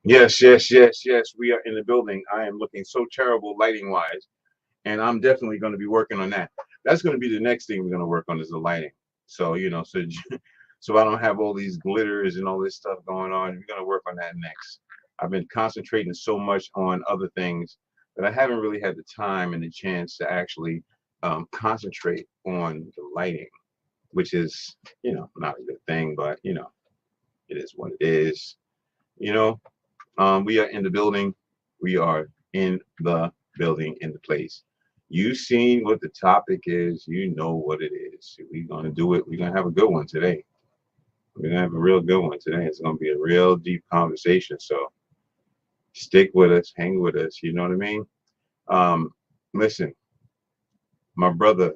Yes, yes, yes, yes. We are in the building. I am looking so terrible lighting wise, and I'm definitely going to be working on that. That's going to be the next thing we're going to work on is the lighting. So so so I don't have all these glitters and all this stuff going on. We're going to work on that next. I've been concentrating so much on other things that I haven't really had the time and the chance to actually concentrate on the lighting, which is not a good thing, but it is what it is. You know, we are in the building. We are in the building, in the place. You seen what the topic is. You know what it is. We're gonna do it. We're gonna have a good one today. We're gonna have a real good one today. It's gonna be a real deep conversation. So stick with us, hang with us. You know what I mean? Um, Listen, my brother,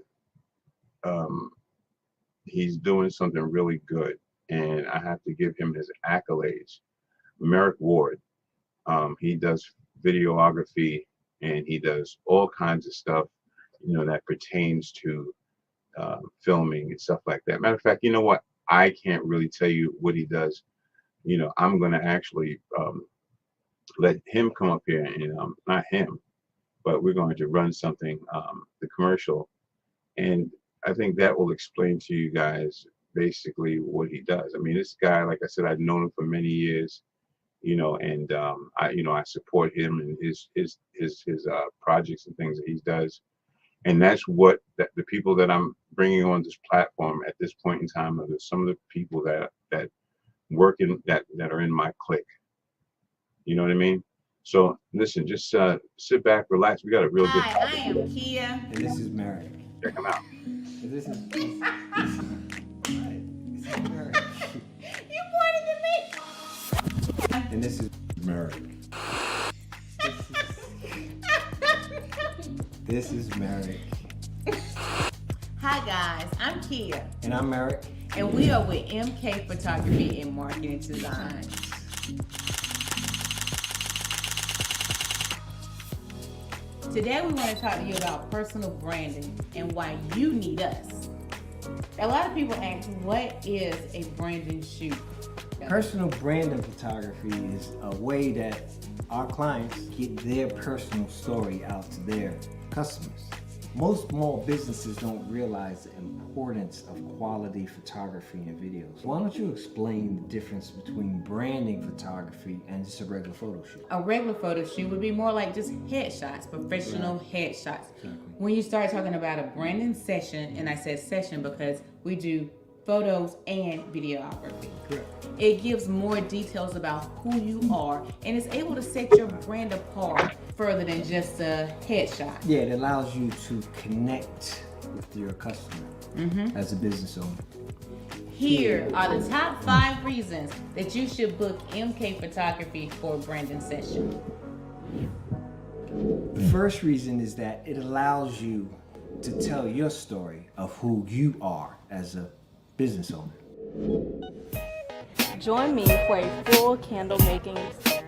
um, he's doing something really good, and I have to give him his accolades. Merrick Ward. He does videography and he does all kinds of stuff, that pertains to filming and stuff like that. Matter of fact, you know what? I can't really tell you what he does. I'm going to actually let him come up here and not him, but we're going to run something, the commercial. And I think that will explain to you guys basically what he does. I mean, this guy, like I said, I've known him for many years, and I support him and his projects and things that he does, and that's what the people that I'm bringing on this platform at this point in time are some of the people that work in that are in my clique. You know what I mean? So listen, just sit back, relax. We got a real good Hi, I topic am today. Kia. And this is Merrick. Check them out. This is Merrick. You pointed at me. And this is Merrick. This is Merrick. Hi guys, I'm Kia, And I'm Merrick. and we are with MK Photography and Marketing Design. Today we want to talk to you about personal branding and why you need us. A lot of people ask, what is a branding shoot? Personal branding photography is a way that our clients get their personal story out to their customers. Most small businesses don't realize the importance of quality photography and videos. Why don't you explain the difference between branding photography and just a regular photo shoot? A regular photo shoot would be more like just headshots, professional headshots. When you start talking about a branding session, and I said session because we do photos and videography. Correct. It gives more details about who you are and is able to set your brand apart further than just a headshot. Yeah, it allows you to connect with your customer as a business owner. Here are the top 5 reasons that you should book MK Photography for a branding session. The first reason is that it allows you to tell your story of who you are as a business owner. Join me for a full candle making experience.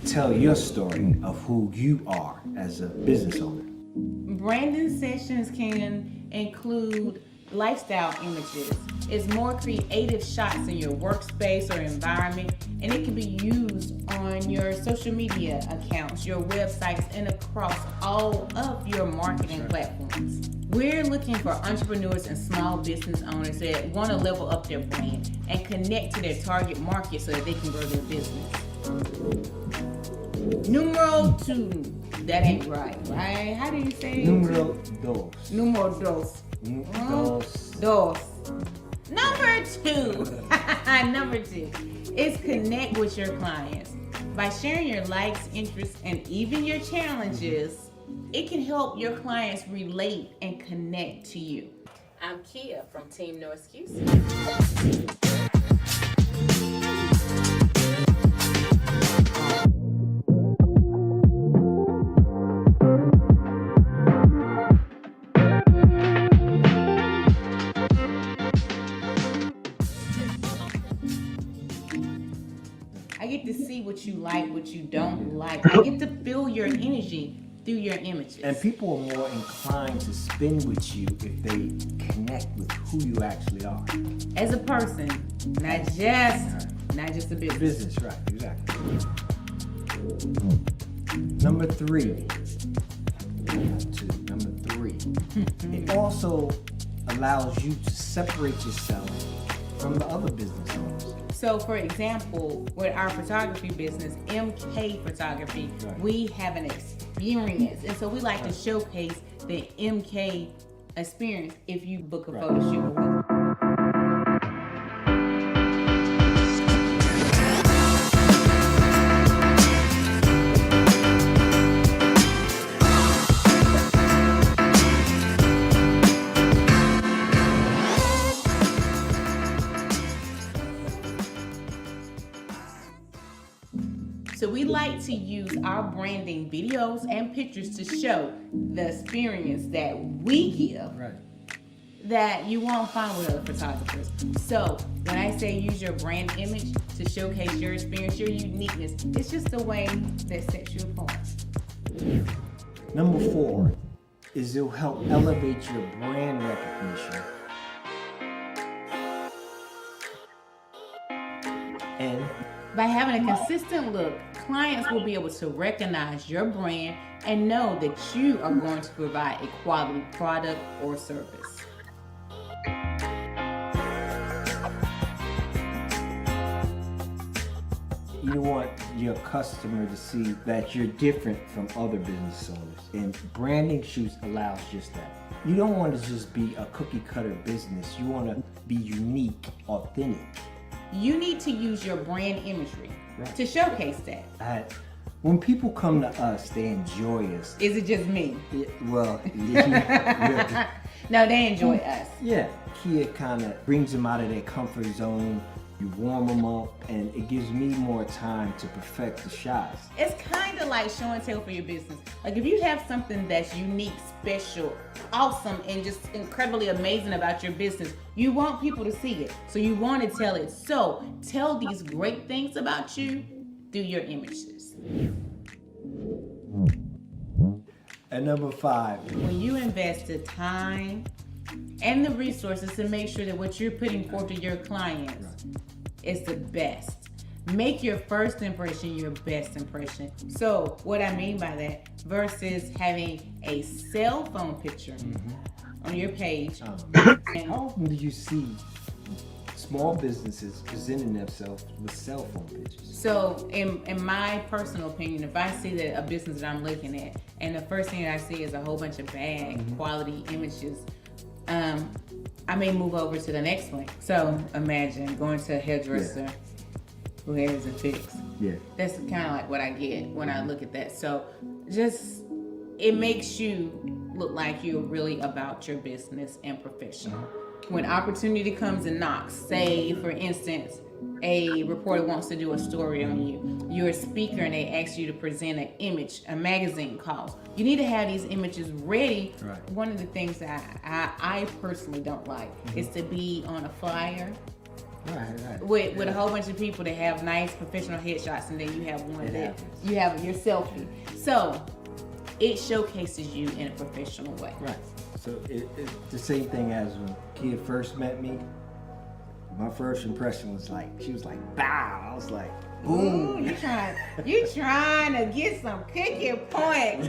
Tell your story of who you are as a business owner. Branding sessions can include lifestyle images. It's more creative shots in your workspace or environment, and it can be used on your social media accounts, your websites, and across all of your marketing platforms. We're looking for entrepreneurs and small business owners that want to level up their brand and connect to their target market so that they can grow their business. Numero 2. That ain't right? How do you say it? Numero dos. Numero dos. Dos. Dos. Number 2. Number 2 is connect with your clients. By sharing your likes, interests, and even your challenges, it can help your clients relate and connect to you. I'm Kia from Team No Excuses. get to see what you like, what you don't like. I get to feel your energy through your images. And people are more inclined to spend with you if they connect with who you actually are. As a person, not just a business. Business, right, exactly. Number three. It also allows you to separate yourself from the other business owners. So, for example, with our photography business, MK Photography, Right. we have an experience. And so we like to showcase the MK experience if you book a photo shoot with us. So we like to use our branding videos and pictures to show the experience that we give that you won't find with other photographers. So when I say use your brand image to showcase your experience, your uniqueness, it's just a way that sets you apart. Number 4 is it'll help elevate your brand recognition. And by having a consistent look, clients will be able to recognize your brand and know that you are going to provide a quality product or service. you want your customer to see that you're different from other business owners. And branding shoots allows just that. You don't want to just be a cookie cutter business. You want to be unique, authentic. You need to use your brand imagery to showcase that. When people come to us, they enjoy us. Is it just me? Well, no, they enjoy us. Yeah, Kia kind of brings them out of their comfort zone. You warm them up, and it gives me more time to perfect the shots. It's kind of like show and tell for your business. Like if you have something that's unique, special, awesome, and just incredibly amazing about your business, you want people to see it. So you want to tell it. So tell these great things about you through your images. And number 5. When you invest the time and the resources to make sure that what you're putting forth to your clients is the best. Make your first impression your best impression. So what I mean by that, versus having a cell phone picture on your page. How often do you see small businesses presenting themselves with cell phone pictures? So in my personal opinion, if I see that a business that I'm looking at and the first thing that I see is a whole bunch of bad quality images, I may move over to the next one. So imagine going to a hairdresser who hair isn't fixed. Yeah. That's kind of like what I get when I look at that. So just, it makes you look like you're really about your business and professional. When opportunity comes and knocks, say for instance, a reporter wants to do a story on you. You're a speaker and they ask you to present an image, a magazine calls. You need to have these images ready. Right. One of the things that I personally don't like is to be on a flyer with a whole bunch of people that have nice professional headshots, and then you have one that you have your selfie. So it showcases you in a professional way. Right. So it's the same thing as when Kia first met me. My first impression was like, she was like, bow. I was like, boom. Ooh, you trying to get some cookie points.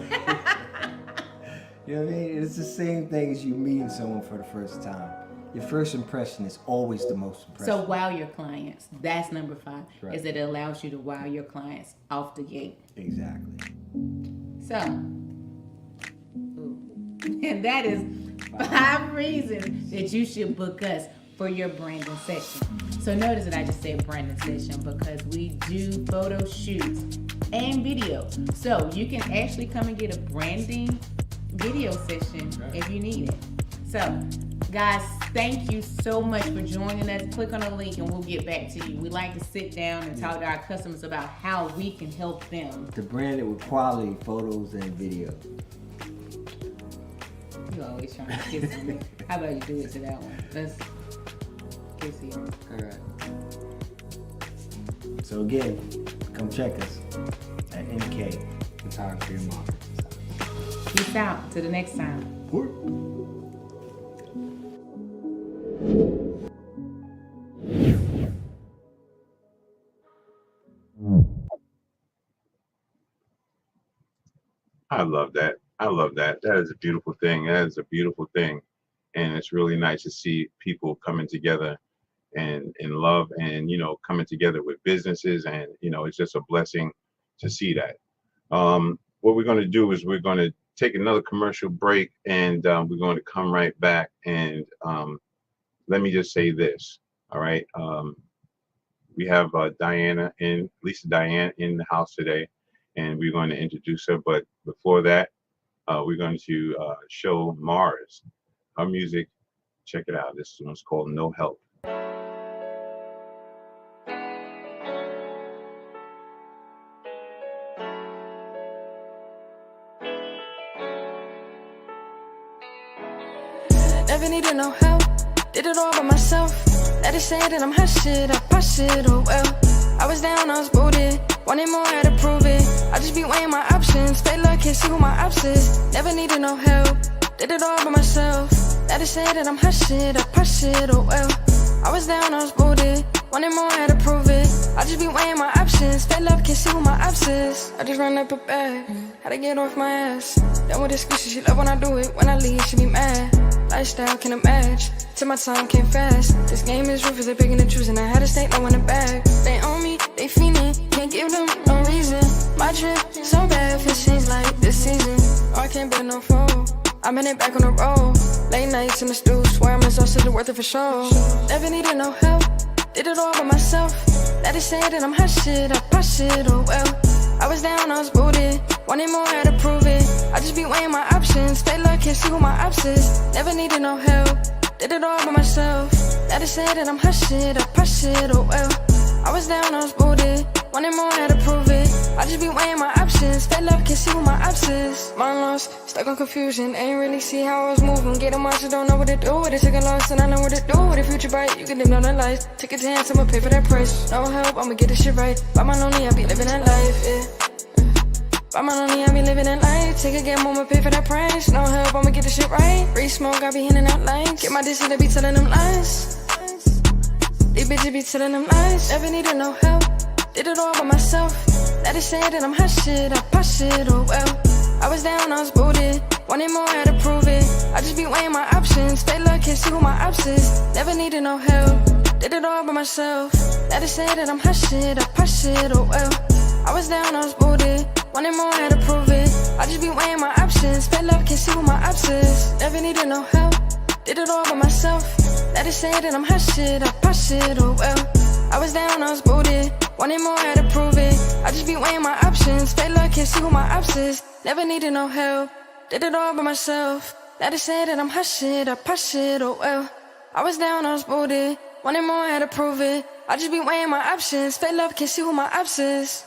You know what I mean? It's the same thing as you meeting someone for the first time. Your first impression is always the most impressive. So wow your clients. That's number 5. Is that it allows you to wow your clients off the gate. Exactly. So, and that is 5 reasons that you should book us for your branding session. So notice that I just said branding session because we do photo shoots and video. So you can actually come and get a branding video session if you need it. So guys, thank you so much for joining us. Click on the link and we'll get back to you. We like to sit down and talk to our customers about how we can help them. To brand it with quality photos and video. You always trying to kiss on me. How about you do it to that one? Let's kiss you. All right. So again, come check us at NK Photography and Marketing. Peace out. Till the next time. I love that. I love that. That is a beautiful thing. That is a beautiful thing. And it's really nice to see people coming together and in love and, coming together with businesses. And, it's just a blessing to see that. What we're going to do is we're going to take another commercial break, and we're going to come right back. And let me just say this. All right. We have Lisa Diane in the house today, and we're going to introduce her. But before that, we're going to show Mars her music. Check it out. This one's called No Help. Never needed no help, did it all by myself. Let it say that I'm hot shit, I pop shit, oh well. I was down, I was booted, wanted more, had to prove it. I just be weighing my options, stay low, can't see who my ops is. Never needed no help, did it all by myself. Let it say that I'm hot shit, I pop shit, oh well. I was down, I was booted, wanted more, had to prove it. I just be weighing my options, stay low, can't see who my ops is. I just run up a bag, had to get off my ass. Done with excuses, she love when I do it, when I leave, she be mad. Lifestyle can match, till my time came fast. This game is ruthless, they're picking and choosing. I had to stay low in the bag. They own me, they fiending, can't give them no reason. My trip, so bad for scenes like this season. Oh, I can't bet no foe, I'm in it back on the road. Late nights in the stew, swear I'm exhausted, the worth it for sure. Never needed no help, did it all by myself. Let it say that I'm hot shit, I pop shit, oh well. I was down, I was booted, wanted more, had to prove it. I just be weighing my options, stay low, can't see who my ops is. Never needed no help, did it all by myself. Let it say that I'm hot shit, I pop shit, oh well. I was down, I was booted, wanted more, had to prove it. I just be weighing my options, stay low, can't see who my ops is. Mind lost, stuck on confusion, ain't really see how I was moving. Get a monster, don't know what to do with it. Took a loss and I know what to do with it. Future bright, you can live down the life. Take a chance, I'ma pay for that price. No help, I'ma get this shit right. By my lonely, I be living that life, yeah. By my lonely, I be living that life. Take a gamble, I'ma pay for that price. No help, I'ma get this shit right. Free smoke, I be handing out lights. Get my distance, they be telling them lies. These bitches be telling them lies. Never needed no help, did it all by myself. Let it say that I'm hot shit, I pop shit, oh well. I was down, I was booted, wanted more, had to prove it. I just be weighing my options, stay low, can't see who my ops is. Never needed no help, did it all by myself. Let it say that I'm hot shit, I pop shit, oh well. I was down, I was booted, wanted more, had to prove it. I just be weighing my options, stay low, can't see who my ops is. Never needed no help, did it all by myself. Let it say that I'm hot shit, I pop shit, oh well. I was down, I was booted, wanted more, had to prove it. I just be weighing my options, stay low, can't see who my ops is. Never needed no help, did it all by myself. Let it say that I'm hot shit, I pop shit, oh well. I was down, I was booted, wanted more, had to prove it. I just be weighing my options, stay low, can't see who my ops is.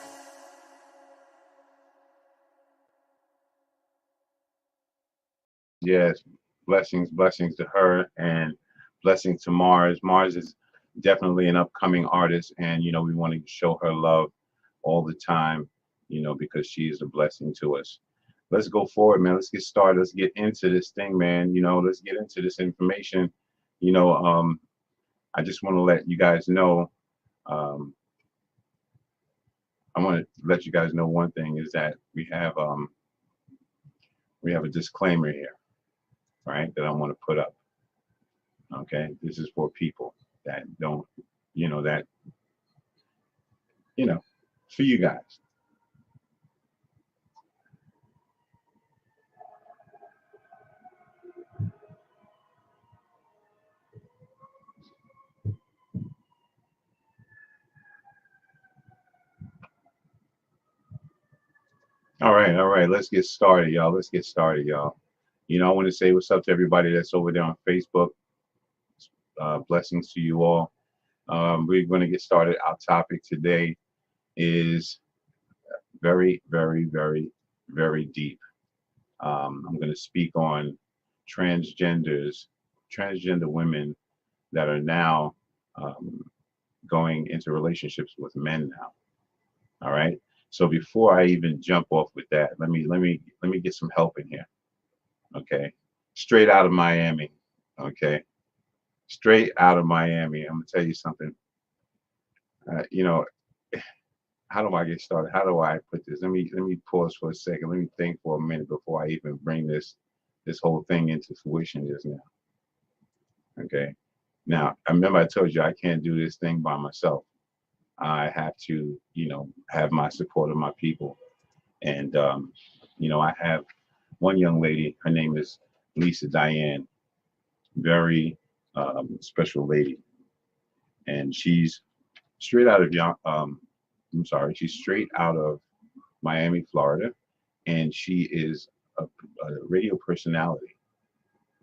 Yes, blessings to her, and blessings to Mars. Mars is definitely an upcoming artist, and we want to show her love all the time, because she is a blessing to us. Let's go forward, man. Let's get started. Let's get into this thing, man. Let's get into this information. I just want to let you guys know. I want to let you guys know one thing is that we have a disclaimer here, right? That I want to put up. Okay, this is for people that don't, for you guys. All right. Let's get started, y'all. I want to say what's up to everybody that's over there on Facebook. Blessings to you all. We're going to get started. Our topic today is very, very, very, very deep. I'm going to speak on transgender women that are now going into relationships with men now. All right. So before I even jump off with that, let me get some help in here. Okay. Straight out of Miami. Okay. Straight out of Miami. I'm gonna tell you something. You know, how do I get started? How do I put this? Let me pause for a second. Let me think for a minute before I even bring this whole thing into fruition just now. Okay. Now, I remember I told you I can't do this thing by myself. I have to, have my support of my people. And, I have one young lady, her name is Lisa Diane, very special lady. And she's straight out of, she's straight out of Miami, Florida. And she is a radio personality.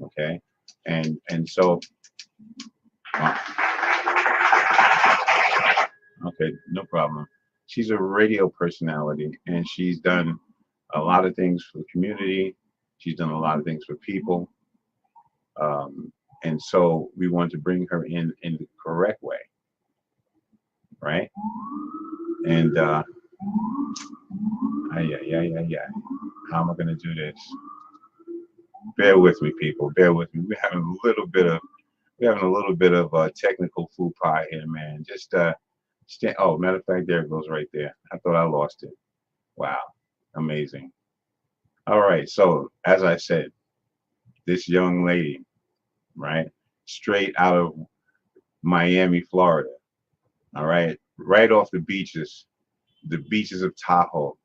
Okay. And so, uh, okay, no problem. She's a radio personality, and she's done a lot of things for the community. She's done a lot of things for people. And so we want to bring her in the correct way, right? And yeah. How am I going to do this? Bear with me, people. Bear with me. We're having a little bit of technical food pie here, man. Just oh, matter of fact, there it goes right there. I thought I lost it. Wow, amazing. All right, so as I said, this young lady, right, straight out of Miami, Florida, all right off the beaches of Tahoe,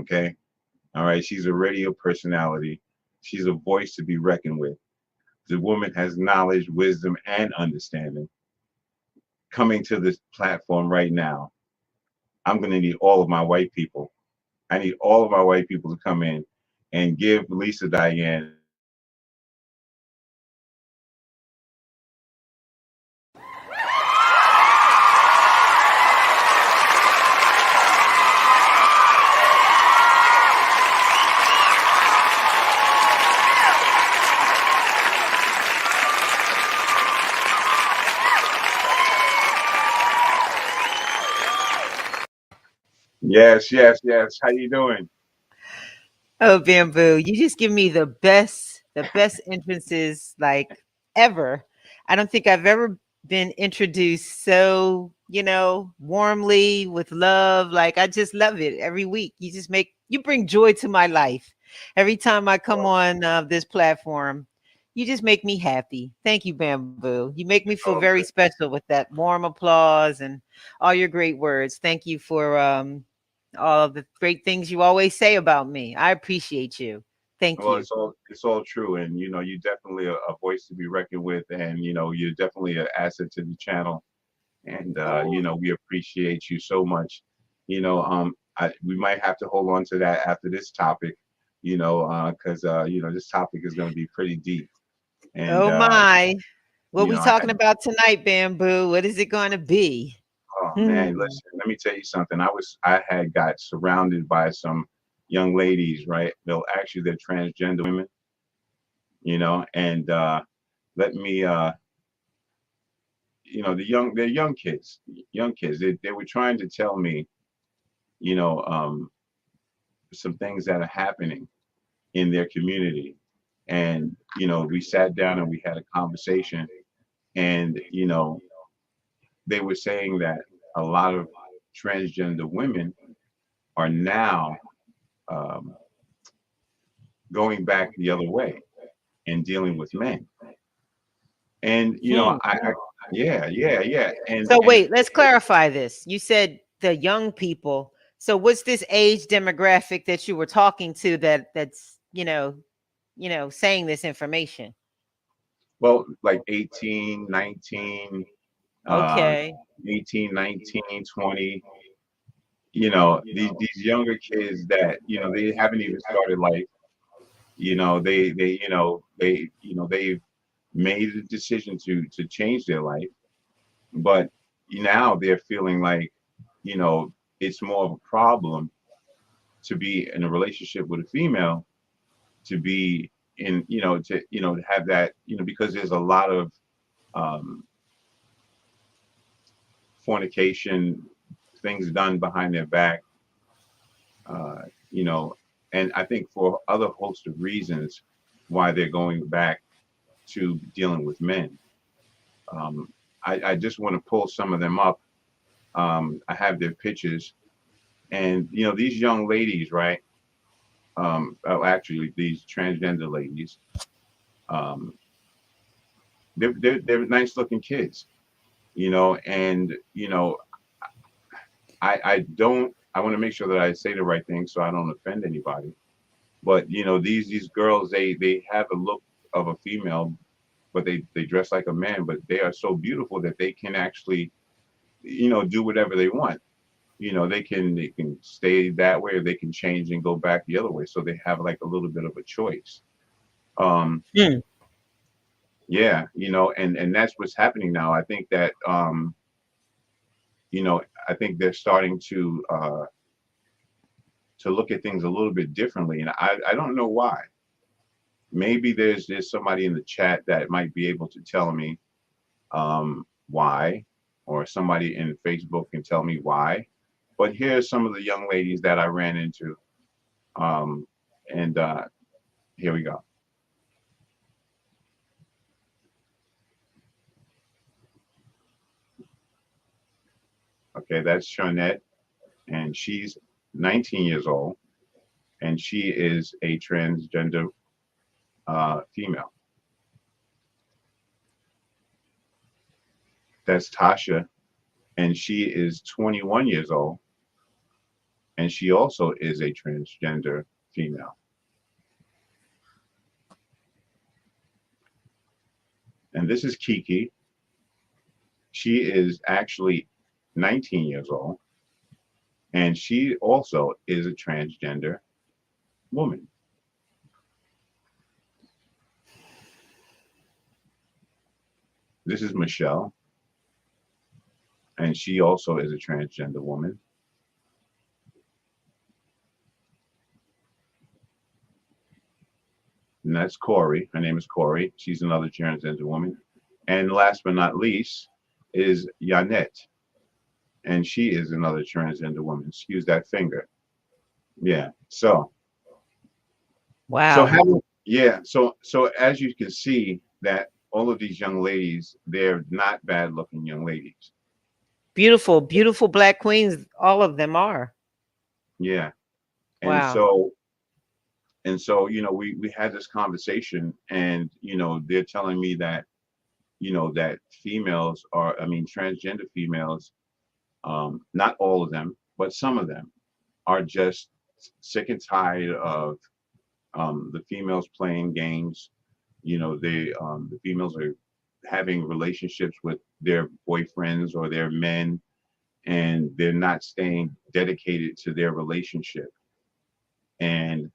okay? All right, she's a radio personality. She's a voice to be reckoned with. The woman has knowledge, wisdom, and understanding. Coming to this platform right now, I'm going to need all of my white people. I need all of our white people to come in and give Lisa Diane. Yes, yes, yes. How you doing? Oh, Bamboo, you just give me the best entrances like ever. I don't think I've ever been introduced so, warmly with love. Like I just love it every week. You bring joy to my life. Every time I come Well, on this platform, you just make me happy. Thank you, Bamboo. You make me it's feel all very good. special with that warm applause and all your great words. Thank you for all of the great things you always say about me. I appreciate you. Thank Well, you. it's all true, and you're definitely a voice to be reckoned with, and you're definitely an asset to the channel, and Oh, we appreciate you so much. We might have to hold on to that after this topic, because this topic is going to be pretty deep, and oh my. What we I talking had. about tonight, Bamboo? What is it going to be? Oh man, Hmm. listen, let me tell you something. I had got surrounded by some young ladies, right? They're transgender women, and let me they're young kids. They were trying to tell me, you know, um, some things that are happening in their community. And, we sat down and we had a conversation, and, they were saying that a lot of transgender women are now um, going back the other way and dealing with men. And Hmm. yeah, So wait, let's clarify this. You said the young people. So what's this age demographic that you were talking to that's, saying this information? well, like 18, 19, uh, Okay. 18, 19, 20. These younger kids that they haven't even started life. They've made a decision to change their life, but now they're feeling like you know it's more of a problem to be in a relationship with a female, to be in to have that, because there's a lot of um fornication, things done behind their back, uh, you know, and I think for other host of reasons why they're going back to dealing with men. Um, I just want to pull some of them up. I have their pictures, and these young ladies, right? Actually, these transgender ladies, um, they're nice looking kids, and I don't. I want to make sure that I say the right thing so I don't offend anybody. But these girls, they have a look of a female, but they dress like a man. But they are so beautiful that they can actually, do whatever they want. They can stay that way, or they can change and go back the other way. So they have like a little bit of a choice. Um, Hmm. yeah, and that's what's happening now. I think that I think they're starting to look at things a little bit differently, and I don't know why. Maybe there's somebody in the chat that might be able to tell me why, or somebody in Facebook can tell me why. But here's some of the young ladies that I ran into, um, and here we go. Okay, that's Shawnette, and she's 19 years old, and she is a transgender female. That's Tasha, and she is 21 years old, and she also is a transgender female. And this is Kiki. She is actually 19 years old, and she also is a transgender woman. This is Michelle, and she also is a transgender woman. And that's Corey. Her name is Corey. She's another transgender woman. And last but not least is Yanette, and she is another transgender woman. Excuse that finger. Yeah. So Wow. so as you can see that all of these young ladies, they're not bad looking young ladies. Beautiful, beautiful black queens. All of them are. Yeah. And Wow. so we had this conversation, and they're telling me that that females are, I mean, transgender females, not all of them, but some of them are just sick and tired of the females playing games. The females are having relationships with their boyfriends or their men, and they're not staying dedicated to their relationship. And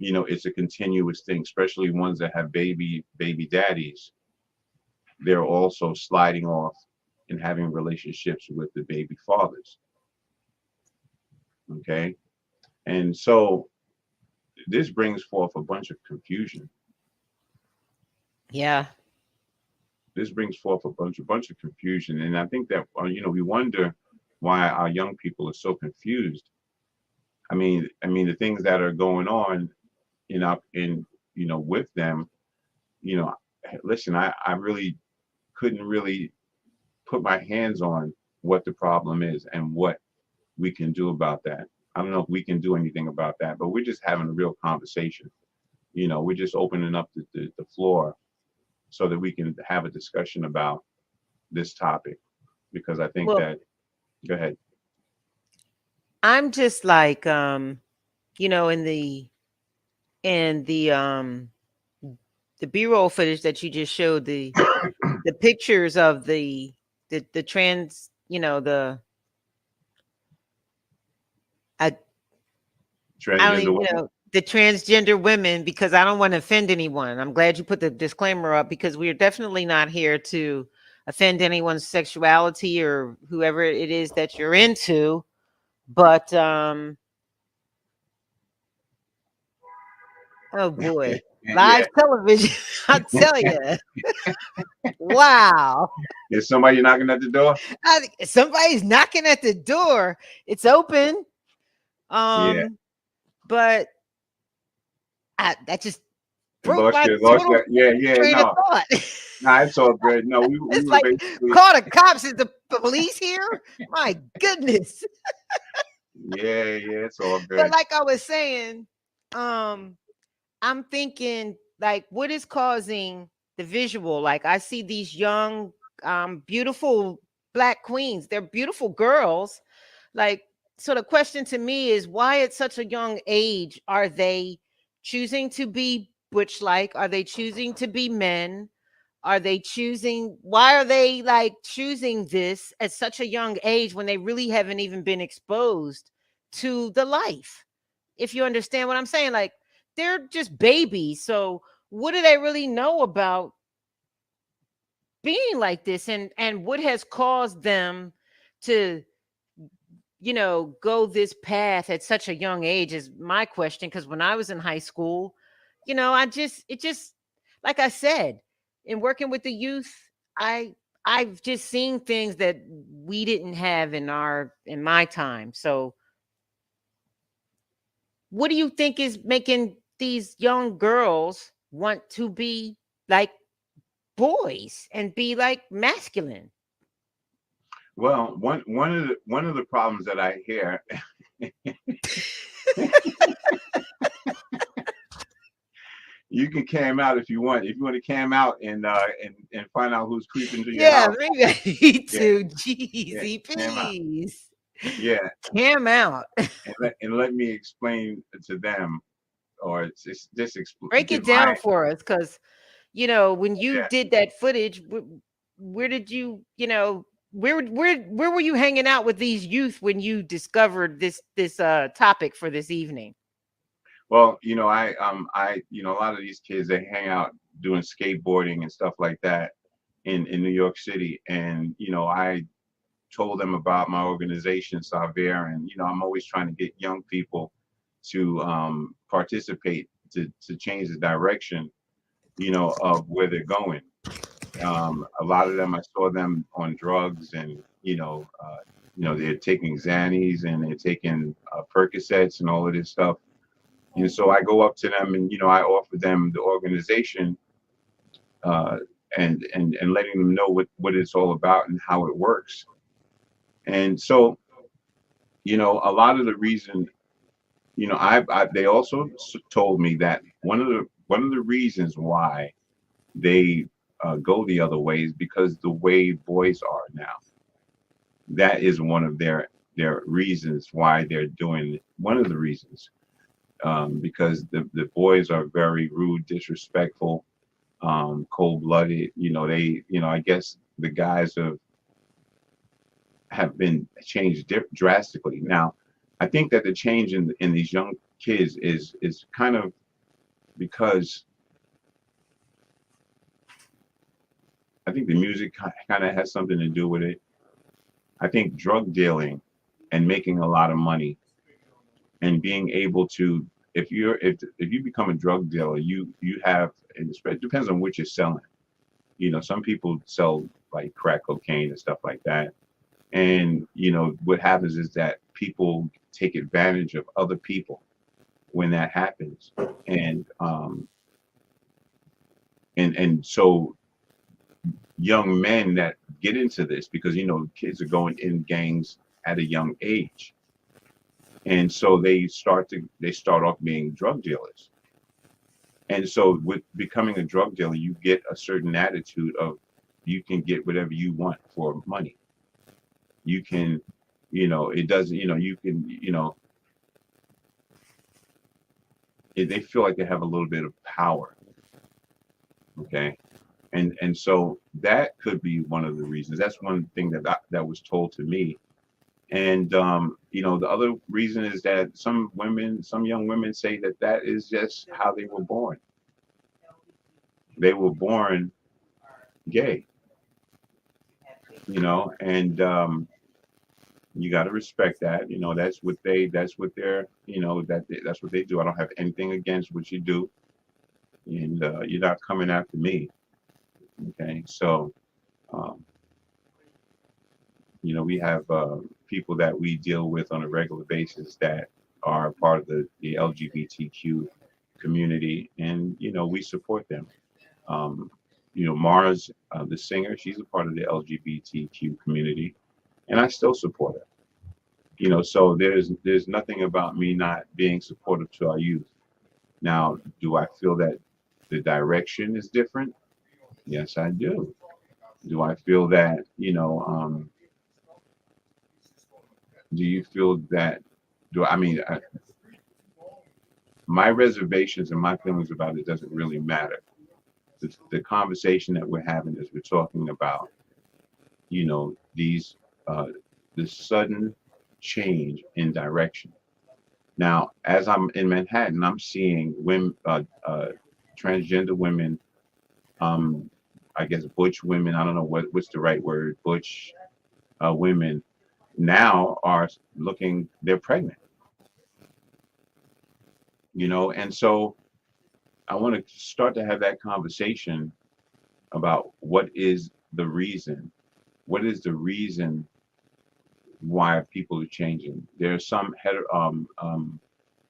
it's a continuous thing, especially ones that have baby daddies. They're also sliding off and having relationships with the baby fathers. Okay. And so this brings forth a bunch of confusion. Yeah. This brings forth a bunch of confusion. And I think that, we wonder why our young people are so confused. I mean, the things that are going on with them, listen, I really couldn't really put my hands on what the problem is and what we can do about that. I don't know if we can do anything about that, but we're just having a real conversation. We're just opening up the floor so that we can have a discussion about this topic, because I think Well, that, go ahead. I'm just like in the B-roll footage that you just showed, the pictures of the trans, I don't Transgender even women. the transgender women, because I don't want to offend anyone. I'm glad you put the disclaimer up, because we are definitely not here to offend anyone's sexuality or whoever it is that you're into. But oh boy. live television. I tell you, wow. Is somebody knocking at the door? Somebody's knocking at the door. It's open. Yeah. But that just broke Lost my your, lost total that. Yeah, yeah. train of No, thought. nah, it's all good. No, we It's were like, basically. call the cops. Is the police here? My goodness. Yeah, yeah, it's all But good. like I was saying, I'm thinking like what is causing the visual? Like I see these young, beautiful Black queens. They're beautiful girls. Like, so the question to me is why at such a young age are they choosing to be butch like? Are they choosing to be men? Are they choosing, why are they like choosing this at such a young age when they really haven't even been exposed to the life? If you understand what I'm saying, like they're just babies. So what do they really know about being like this, and what has caused them to go this path at such a young age is my question. Because when I was in high school, it just, like I said, in working with the youth, I've just seen things that we didn't have in my time. So what do you think is making these young girls want to be like boys and be like masculine? Well, one of the problems that I hear, you can cam out if you want. If you want to cam out and find out who's creeping to your Yeah, house, maybe I need yeah, to. yeah, Jeezy, cam out. please. Yeah, Cam out. and let me explain to them, or just Break give it my down for us, because when you yeah. did that footage, where did where were you hanging out with these youth when you discovered this topic for this evening? Well, a lot of these kids they hang out doing skateboarding and stuff like that in New York City, and I told them about my organization Saver, and I'm always trying to get young people to participate to change the direction of where they're going. A lot of them I saw them on drugs, and they're taking Xannies and they're taking Percocets and all of this stuff. And so I go up to them and I offer them the organization, uh, and letting them know what it's all about and how it works. And so a lot of the reason, they also told me that one of the reasons why they go the other way is because the way boys are now. That is one of their reasons why they're doing it. One of the reasons, because the boys are very rude, disrespectful, cold-blooded. I guess the guys have been changed drastically. Now, I think that the change in these young kids is kind of because I think the music kind of has something to do with it. I think drug dealing and making a lot of money and being able to, if you become a drug dealer, you have, and it depends on what you're selling. Some people sell like crack cocaine and stuff like that. And what happens is that people take advantage of other people when that happens. And so young men that get into this, because kids are going in gangs at a young age, and so they start off being drug dealers. And so with becoming a drug dealer, you get a certain attitude of you can get whatever you want for money. You can, it doesn't, you can, they feel like they have a little bit of power. Okay. And so that could be one of the reasons. That's one thing that was told to me. And the other reason is that some young women say that is just how they were born. They were born gay, and you got to respect that. That's what they're, that's what they do. I don't have anything against what you do. and you're not coming after me. Okay, so um, we have people that we deal with on a regular basis that are part of the LGBTQ community, and we support them. Um, Mars, the singer, she's a part of the LGBTQ community, and I still support her. So there's nothing about me not being supportive to our youth. Now, do I feel that the direction is different? Yes, I do. Do I feel that, do you feel that, my reservations and my feelings about it doesn't really matter. The conversation that we're having is we're talking about, these, this sudden change in direction. Now, as I'm in Manhattan, I'm seeing women, transgender women, I guess butch women. I don't know what's the right word. Butch women now are looking. They're pregnant. And so I want to start to have that conversation about what is the reason. What is the reason why people are changing? There are some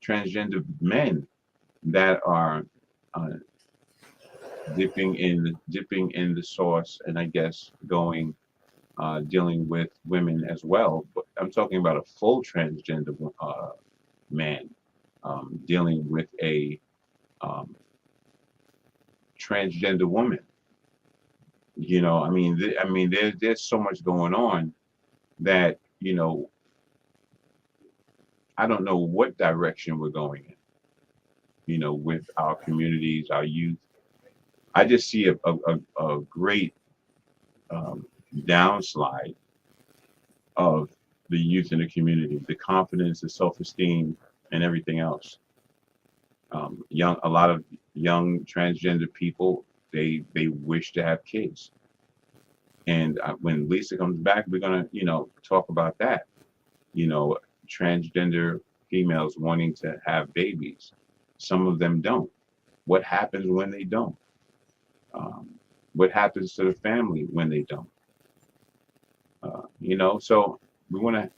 transgender men that are dipping in the sauce, and I guess going dealing with women as well. But I'm talking about a full transgender man dealing with a transgender woman. There's so much going on that I don't know what direction we're going in. With our communities, our youth. I just see a great downslide of the youth in the community, the confidence, the self-esteem, and everything else. A lot of young transgender people, they wish to have kids, and when Lisa comes back, we're gonna talk about that. Transgender females wanting to have babies. Some of them don't. What happens when they don't? What happens to the family when they don't? So we want to,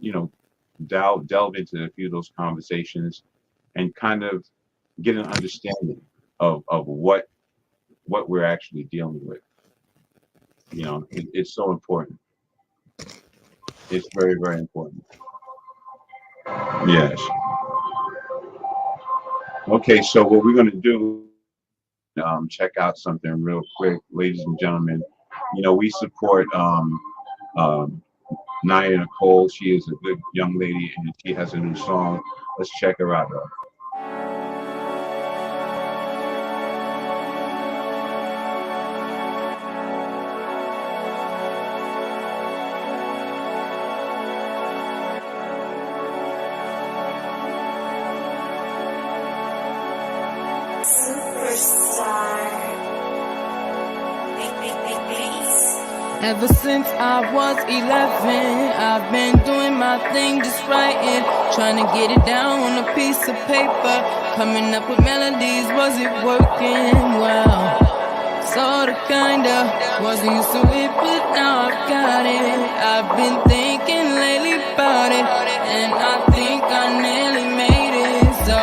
delve into a few of those conversations and kind of get an understanding of what we're actually dealing with. It's so important. It's very, very important. Yes. Okay, so what we're going to do, check out something real quick, ladies and gentlemen. We support Naya Nicole. She is a good young lady, and she has a new song. Let's check her out, though. Ever since I was 11, I've been doing my thing, just writing, trying to get it down on a piece of paper, coming up with melodies. Was it working? Well, sorta, kinda. Wasn't used to it, but now I've got it. I've been thinking lately about it, and I think I nearly made it. So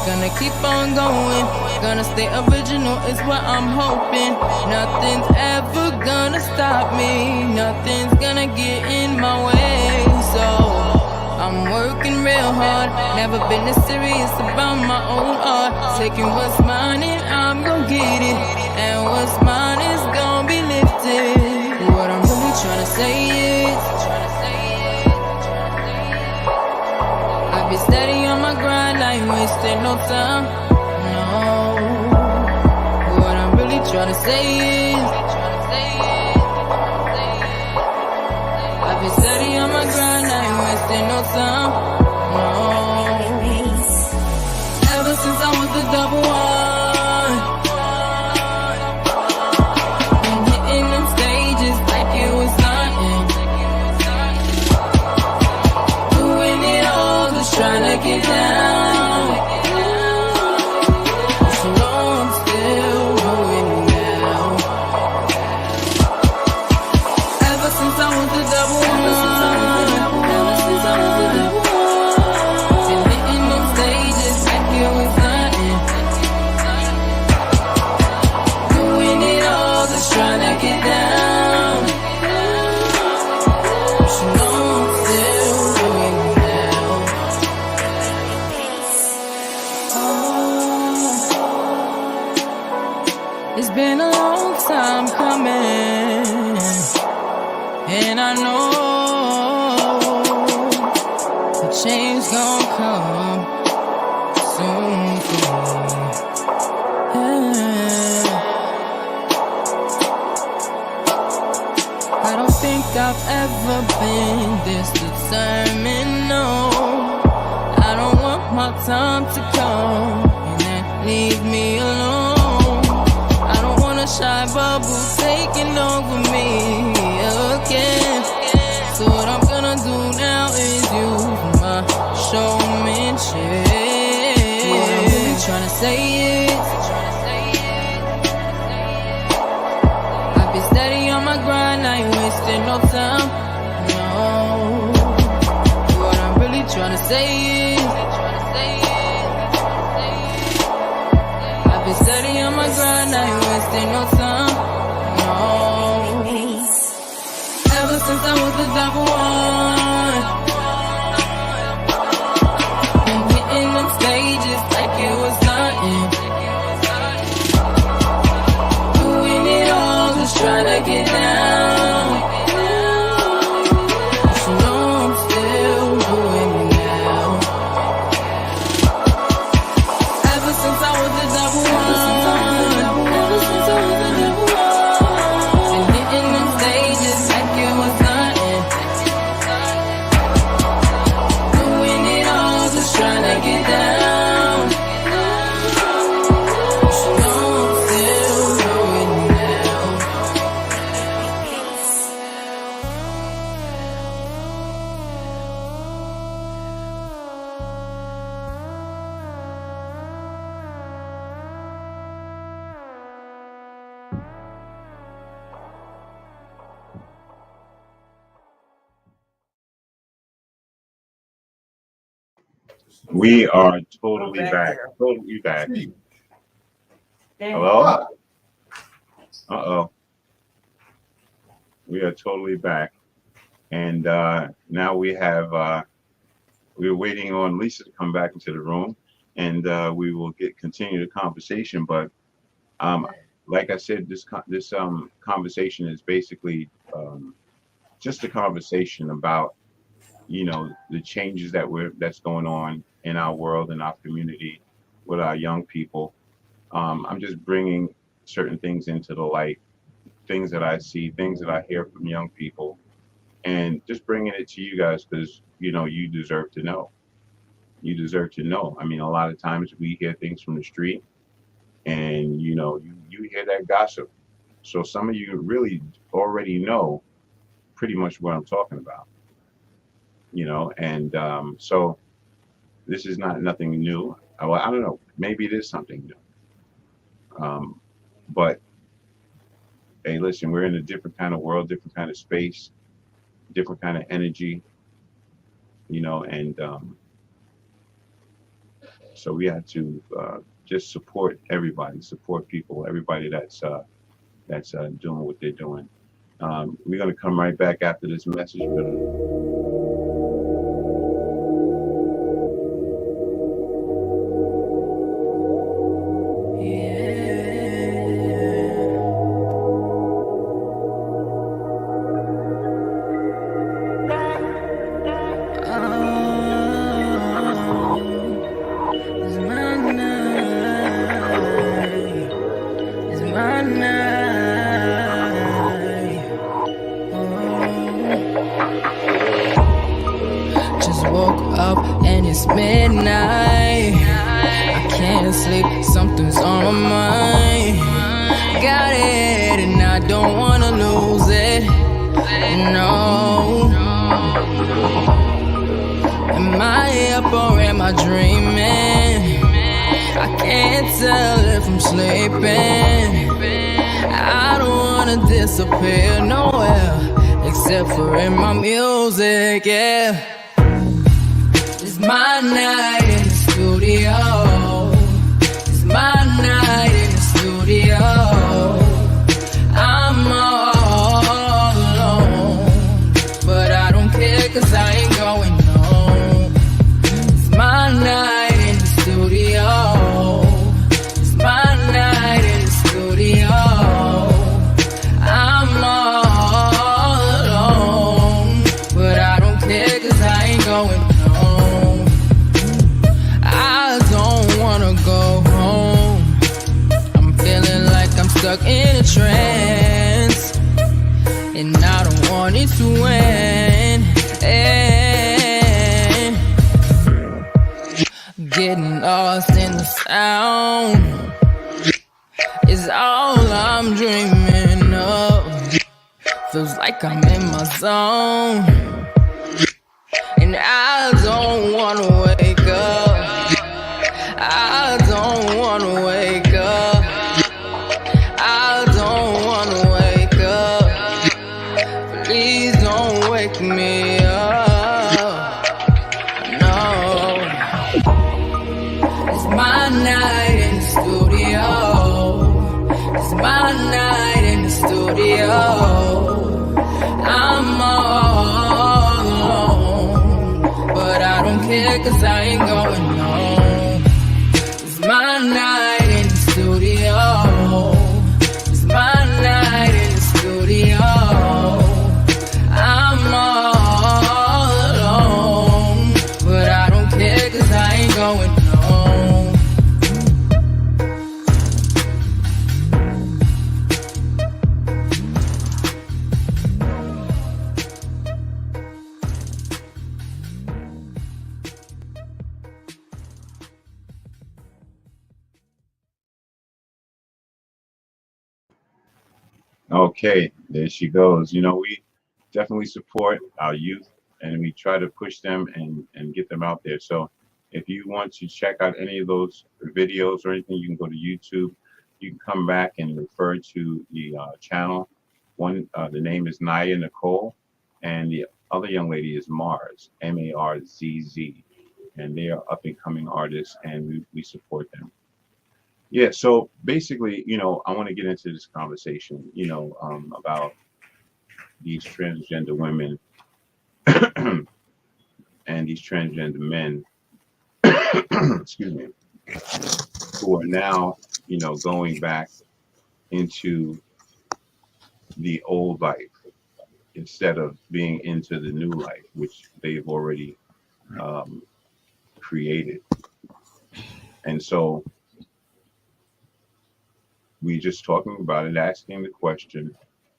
gonna keep on going, gonna stay original is what I'm hoping. Nothing's ever gonna stop me, nothing's gonna get in my way. So I'm working real hard, never been this serious about my own art. Taking what's mine and I'm gonna get it, and what's mine is gonna be lifted. What I'm really trying to say is I've been steady on my grind, I ain't wasting no time, no. What I'm really trying to say is I've been steady on my grind, I ain't wasting no time, no. Ever since I was the double one, been hitting them stages like it was nothing, doing it all, just trying to get down. So I'm still change gon' come soon for me. Yeah. I don't think I've ever been this determined, no. I don't want my time to come and then leave me alone. I don't want a shy bubble taking over me again. So what I'm gonna do now is use my showmanship. What I'm really tryna say is I've been steady on my grind, I ain't wasting no time, no. What I'm really tryna say is I've been steady on my grind, I ain't wasting no time, no. Ever since I was the number one, been hitting them stages like it was nothing. Doing it all, just trying to get down. But you know I'm still doing it now. Ever since I was the number one, ever since I was the number one, been hitting them stages like it was nothing. Doing it all, just trying to get down. But you know I'm still doing it now. We are totally back. Totally back. Hello? Uh-oh. We are totally back. And now we have, we're waiting on Lisa to come back into the room, and we will continue the conversation. But like I said, this conversation is basically just a conversation about, you know, the changes that's going on in our world, in our community, with our young people. I'm just bringing certain things into the light, things that I see, things that I hear from young people, and just bringing it to you guys because, you know, you deserve to know. You deserve to know. I mean, a lot of times we hear things from the street, and, you know, you hear that gossip. So some of you really already know pretty much what I'm talking about, you know, and so this is nothing new. Well, I don't know, maybe it is something new. But hey, listen, we're in a different kind of world, different kind of space, different kind of energy, you know, and so we have to just support everybody, support people, everybody that's doing what they're doing. We're gonna come right back after this message. It's midnight, I can't sleep, something's on my mind. Got it and I don't wanna lose it, no. Am I up or am I dreaming? I can't tell if I'm sleeping. I don't wanna disappear nowhere except for in my music, yeah. It's my night in the studio. It's my night in the studio. I'm all alone, but I don't care 'cause I ain't going home. It's my night in the studio. It's my night in the studio. I'm all alone, but I don't care 'cause I ain't going home. stuck in a trance, and I don't want it to end. Getting lost in the sound is all I'm dreaming of. Feels like I'm in my zone, and I don't wanna wake up. I don't wanna wake up. I don't wanna wake up. Please don't wake me up. No. It's my night in the studio. It's my night in the studio. I'm all alone, but I don't care 'cause I ain't going home. It's my night in the studio. It's my night in the studio. I'm all alone, but I don't care 'cause I ain't going home. Okay, there she goes. We definitely support our youth, and we try to push them and get them out there. So if you want to check out any of those videos or anything, you can go to YouTube. You can come back and refer to the channel. One, the name is Naya Nicole, and the other young lady is Mars, Marzz, and they are up and coming artists, and we support them. Yeah, so basically, I want to get into this conversation, about these transgender women and these transgender men, excuse me, who are now, going back into the old life instead of being into the new life, which they've already created. And so we just talking about it, asking the question,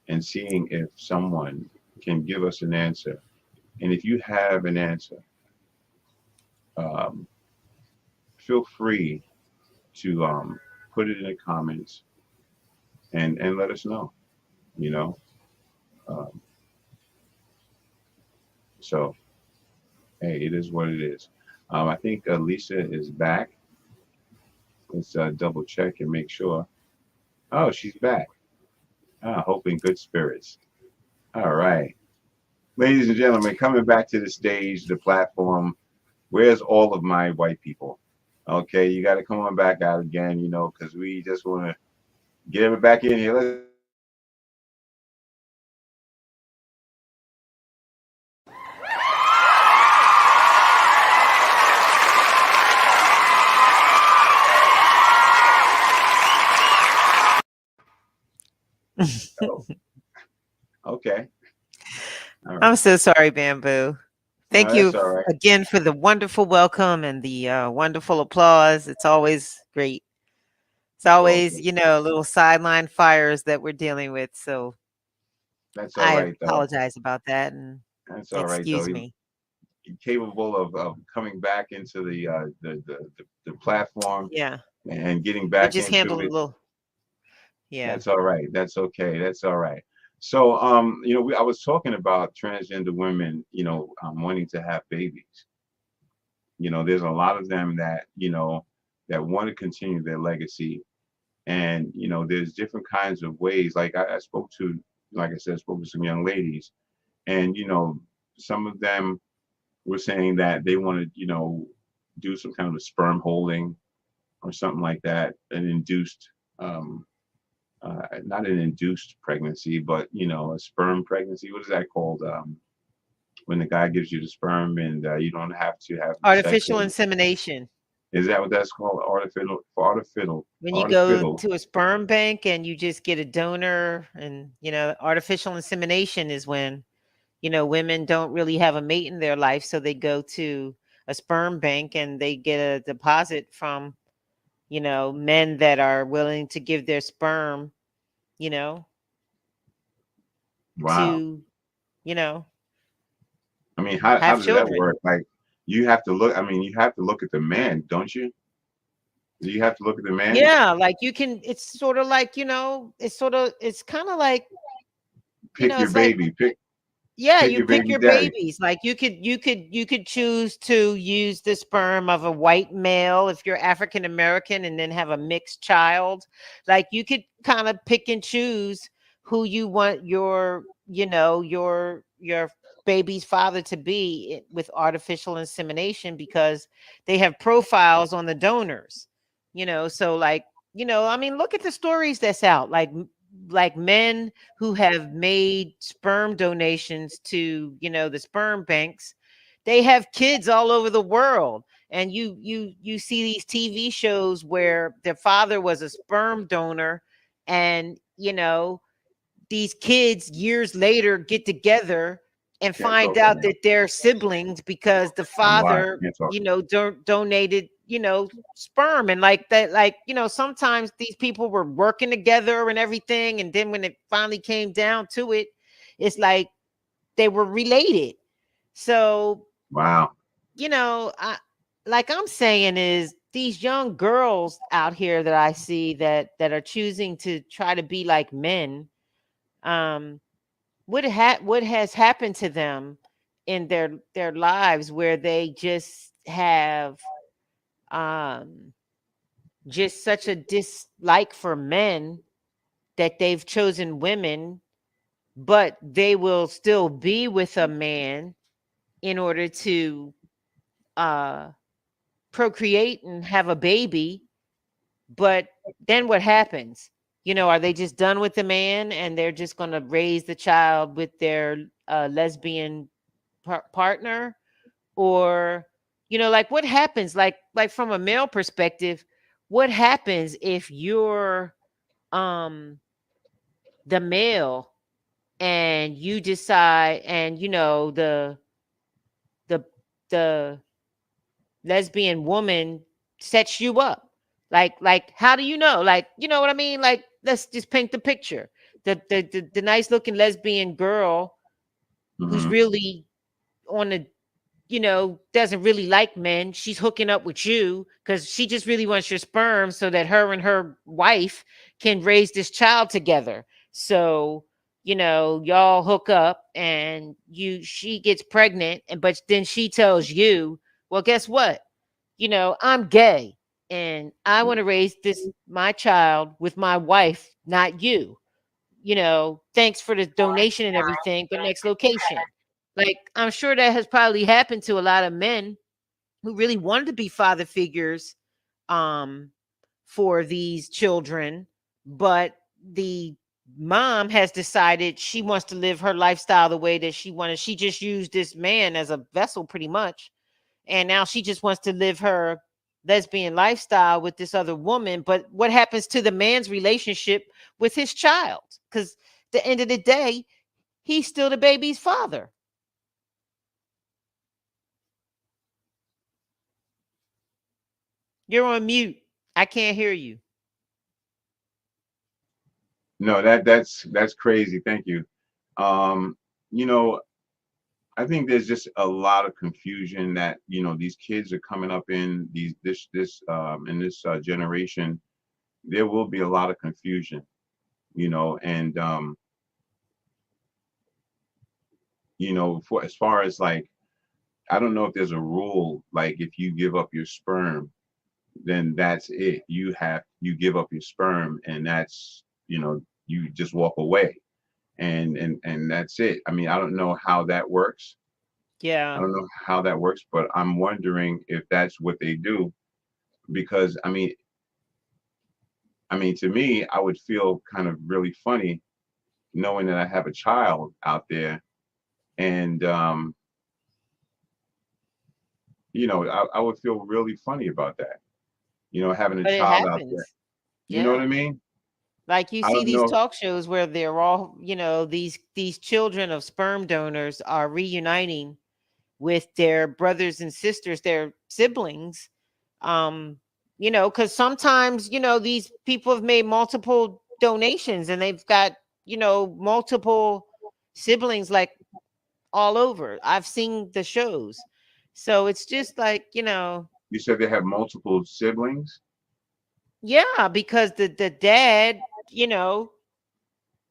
and seeing if someone can give us an answer. And if you have an answer, um, feel free to put it in the comments and let us know. You know, um, so hey, it is what it is. I think Lisa is back. Let's double check and make sure. Oh, she's back. Hope in good spirits. All right. Ladies and gentlemen, coming back to the stage, the platform, where's all of my white people? Okay, you got to come on back out again, because we just want to get them back in here. Oh, okay. All right. I'm so sorry, Bamboo. Thank No, you that's all right. again for the wonderful welcome and the wonderful applause. It's always great. It's It's all always, good. a little sideline fires that we're dealing with. So That's all I right, though. apologize about that and That's all right, though. excuse me. Capable of coming back into the platform Yeah, and getting it back just into handled a it. little. Yeah. That's all right. That's okay. That's all right. So, I was talking about transgender women, wanting to have babies. There's a lot of them that, that want to continue their legacy. And, there's different kinds of ways. Like I spoke to, like I said, I spoke to some young ladies, and, some of them were saying that they want to, do some kind of a sperm holding or something like that, an induced, not an induced pregnancy, but a sperm pregnancy. What is that called? When the guy gives you the sperm and you don't have to have sex. Artificial insemination. Is that what that's called? When you go Artificial. to a sperm bank and you just get a donor, and artificial insemination is when women don't really have a mate in their life, so they go to a sperm bank and they get a deposit from men that are willing to give their sperm you know, Wow. to, you know, I mean, how have does that children. work? Like, you have to look. I mean, you have to look at the man, don't you? Do you have to look at the man? Yeah, like you can, it's sort of like, you know, it's sort of, it's kind of like, you Pick know, your it's like, baby. yeah, Pick you your pick baby your daddy. babies. Like you could choose to use the sperm of a white male if you're African American and then have a mixed child. Like you could kind of pick and choose who you want your, you know, your baby's father to be with artificial insemination because they have profiles on the donors. You know, so like, you know, I mean, look at the stories that's out. Like men who have made sperm donations to, you know, the sperm banks, they have kids all over the world. And you see these TV shows where their father was a sperm donor, and you know, these kids years later get together and Can't find talk right out now. that they're siblings because the I'm live. father, Can't talk. you know, donated, you know, sperm. And like that, like, you know, sometimes these people were working together and everything, and then when it finally came down to it, it's like they were related. So, Wow. you know, I, like I'm saying is these young girls out here that I see that are choosing to try to be like men, um what has happened to them in their lives where they just have um just such a dislike for men that they've chosen women, but they will still be with a man in order to uh procreate and have a baby. But then what happens? You know, are they just done with the man and they're just going to raise the child with their lesbian partner? Or, you know, like what happens, like from a male perspective, what happens if you're um the male and you decide, and you know, the the lesbian woman sets you up? Like how do you know? Like, you know what I mean? Like, let's just paint the picture. The nice looking lesbian girl who's Hmm. really on the, you know, doesn't really like men, she's hooking up with you because she just really wants your sperm so that her and her wife can raise this child together. So, you know, y'all hook up and she gets pregnant, and but then she tells you, well, guess what? You know, I'm gay and I want to raise this my child with my wife, not you. You know, thanks for the donation and everything, but next location. Like, I'm sure that has probably happened to a lot of men who really wanted to be father figures um for these children, but the mom has decided she wants to live her lifestyle the way that she wanted. She just used this man as a vessel pretty much, and now she just wants to live her lesbian lifestyle with this other woman. But what happens to the man's relationship with his child? Because the end of the day, he's still the baby's father. You're on mute. I can't hear you. No, that's crazy. Thank you. Um, you know, I think there's just a lot of confusion that, you know, these kids are coming up in these this in this generation. There will be a lot of confusion, you know, and you know, for as far as like, I don't know if there's a rule like if you give up your sperm, then that's it. You give up your sperm, and that's, you know, you just walk away, and that's it. I mean, I don't know how that works. I Yeah. don't know how that works, but I'm wondering if that's what they do, because I mean, to me, I would feel kind of really funny knowing that I have a child out there, and you know, I would feel really funny about that. You know, having a But it child out there. happens. You know what I Yeah. mean? Like you I see don't these know. talk shows where they're all, you know, these children of sperm donors are reuniting with their brothers and sisters, their siblings. Um, you know, because sometimes, you know, these people have made multiple donations, and they've got, multiple siblings like all over. I've seen the shows. So it's just like, You said they have multiple siblings. yeah, because the dad,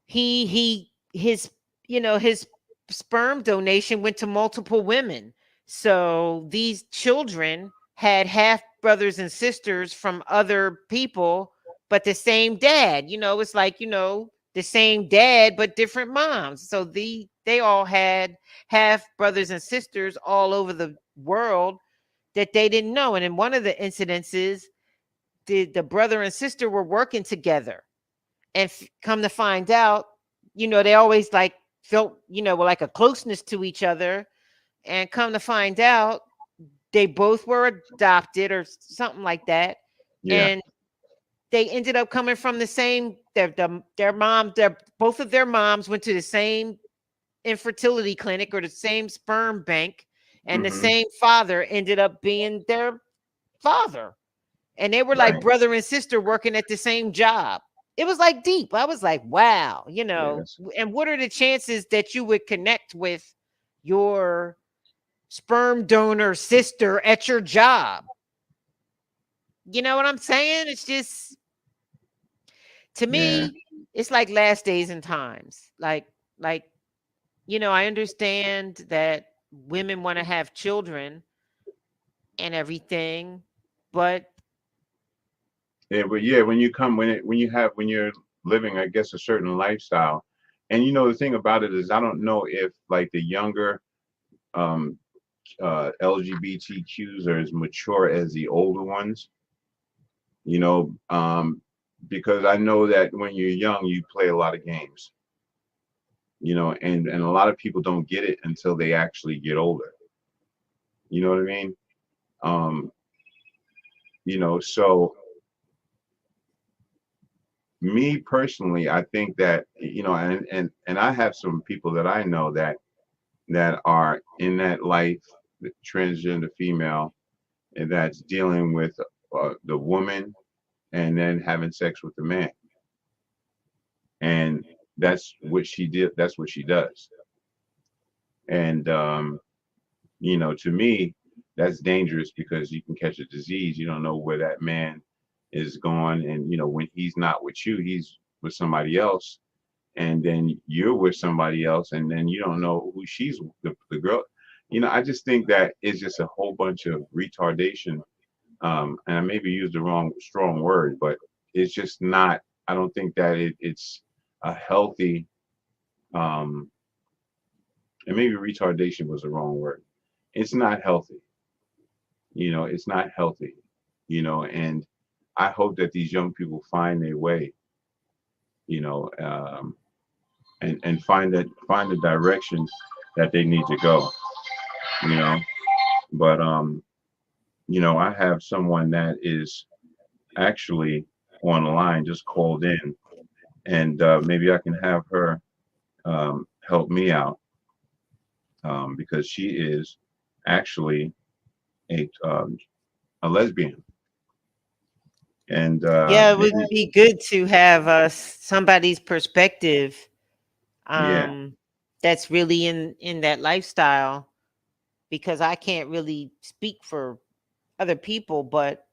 his his sperm donation went to multiple women. So these children had half brothers and sisters from other people, but the same dad. It's like, the same dad but different moms. So they all had half brothers and sisters all over the world that they didn't know. And in one of the incidences, the brother and sister were working together, and come to find out, they always like felt, were like a closeness to each other, and come to find out they both were adopted or something like that. Yeah. And they ended up coming from the same, their mom, both of their moms went to the same infertility clinic or the same sperm bank, and the Hmm. same father ended up being their father. And they were like Right. brother and sister working at the same job. It was like deep. I was like, wow, Yes. and what are the chances that you would connect with your sperm donor sister at your job? You know what I'm saying? It's just, to Yeah. me, it's like last days and times. Like, I understand that women want to have children and everything, but Yeah, but yeah, when you come when you're living, I guess, a certain lifestyle, and the thing about it is, I don't know if like the younger um LGBTQs are as mature as the older ones, you know, um, because I know that when you're young, you play a lot of games, and a lot of people don't get it until they actually get older. You know what I mean? Um, so me personally, I think that, and I have some people that I know that are in that life, the transgender female, and that's dealing with the woman and then having sex with the man, and that's what she did. That's what she does. And to me, that's dangerous because you can catch a disease. You don't know where that man is going, and when he's not with you, he's with somebody else, and then you're with somebody else, and then you don't know who she's the girl. I just think that it's just a whole bunch of retardation. And I maybe used the wrong strong word, but it's just not. I don't think that it's a healthy. Um, and maybe retardation was the wrong word. It's not healthy. It's not healthy. And I hope that these young people find their way. You know, and find the direction that they need to go. You know, but I have someone that is actually on the line, just called in, and maybe I can have her help me out, because she is actually a lesbian, and yeah, it would maybe, be good to have somebody's perspective, yeah, um, that's really in that lifestyle, because I can't really speak for other people, but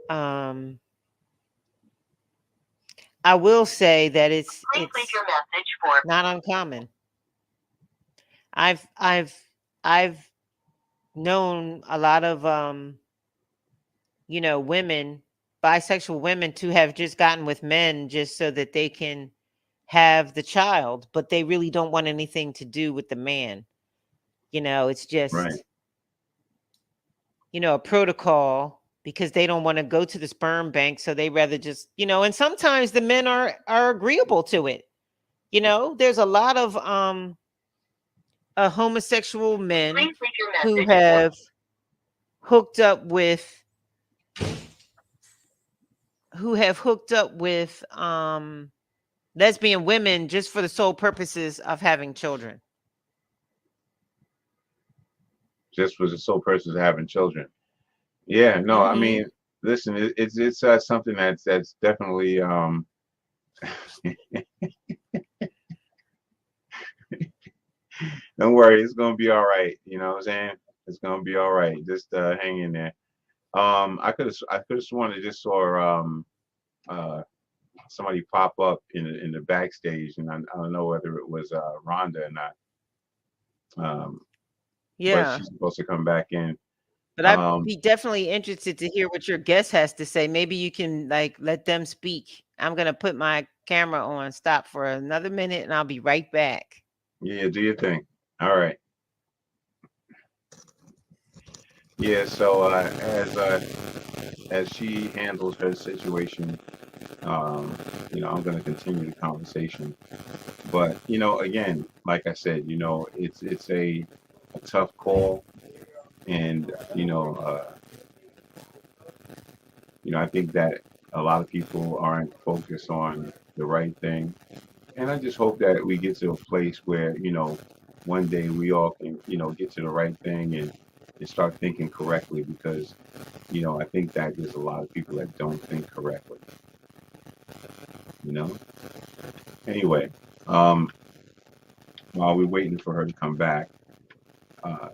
um, I will say that it's not uncommon. I've I've known a lot of women, bisexual women, to have just gotten with men just so that they can have the child, but they really don't want anything to do with the man. It's right, just, a protocol, because they don't want to go to the sperm bank. So they rather just, and sometimes the men are agreeable to it. There's a lot of homosexual men who have hooked up with lesbian women just for the sole purposes of having children. just for the sole purpose of having children. Yeah, no, I Hmm. mean, listen, it's something that's definitely Don't worry, it's gonna be all right. You know what I'm saying? It's gonna be all right. Just hang in there. I could have sworn I just saw uh somebody pop up in the backstage, and I don't know whether it was Rhonda or not. Um, but Yeah. she's supposed to come back in. But I'd Um, be definitely interested to hear what your guest has to say. Maybe you can like let them speak. I'm gonna put my camera on stop for another minute and I'll be right back. yeah, do your thing. All right. Yeah. So as she handles her situation, um, I'm going to continue the conversation. But again, like I said, it's a tough call, and I think that a lot of people aren't focused on the right thing, and I just hope that we get to a place where one day we all can get to the right thing and start thinking correctly because I think that there's a lot of people that don't think correctly. You know. Anyway, um, while we're waiting for her to come back, uh,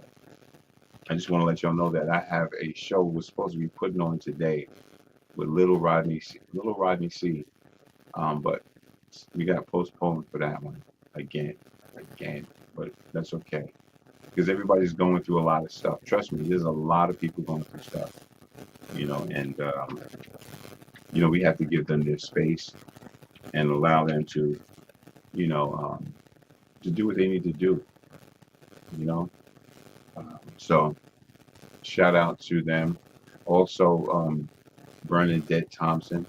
I just want to let y'all know that I have a show we're supposed to be putting on today with Little Rodney C. But we got postponed for that one again. But that's okay because everybody's going through a lot of stuff. Trust me, there's a lot of people going through stuff. And we have to give them their space and allow them you know, um, to do what they need to do. You know. So shout out to them. Also, Bernadette Thompson.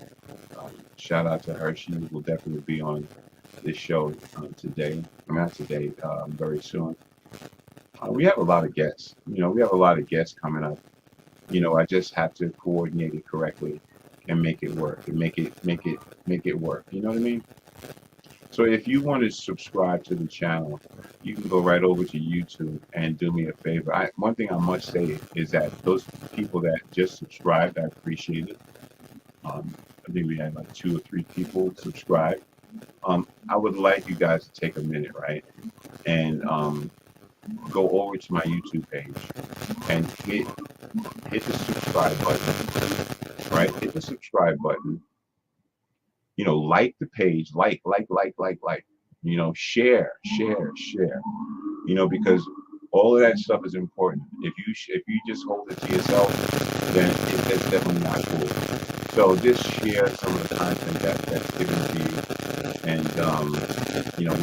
Shout out to her. She will definitely be on this show today. I mean, not today, very soon. We have a lot of guests. We have a lot of guests coming up. I just have to coordinate it correctly and make it work and make it work. You know what I mean? So if you want to subscribe to the channel, you can go right over to YouTube and do me a favor. One thing I must say is that those people that just subscribed, I appreciate it. I think we had like 2 or 3 people subscribe. I would like you guys to take a minute, right, and go over to my YouTube page and hit the subscribe button, right? Hit the subscribe button. Like the page, like. Share. Because all of that stuff is important. If you just hold it to yourself, then that's definitely not cool. So just share some of the content that's given to you, and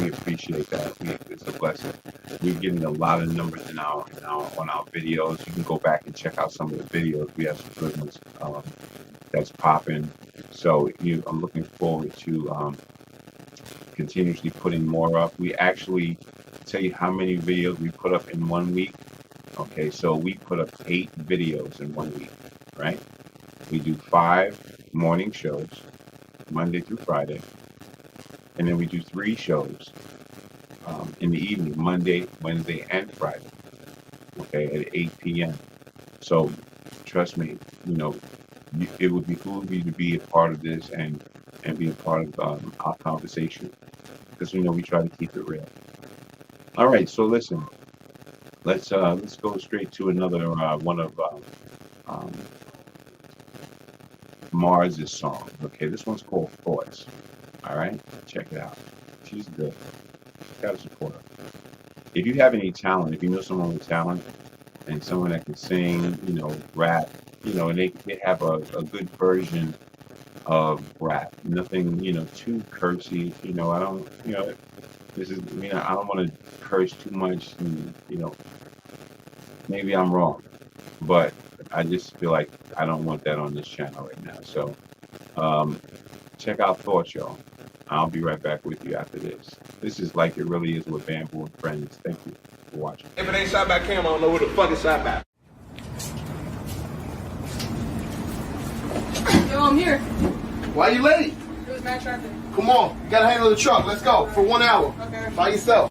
we appreciate that. It's a blessing. We're getting a lot of numbers on our videos. You can go back and check out some of the videos. We have some good ones that's popping. So I'm looking forward to continuously putting more up. We actually tell you how many videos we put up in 1 week. Okay, so we put up 8 videos in 1 week, right? We do 5 morning shows, Monday through Friday, and then we do 3 shows in the evening, Monday, Wednesday, and Friday. Okay, at 8 p.m. So trust me, it would behoove you to be a part of this and be a part of our conversation because we try to keep it real. All right, so listen, let's go straight to another one of um, Mars's songs. Okay, this one's called Thoughts. All right, check it out. She's good. Gotta support her. If you have any talent, if you know someone with talent and someone that can sing, rap, and they have a good version of rap. Nothing, too cursy. I don't, I don't want to curse too much. And, maybe I'm wrong, but I just feel like I don't want that on this channel right now. So, check out Thoughts, y'all. I'll be right back with you after this. This is Like It Really Is with Bamboo and Friends. Thank you for watching. If it ain't shot by camera, I don't know what the fuck it's shot by. Yo, I'm here. Why you late? It was bad traffic. Come on, you gotta handle the truck. Let's go for 1 hour. Okay. By yourself.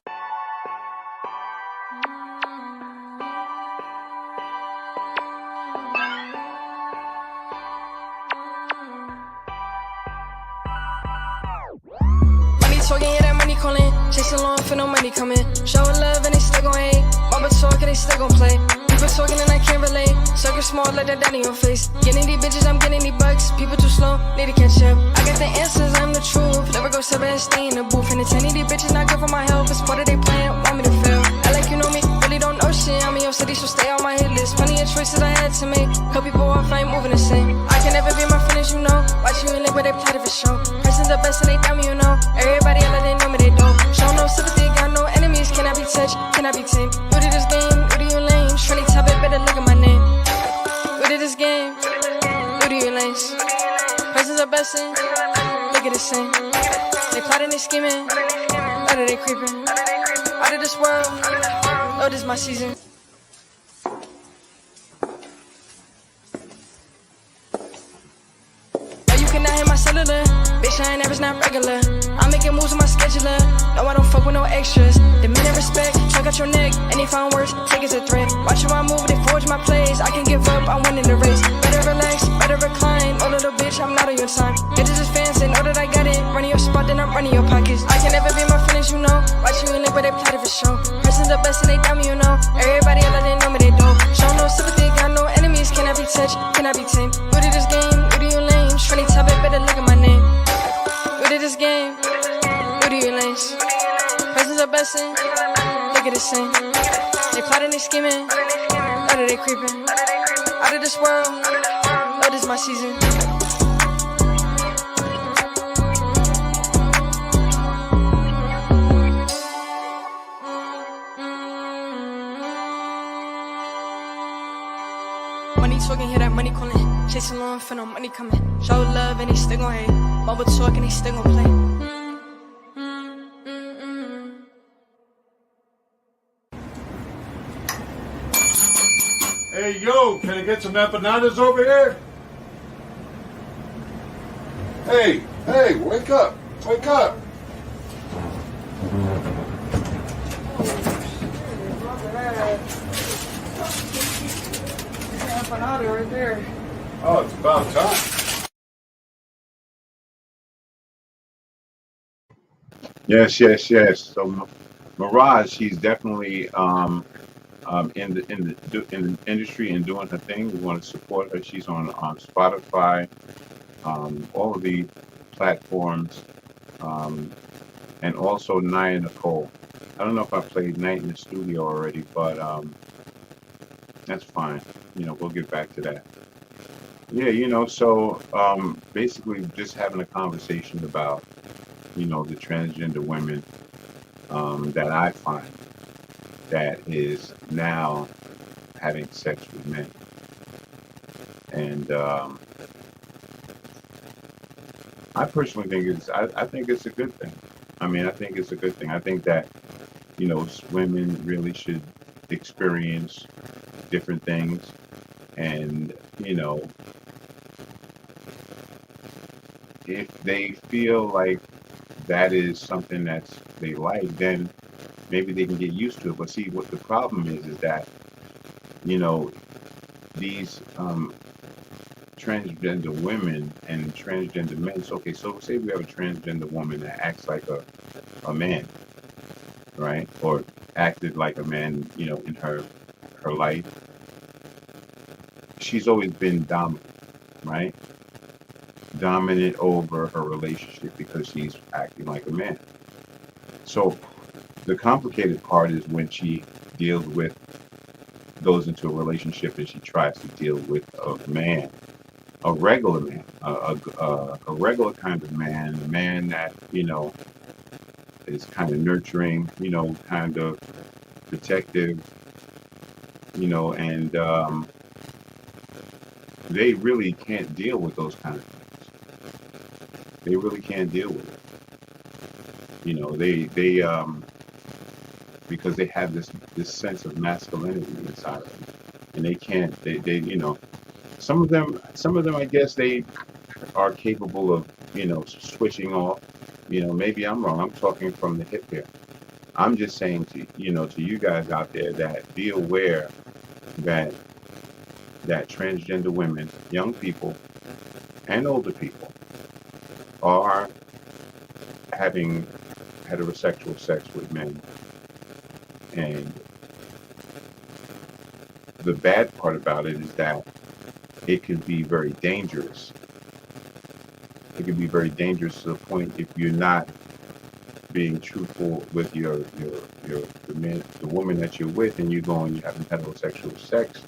talking, yeah, that money calling. Chasing long for no money coming. Showing love and they still gon' hate. Mama talking, they still gon' play. People talking and I can't relate. Circle small like that daddy on face. Getting these bitches, I'm getting these bucks. People too slow, need to catch up. I got the answers, I'm the truth. Never go seven and stay in the booth. And attending these bitches not good for my health. It's part of they plan, want me to fail. I like you know me, really don't know shit. I'm in your city, so stay on my hit list. Plenty of choices I had to make. Cut people off, I ain't moving the same. I can never be my feelings, you know. Watch you and live where they plotted for show. Person's the best and they tell me, you know. Everybody else, they know me, they don't. Show no sympathy, got no enemies. Can I be touched? Can I be tamed? New to this game, new to you lame. Shorty top it, better look at my name. New to this game, new to you lanes. Person's the best and look at the same. They plotting, they scheming. Out of they creeping. Out of this world, oh, this my season. You cannot hit my cellular. Bitch, I ain't never not regular. I'm making moves with my scheduler. No, I don't fuck with no extras. Demand and respect, check out your neck. Any found words, take as a threat. Watching my move, they forge my plays. I can give up, I'm winning the race. Better relax, better recline. Oh, little bitch, I'm not on your time. Bitches is fans, they know that I got it. Running your spot, then I'm running your pockets. I can never be my feelings, you know. Watch you and live where they plotted for show. Person's the best and they tell me, you know. Everybody else, they know me, they don't. Show no sympathy, got no enemies. Can I be touched? Can I be tamed? New to this game, new to you lame. Shorty top it, better look at my name. New to this game, new to you lanes. Person's the best and look at the same. They plotting, they scheming. Out of they creeping. Out of this world, oh, this my season. Money talking, hear that money calling. Chasing long for no money coming. Show love and they still gon' hate. Bubble talk and they still gon' play. Hey, yo, can I get some empanadas over here? Hey, wake up. Wake up. Oh, it's about time. Yes. So Mirage, she's definitely in the industry and doing her thing. We want to support her. She's on Spotify, all of the platforms, and also Naya Nicole. I don't know if I played Night in the Studio already, but that's fine. We'll get back to that. Yeah, so basically just having a conversation about, the transgender women that I find that is now having sex with men. And I personally think I think it's a good thing. I think it's a good thing. I think that, women really should experience different things. And, if they feel like that is something that they like, then maybe they can get used to it. But see, what the problem is that, these transgender women and transgender men. So, okay, so say we have a transgender woman that acts like a man, right? Or acted like a man, in her life. She's always been dominant, right? Dominant over her relationship because she's acting like a man. So the complicated part is when she goes into a relationship and she tries to deal with a man, a regular man, a regular kind of man, a man that, is kind of nurturing, kind of protective, and they really can't deal with those kind of things. They really can't deal with it. They because they have this sense of masculinity inside of them, and they can't. They some of them I guess they are capable of switching off. Maybe I'm wrong. I'm talking from the hip here. I'm just saying to you guys out there that be aware that transgender women, young people, and older people are having heterosexual sex with men. And the bad part about it is that it can be very dangerous. It can be very dangerous to the point if you're not being truthful with the man, the woman that you're with, and you're having heterosexual sex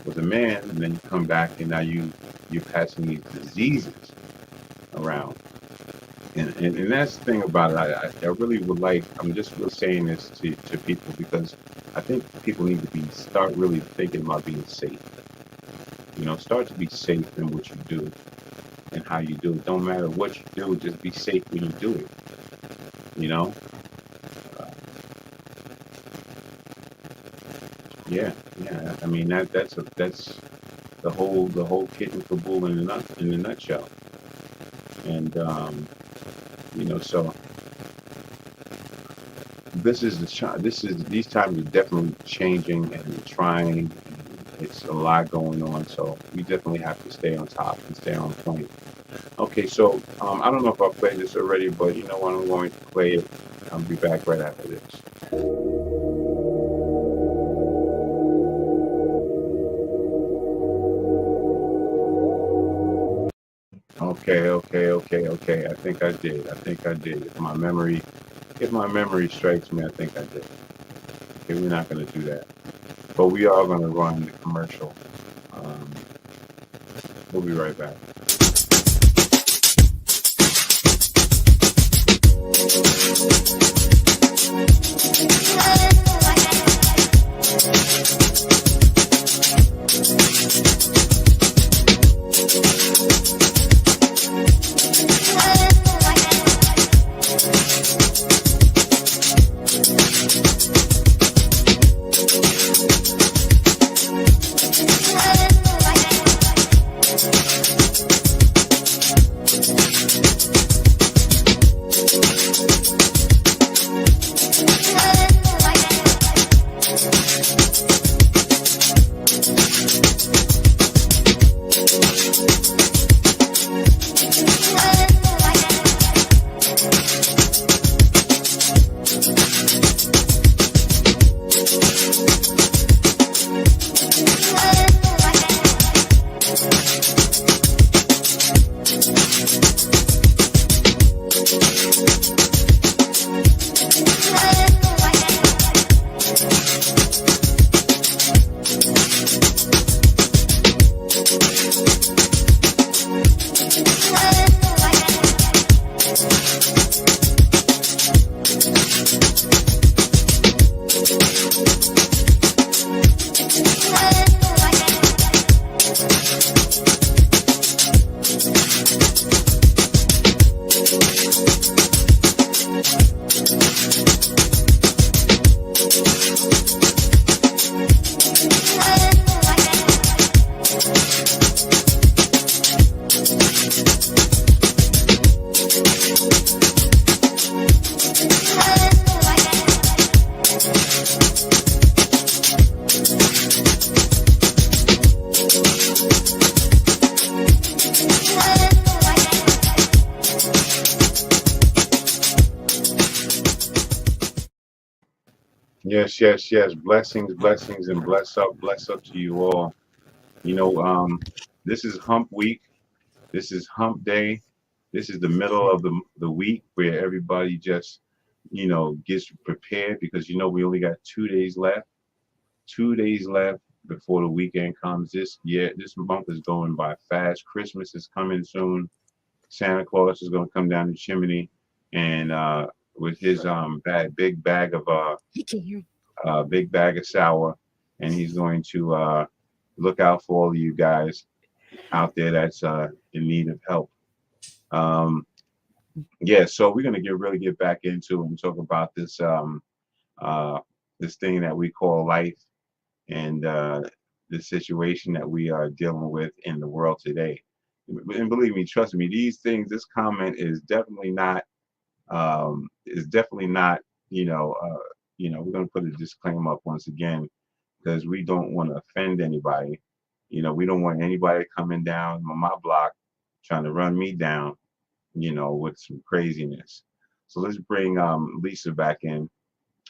with a man, and then you come back and now you're passing these diseases around. And that's the thing about it. I really would like, I'm just really saying this to people because I think people need to start really thinking about being safe. Start to be safe in what you do and how you do it. Don't matter what you do, just be safe when you do it. You know? Uh, yeah, yeah. I mean that's the whole kit and caboodle in a nutshell. And so these times are definitely changing and trying. It's a lot going on, so we definitely have to stay on top and stay on point. Okay, so I don't know if I played this already, but you know what? I'm going to play it. I'll be back right after this. Okay. I think I did. If my memory strikes me, I think I did. Okay, we're not going to do that, but we are going to run the commercial. Um, we'll be right back. Yes. Blessings, and bless up to you all. You know, this is Hump Week. This is Hump Day. This is the middle of the week where everybody just, gets prepared because we only got 2 days left. 2 days left before the weekend comes. This month is going by fast. Christmas is coming soon. Santa Claus is going to come down the chimney, and with his big bag of sour, and he's going to look out for all of you guys out there that's in need of help. So we're going to really get back into and talk about this thing that we call life and the situation that we are dealing with in the world today. And believe me, trust me, this comment is definitely not, we're going to put a disclaimer up once again because we don't want to offend anybody. We don't want anybody coming down on my block trying to run me down, with some craziness. So let's bring Lisa back in,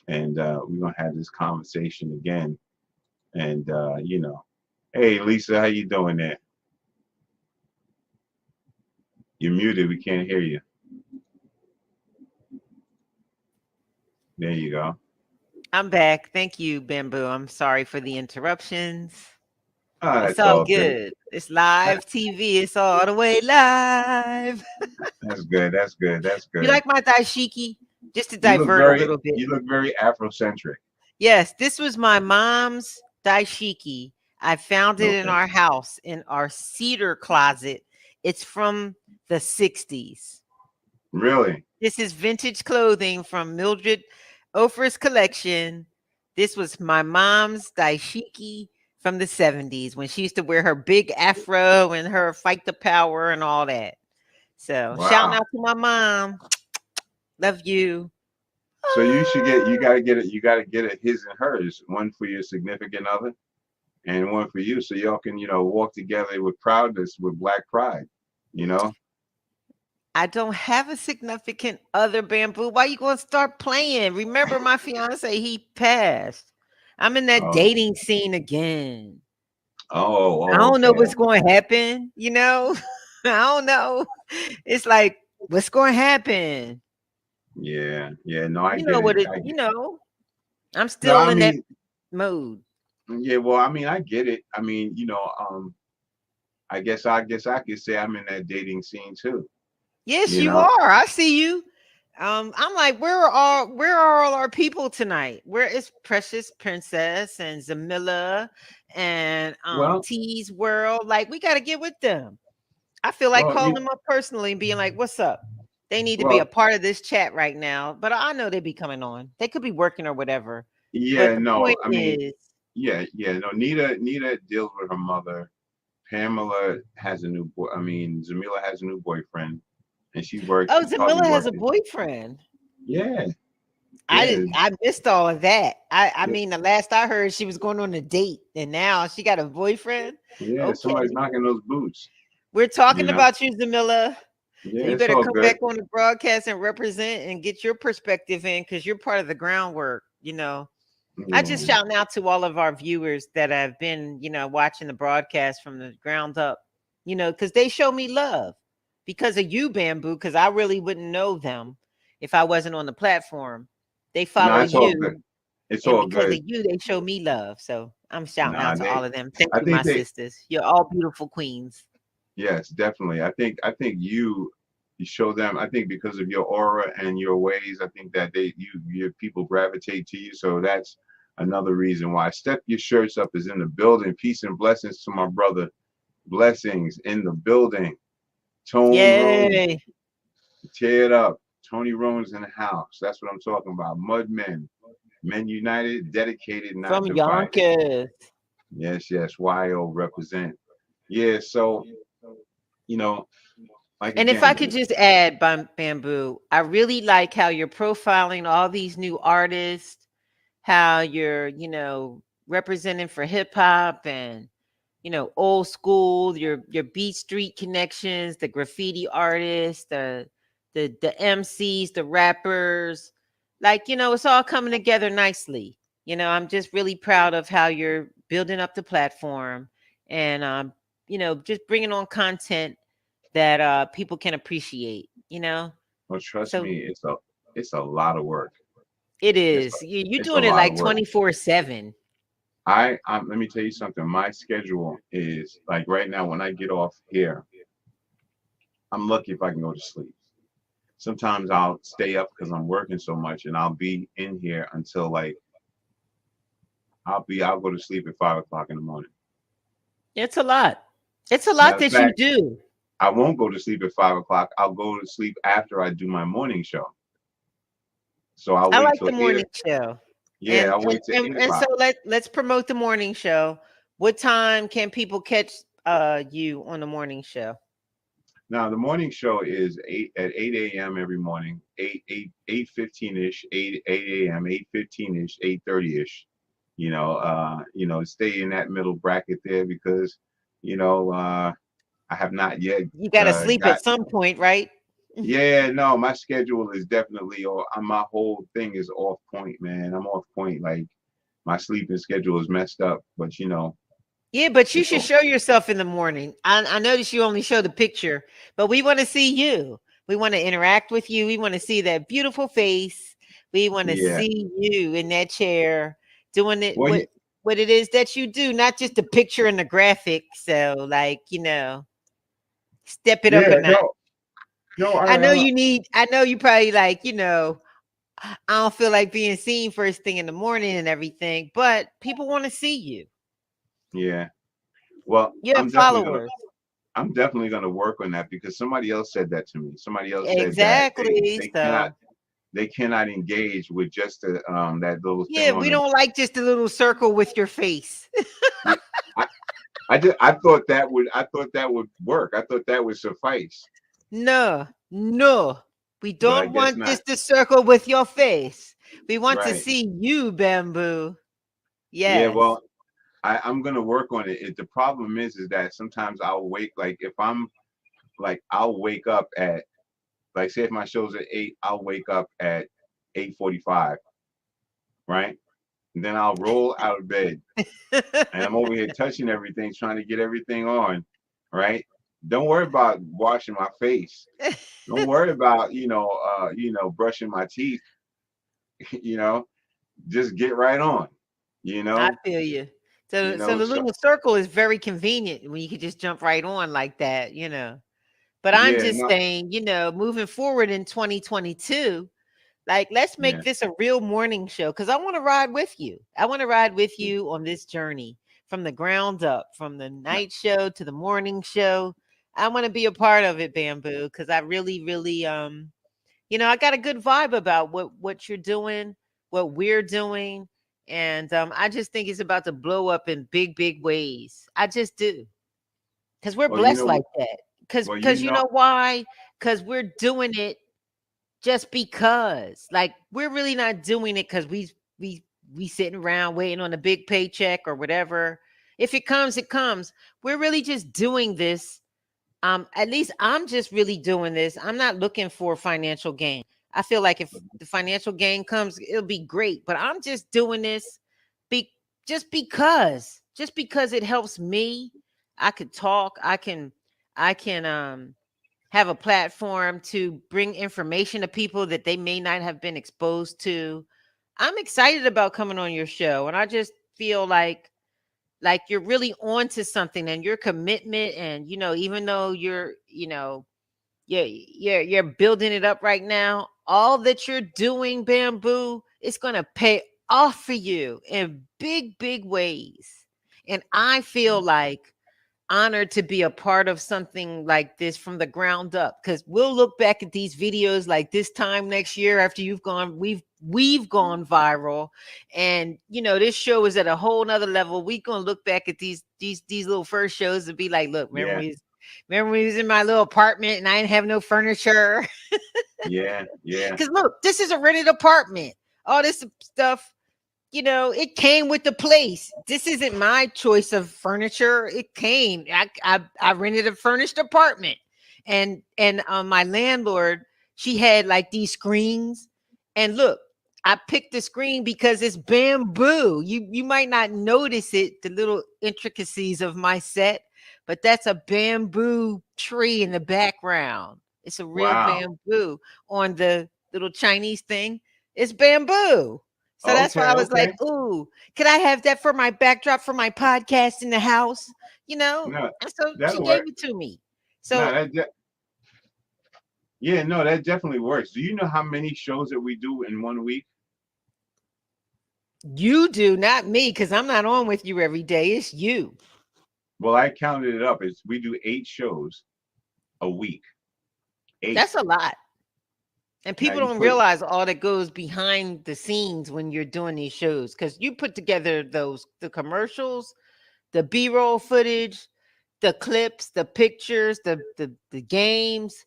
and we're gonna have this conversation again. And hey Lisa, how you doing there? You're muted. We can't hear you. There you go. I'm back. Thank you, Bamboo. I'm sorry for the interruptions. It's That's all all good. good. It's live TV. It's all the way live. That's good. That's good. That's You good. like my daishiki? Just to You look divert a very little bit. you look very Afrocentric. Yes, this was my mom's daishiki. I found it in Okay. our house in our cedar closet. It's from the 60s. Really? This is vintage clothing from Mildred Ophir's collection. This was my mom's daishiki from the 70s when she used to wear her big afro and her fight the power and all that. So shouting Wow. out to my mom. Love you. So you gotta get it, you gotta get it his and hers, one for your significant other and one for you. So y'all can, walk together with proudness, with black pride, you know? I don't have a significant other, Bamboo. Why you gonna start playing? Remember my fiance, he passed. I'm in that Oh, dating scene again. I don't know okay. what's going to happen, I don't know. It's like, what's going to happen? Yeah, yeah, no, I You get know it. what it, I get I'm No, still I in that mean, mode. yeah, well, I mean, I get it. I mean, I guess I could say I'm in that dating scene too, Yes, you you know? are. I see you. I'm like, where are all our people tonight? Where is Precious Princess and Zamilla and Well, T's World? Like, we gotta get with them. I feel like well, calling them up personally and being like, what's up? They need to be a well, part of this chat right now. But I know they be coming on. They could be working or whatever. But yeah, the no, point I mean, is, yeah, no. Nita deals with her mother. Pamela has a new boy. I mean, Jamila has a new boyfriend, and she works. oh, She's probably Zamilla has a working. boyfriend. Yeah, yeah, I missed all of that. I yeah, mean, the last I heard, she was going on a date, and now she got a boyfriend. yeah. Okay, Somebody's knocking those boots. we're You talking know. about you, Zamilla. Yeah, So you it's better all come good. back on the broadcast and represent and get your perspective in because you're part of the groundwork. I Yeah. just shout out to all of our viewers that have been, watching the broadcast from the ground up, because they show me love because of you, Bamboo, because I really wouldn't know them if I wasn't on the platform. They No, follow it's all good. you, It's and all because of good. you, they show me love. So I'm shouting Nah, out to all of them. Thank I you, my think they. sisters. You're all beautiful queens. Yes, definitely. I think you show them. I think because of your aura and your ways, I think that your people gravitate to you. So that's another reason why. Step Your Shirts Up is in the building. Peace and blessings to my brother. Blessings in the building. Tone Room, Yay. tear it up. Tony Rome's in the house. That's what I'm talking about. Mud Men, Men United, dedicated, not From divided. Yonkers. Yes, yes. YO represent. Yeah. So you know, like And if I again, could just add, Bamboo, I really like how you're profiling all these new artists, how you're, representing for hip hop and, old school, your Beat Street connections, the graffiti artists, the MCs, the rappers. Like, it's all coming together nicely. I'm just really proud of how you're building up the platform and just bringing on content that people can appreciate. well, trust So me, it's a lot of work. it It's a, is. You're it's a doing it lot of like work. 24/7. Let me tell you something. My schedule is like right now when I get off here, I'm lucky if I can go to sleep. Sometimes I'll stay up because I'm working so much, and I'll be in here until like I'll go to sleep at 5 o'clock in the morning. It's a lot. It's a Matter lot of that you fact, do. I won't go to sleep at 5 o'clock. I'll go to sleep after I do my morning show. So I'll I wait like till the eight. morning show. Yeah, And I'll and wait till and, eight and so o'clock. let's promote the morning show. What time can people catch you on the morning show? Now the morning show is 8 a.m. every morning, 8:15 ish, 8 a.m., 8:15 ish, 8:30 ish. Stay in that middle bracket there because I have not yet You got to sleep got. at some point, right? Yeah, no, my schedule is definitely, or my whole thing is off point, man. I'm off point. Like my sleeping schedule is messed up, but Yeah, but you you should know, show yourself in the morning. I noticed you only show the picture, but we want to see you. We want to interact with you. We want to see that beautiful face. We want to yeah. see you in that chair doing it Well, what it is that you do, not just the picture and the graphic. So like, step it up a yeah, notch. no, no. All right, I know you probably like, I don't feel like being seen first thing in the morning and everything, but people want to see you. yeah. Well, You have followers. I'm definitely gonna work on that because somebody else said that to me. Somebody else said that Exactly. So they cannot engage with just that little yeah, thing on we them. don't like just a little circle with your face. Yeah, I, I thought that would work. I thought that would suffice, No, no. We but I don't guess want not. just a circle with your face. We want to Right. see you, Bamboo. Yeah. Yes. Well, I'm gonna work on it. The problem is that sometimes I'll wake like if I'm like I'll wake up at like say if my show's at 8, I'll wake up at 8:45, right? And then I'll roll out of bed and I'm over here touching everything, trying to get everything on, right? Don't worry about washing my face. Don't worry about, brushing my teeth, you know, just get right on, you I know, feel you. you So know, the so little circle is very convenient when you can just jump right on like that. But I'm yeah, just no, saying, moving forward in 2022, like let's make yeah, this a real morning show because I want to ride with you. I want to ride with you on this journey from the ground up, from the no, night show to the morning show. I want to be a part of it, Bamboo, because I really, really I got a good vibe about what you're doing, what we're doing, and I just think it's about to blow up in big, big ways. I just do, because we're well, you blessed know, like that. Because well, because you know why? Because we're doing it just because. Like we're really not doing it because we sitting around waiting on a big paycheck or whatever. If it comes, it comes. We're really just doing this at least I'm just really doing this. I'm not looking for financial gain. I feel like if the financial gain comes, it'll be great. But I'm just doing this be just because it helps me. I could talk. I can have a platform to bring information to people that they may not have been exposed to. I'm excited about coming on your show, and I just feel like you're really on to something, and your commitment, and even though you're building it up right now, all that you're doing, Bamboo, it's going to pay off for you in big, big ways. And I feel like honored to be a part of something like this from the ground up, because we'll look back at these videos like this time next year after we've gone viral, and this show is at a whole nother level. We gonna look back at these little first shows and be like, look, yeah, remember when we was in my little apartment and I didn't have no furniture. yeah, yeah, Because look, this is a rented apartment. All this stuff, it came with the place. This isn't my choice of furniture. It came. I rented a furnished apartment, and my landlord, she had like these screens, and look, I picked the screen because it's bamboo. You might not notice it, the little intricacies of my set, but that's a bamboo tree in the background. It's a real wow, bamboo on the little Chinese thing. It's bamboo. So that's why okay, I was like, okay, ooh, could I have that for my backdrop for my podcast in the house? no, And so she that'll gave work. it to me. No, So yeah, no, that definitely works. Do you know how many shows that we do in one week? you do, not me, because I'm not on with you every day. It's you. Well, I counted it up. We do 8 shows a week. 8. That's a lot. And Now people you don't put realize all that goes behind the scenes when you're doing these shows, because you put together the commercials, the B-roll footage, the clips, the pictures, the games.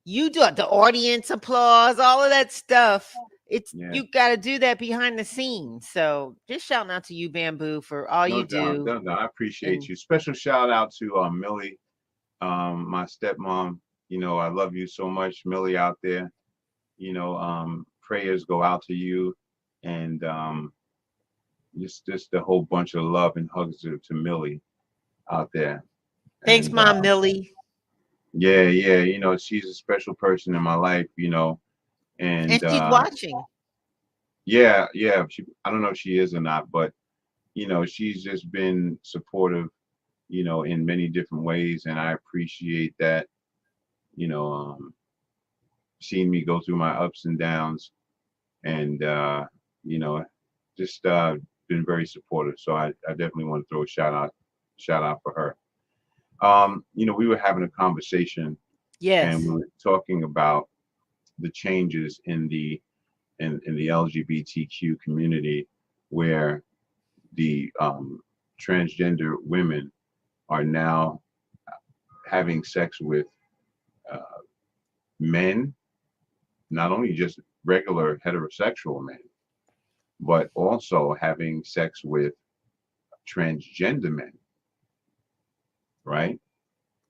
You do the audience applause, all of that stuff. yeah, You got to do that behind the scenes. So just shouting out to you, Bamboo, for all no you doubt, do. no doubt. I appreciate And you. Special shout out to Millie, my stepmom. You know, I love you so much, Millie, out there. You know, prayers go out to you, and just a whole bunch of love and hugs to Millie out there. Thanks, And Mom Millie. yeah, yeah, you know, she's a special person in my life, you know, And and she's watching. yeah, yeah, I don't know if she is or not, but you know, she's just been supportive, you know, in many different ways, and I appreciate that, you know, seeing me go through my ups and downs, and you know, just been very supportive. So I definitely want to throw a shout out for her. You know, we were having a conversation, and Yes. we were talking about the changes in the LGBTQ community, where the transgender women are now having sex with uh, men, not only just regular heterosexual men, but also having sex with transgender men, right?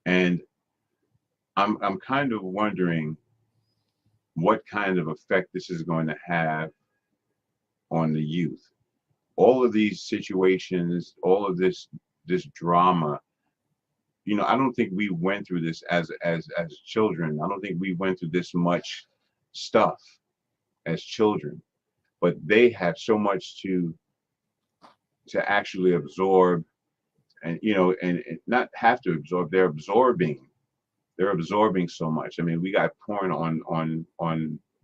And I'm kind of wondering what kind of effect this is going to have on the youth. All of these situations, all of this drama, you know, I don't think we went through this as children. I don't think we went through this much stuff as children, but they have so much to actually absorb, and you know, and not have to absorb. They're absorbing so much. I mean, we got porn on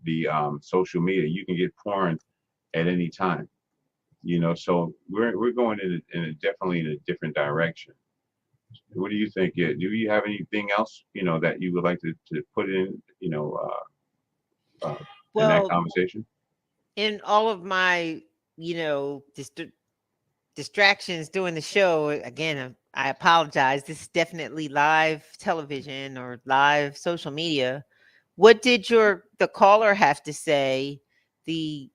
the social media. You can get porn at any time, you know. So we're going definitely in a different direction. What do you think? Yeah, do you have anything else, you know, that you would like to put in, you know, in that Well, conversation? in all of my, distractions doing the show, again, I apologize. This is definitely live television or live social media. What did the caller have to say? The,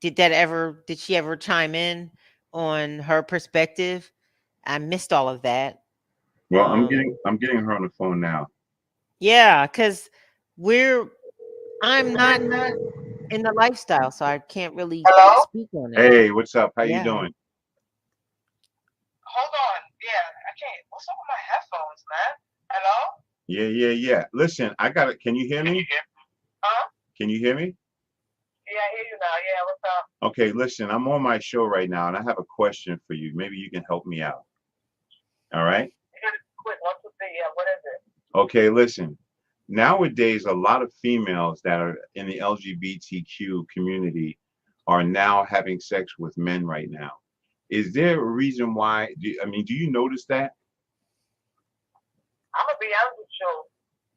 did she ever chime in on her perspective? I missed all of that. Well, I'm getting her on the phone now. Yeah, because I'm not in the lifestyle, so I can't really Hello? speak on it. Hey, what's up? How you Yeah. doing? Hold on. Yeah, I can't. What's up with my headphones, man? Hello? Yeah, yeah, yeah. Listen, I got it. Can you hear me? Huh? Can you hear me? Yeah, I hear you now. Yeah, what's up? Okay, listen, I'm on my show right now, and I have a question for you. Maybe you can help me out. All right? Quick, 1, 2, 3. Yeah, what is it? Okay, listen. Nowadays, a lot of females that are in the LGBTQ community are now having sex with men right now. Is there a reason why? I mean, do you notice that? I'm going to be honest with you.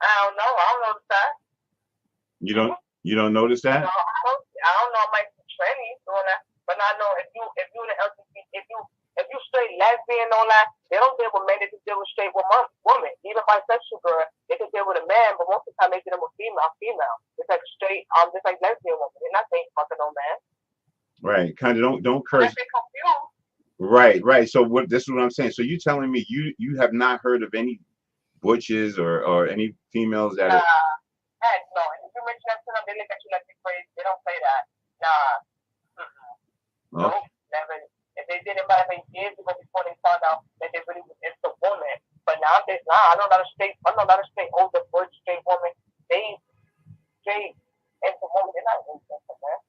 I don't know. I don't know the fact. You don't notice that? No, I don't know. It might be trendy doing that. But I know if you in the LGBT, if you straight lesbian and all that, they don't deal with men. They just deal with straight women. Even bisexual girl, they can deal with a man, but most of the time they deal with female. It's like straight, just like lesbian women. They're not saying fucking no man. Right. Kind of don't curse. Unless they confused. Right, right. So this is what I'm saying. So you telling me you have not heard of any butches or any females that are Heck no. If you mention that to them, they look at you like you're crazy. They don't say that. Nah. okay. Nope. Never. If they did it by years ago before they found out that they really was into women. But nowadays, I know a lot of straight older butch straight women. They straight into women. They're not into man.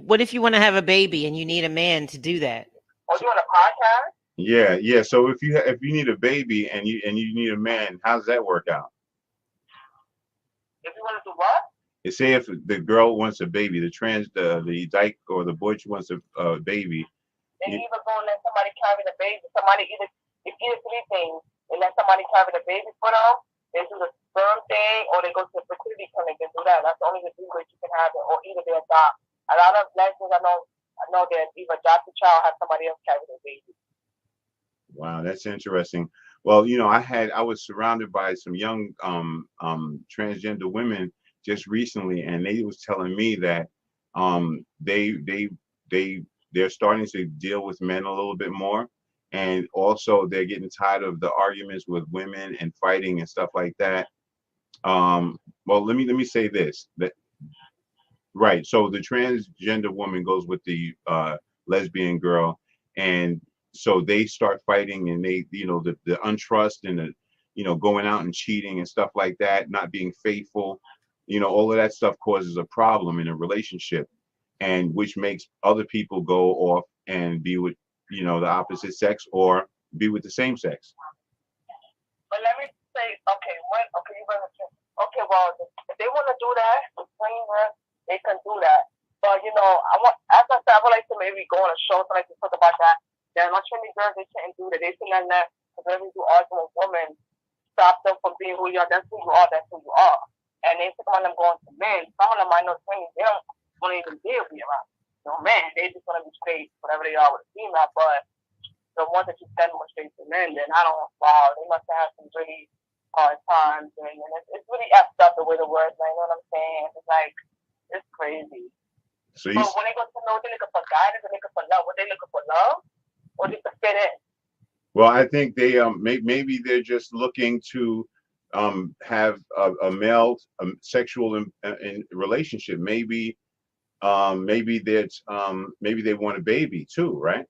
What if you want to have a baby and you need a man to do that? Oh, you on a podcast? Yeah, yeah. So if you need a baby and you need a man, how does that work out? If you want to do what? You say if the girl wants a baby, the dyke or the butch wants a baby. They either go and let somebody carry the baby. It's either 3 things. They let somebody carry the baby for them. They do the sperm thing, or they go to the fertility clinic and do that. That's the only 3 ways you can have it, or either they adopt. A lot of lesbians I know that either adopt the child, or have somebody else carry the baby. Wow, that's interesting. Well, you know, I was surrounded by some young transgender women just recently, and they was telling me that they're starting to deal with men a little bit more, and also they're getting tired of the arguments with women and fighting and stuff like that. Well, let me say this, that right. So the transgender woman goes with the lesbian girl, and so they start fighting, and they, the untrust and the, going out and cheating and stuff like that, not being faithful, all of that stuff causes a problem in a relationship, and which makes other people go off and be with, the opposite sex or be with the same sex. But let me say, okay, you better okay, well, if they want to do that, they can do that. But as I said, I would like to maybe go on a show so I can talk about that. There are not trendy girls, they shouldn't do that. They shouldn't let, because whenever you argue with women, stop them from being who you are. That's who you are. That's who you are. And they talk about them going to men. Some of them I know trendy, they don't want to even deal with you around. Man, they just want to be straight, whatever they are with a female. But the ones that you send more straight to men, then I don't. Wow, they must have some really hard times, and it's really effed up the way the words. You know what I'm saying? It's like it's crazy. So but when they go to know, they looking for guidance, they looking for love. What they looking for love, or just to fit in? Well, I think they maybe they're just looking to have a male sexual in relationship. Maybe that's maybe they want a baby too, right?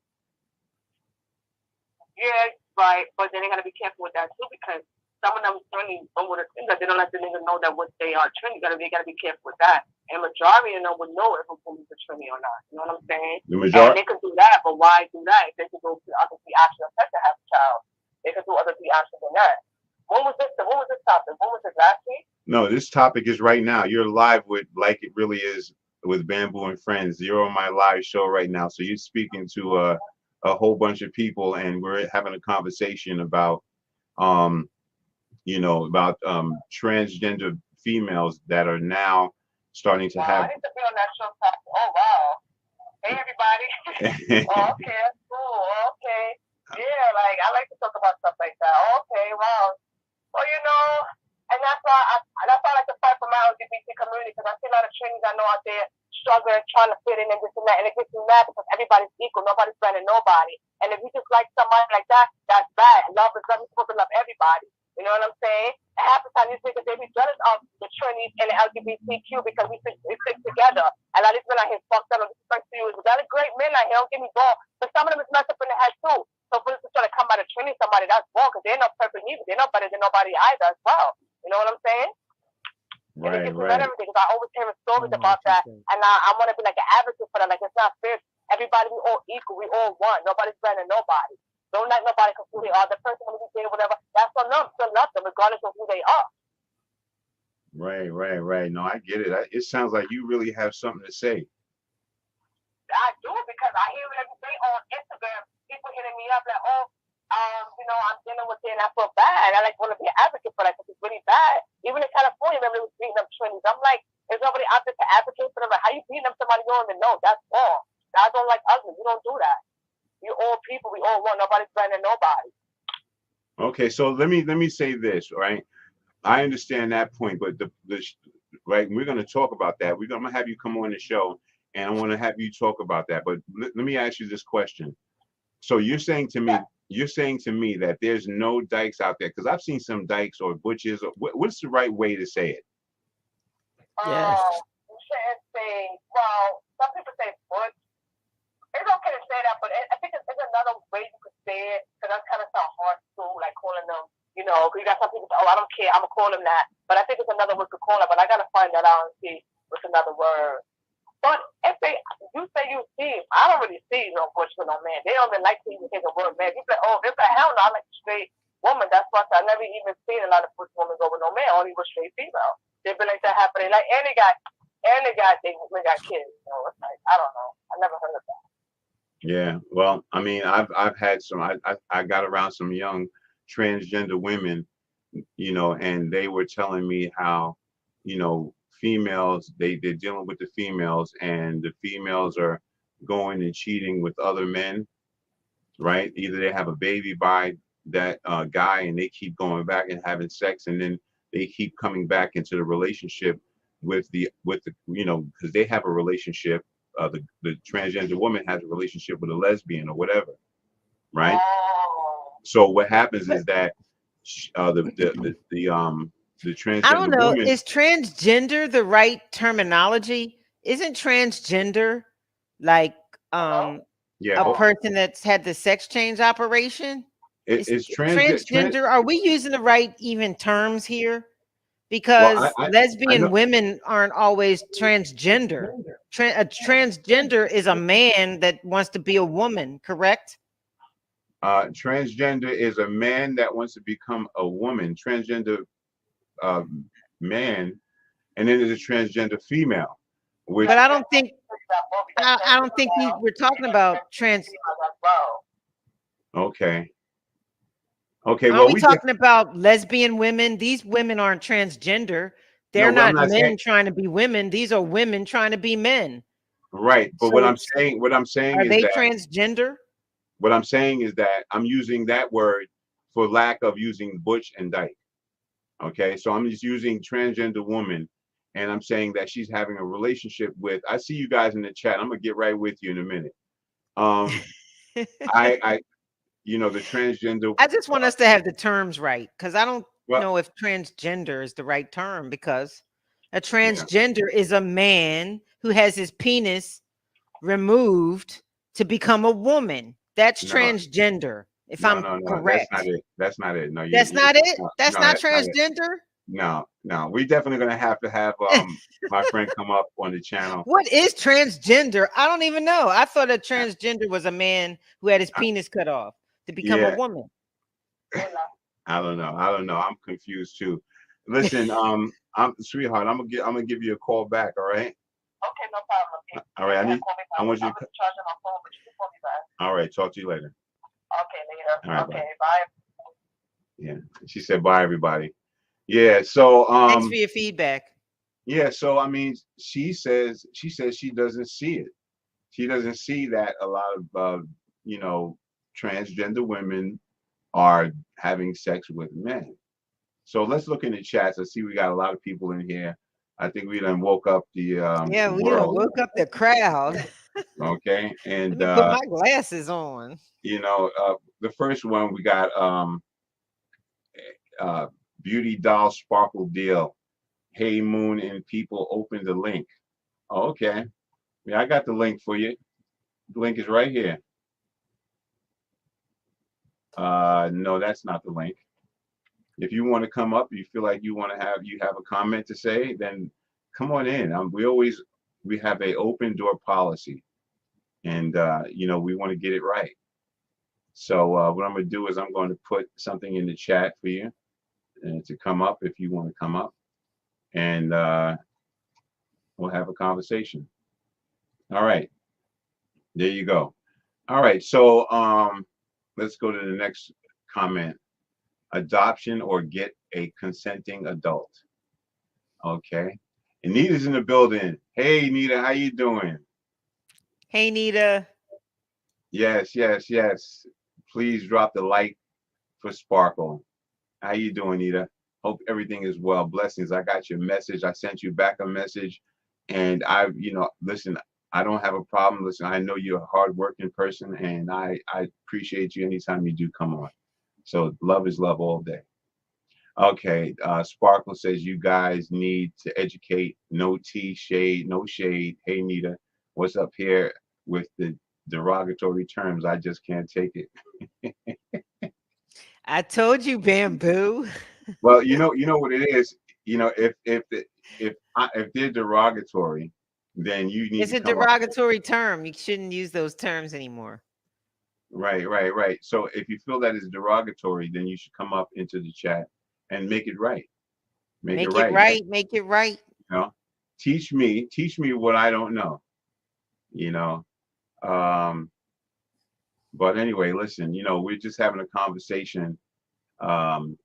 Yeah, right. But then they gotta be careful with that too, because some of them trendy over the thing that they don't let the nigga know that what they are trendy. They gotta be careful with that. And majority of them would know if a woman's a trendy or not. You know what I'm saying? The majority. And they could do that, but why do that? If they could go to other three options to have a child, they could do other three options than that. When was this topic? When was this last week? No, this topic is right now. You're live with Like It Really Is with Bamboo and Friends. You're on my live show right now, so you're speaking to a whole bunch of people, and we're having a conversation about transgender females that are now starting to have. I need to be on that show. Oh wow! Hey everybody! Oh, okay, that's cool. Okay, yeah, like I like to talk about stuff like that. Okay, wow. Well, and that's why I like to fight for my LGBT community, because I see a lot of trainees I know out there struggling, trying to fit in and this and that, and it gets me mad because everybody's equal, nobody's better than nobody. And if you just like somebody like that, that's bad. Love is love. You're supposed to love everybody. You know what I'm saying? And half the time these niggas, they be jealous of the trainees and the LGBTQ because we stick together. And a lot of these men out here fucked up. And this to you is a lot of great men out here. Don't get me wrong, but some of them is messed up in the head too. So for instance, trying to come out of training somebody, that's wrong, because they're not perfect either. They're not better than nobody either as well. You know what I'm saying? Right, right. Everything, because I always hear stories about that, and I want to be like an advocate for that. Like, it's not fair. Everybody, we all equal. We all one. Nobody's better than nobody. Don't let nobody come who they are. The person who they say whatever, that's on them. Still love them, regardless of who they are. Right. No, I get it. It sounds like you really have something to say. I do, because I hear it every day on Instagram. People hitting me up like, I'm dealing with it and I feel bad. I want to be an advocate for that, because it's really bad. Even in California, remember, they was beating up trainees. I'm like, there's nobody out there to advocate for them. Like, how you beating up somebody you don't even know? That's wrong. I don't like ugly. You don't do that. You all people. We all one. Nobody's better than nobody. Okay, so let me say this, right? I understand that point, but right, we're going to talk about that. I'm going to have you come on the show, and I want to have you talk about that. But let me ask you this question. So you're saying to me that there's no dykes out there, because I've seen some dykes or butches. Or what's the right way to say it? Yes. You shouldn't say. Well, some people say butch. It's okay to say that, but I think there's another way you could say it, because that's kind of sound hard too, like calling them. You got some people say, I don't care, I'm gonna call them that. But I think there's another word to call it. But I gotta find that out and see what's another word. But if you say you see, I don't really see no butch with no man. They don't even like to even hear the word man. You say, they're like, hell no, I like a straight woman. That's why I never even seen a lot of butch women go with no man, only with straight female. They've been like that happening. Like, and they got kids. It's like, I don't know. I never heard of that. Yeah, well, I mean, I've had some. I got around some young transgender women, and they were telling me how, females, they're dealing with the females, and the females are going and cheating with other men, right? Either they have a baby by that guy, and they keep going back and having sex, and then they keep coming back into the relationship with the because they have a relationship. The transgender woman has a relationship with a lesbian or whatever, right? So what happens is that the I don't transgender know. woman. Is transgender the right terminology? Isn't transgender like Hello? um Yeah, a person that's had the sex change operation? Is it's trans. transgender, are we using the right even terms here? Well, Because I know. lesbian women aren't always transgender. A transgender is a man that wants to be a woman, correct? Transgender is a man that wants to become a woman. Transgender uh, man, and then there's a transgender female, which But I don't think We got I don't transgender think male, we're we talking got about transgender females as well. okay, okay. aren't Well, we we just talking about lesbian women? These women aren't transgender. no. They're Well, I'm not not saying men trying to be women. These are women trying to be men. right, but So what I'm saying are is they that transgender? what I'm saying is that I'm using that word for lack of using butch and dyke. Okay, so I'm just using transgender woman, and I'm saying that she's having a relationship with. I see you guys in the chat. I'm gonna get right with you in a minute. Um, I the transgender. I just want us to have the terms right because I don't Well, know if transgender is the right term because a yeah, transgender is a man who has his penis removed to become a woman. That's no, transgender, if I'm no. That's not correct. it. That's not it. No, That's not it? That's no, not that's not it. transgender? No, no. We definitely gonna have to have my friend come up on the channel. What is transgender? I don't even know. I thought a transgender was a man who had his penis cut off to become a Yeah, woman. I don't know. I don't know. I'm confused too. Listen, I'm sweetheart. I'm gonna give you a call back. All right. Okay, no problem. Okay. All right. I want you I'm to. charging my phone, but you can call me back. All right. Talk to you later. Okay, later. All right. Okay, Bye. bye. Yeah. She said bye, everybody. Yeah. So Thanks for your feedback. yeah. So I mean, she says she doesn't see it. She doesn't see that a lot of you know transgender women are having sex with men. So let's look in the chats. I see we got a lot of people in here. I think we done woke up Yeah, the we done world. woke up the crowd. Okay, Let and me put my glasses on. the first one we got uh, beauty doll sparkle deal. Hey Moon and people open the link. Oh, okay, yeah, I got the link for you. The link is right here. No, that's not the link. If you want to come up, you feel like you have a comment to say, then come on in. We have a open door policy, and we want to get it right. So what I'm going to do is I'm going to put something in the chat for you to come up if you want to come up, and we'll have a conversation. All right, there you go. All right, so let's go to the next comment. Adoption or get a consenting adult. Okay. Anita's in the building. Hey, Anita, how you doing? Hey, Nita. Yes, yes, yes. Please drop the like for Sparkle. How you doing, Anita? Hope everything is well. Blessings. I got your message. I sent you back a message, and listen. I don't have a problem. Listen, I know you're a hardworking person, and I appreciate you anytime you do come on. So love is love all day. Okay, Sparkle says you guys need to educate. No tea, shade, no shade. Hey, Nita, what's up here with the derogatory terms? I just can't take it. I told you, bamboo. Well, you know what it is. If they're derogatory, then you need It's to a come up. derogatory term. You shouldn't use those terms anymore. Right, right, right. So if you feel that is derogatory, then you should come up into the chat and make it right. Make it Make it right. right. Make it right. You know, teach me what I don't know. Um, but anyway, listen, we're just having a conversation. Um,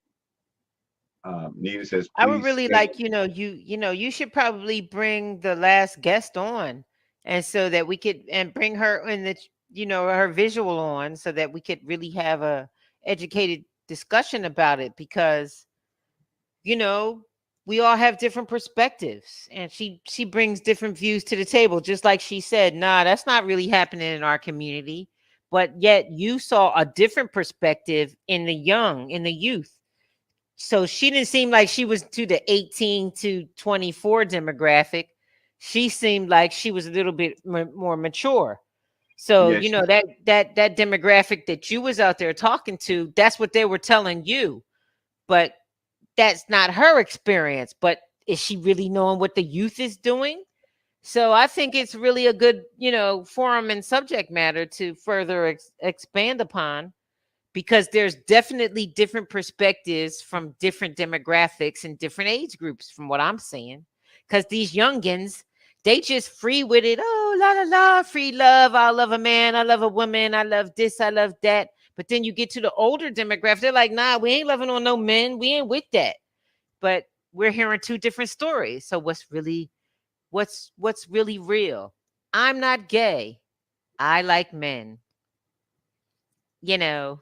Nita says, I would please really stay. like, you should probably bring the last guest on, and so that we could and bring her in her visual on, so that we could really have a educated discussion about it, because we all have different perspectives, and she brings different views to the table, just like she said, nah, that's not really happening in our community. but yet you saw a different perspective in the youth. So she didn't seem like she was to the 18 to 24 demographic. She seemed like she was a little bit more mature. So, Yeah, you know, that demographic that you was out there talking to, that's what they were telling you. But that's not her experience. But is she really knowing what the youth is doing? So I think it's really a good, you know, forum and subject matter to further expand upon, because there's definitely different perspectives from different demographics and different age groups from what I'm seeing. Because these youngins, they just free with it. Oh, la la la, free love. I love a man. I love a woman. I love this. I love that. But then you get to the older demographic, they're like, nah, we ain't loving on no men. We ain't with that. But we're hearing two different stories. So what's really real? I'm not gay. I like men. You know,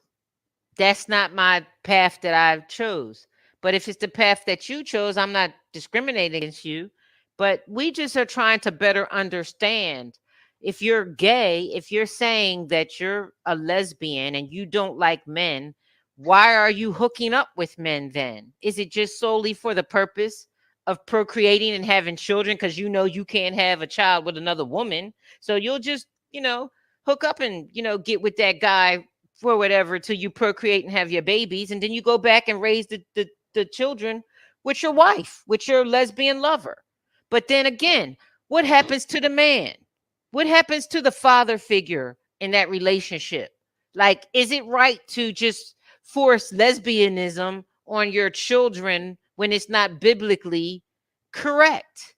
that's not my path that I chose. But if it's the path that you chose, I'm not discriminating against you. But we just are trying to better understand. If you're gay, if you're saying that you're a lesbian and you don't like men, why are you hooking up with men then? Is it just solely for the purpose of procreating and having children? Because you know you can't have a child with another woman. So you'll just, you know, hook up and, you know, get with that guy for whatever till you procreate and have your babies, and then you go back and raise the children with your wife, with your lesbian lover. But then again, what happens to the man? What happens to the father figure in that relationship? Like, is it right to just force lesbianism on your children when it's not biblically correct?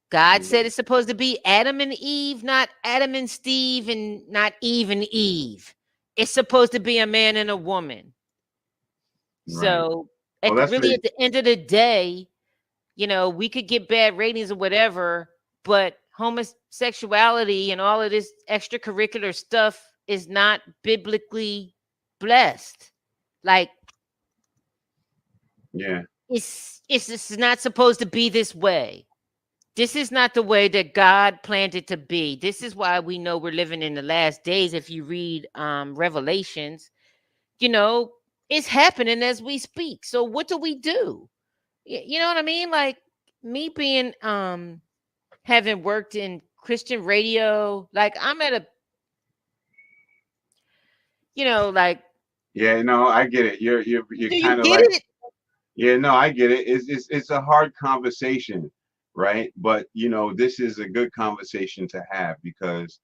God said it's supposed to be Adam and Eve, not Adam and Steve, and not Eve and Eve. It's supposed to be a man and a woman. right. So Well, that's really really, at the end of the day, you know, we could get bad ratings or whatever, but homosexuality and all of this extracurricular stuff is not biblically blessed. Like, yeah. it's not supposed to be this way. This is not the way that God planned it to be. This is why we know we're living in the last days. If you read Revelations, you know, it's happening as we speak. So what do we do? You know what I mean? Like, me being having worked in Christian radio, like I'm at a, you know, like, Yeah, no, I get it. You're do you kind of get like, it? yeah, no, I get it. It's a hard conversation, right? But you know, this is a good conversation to have because,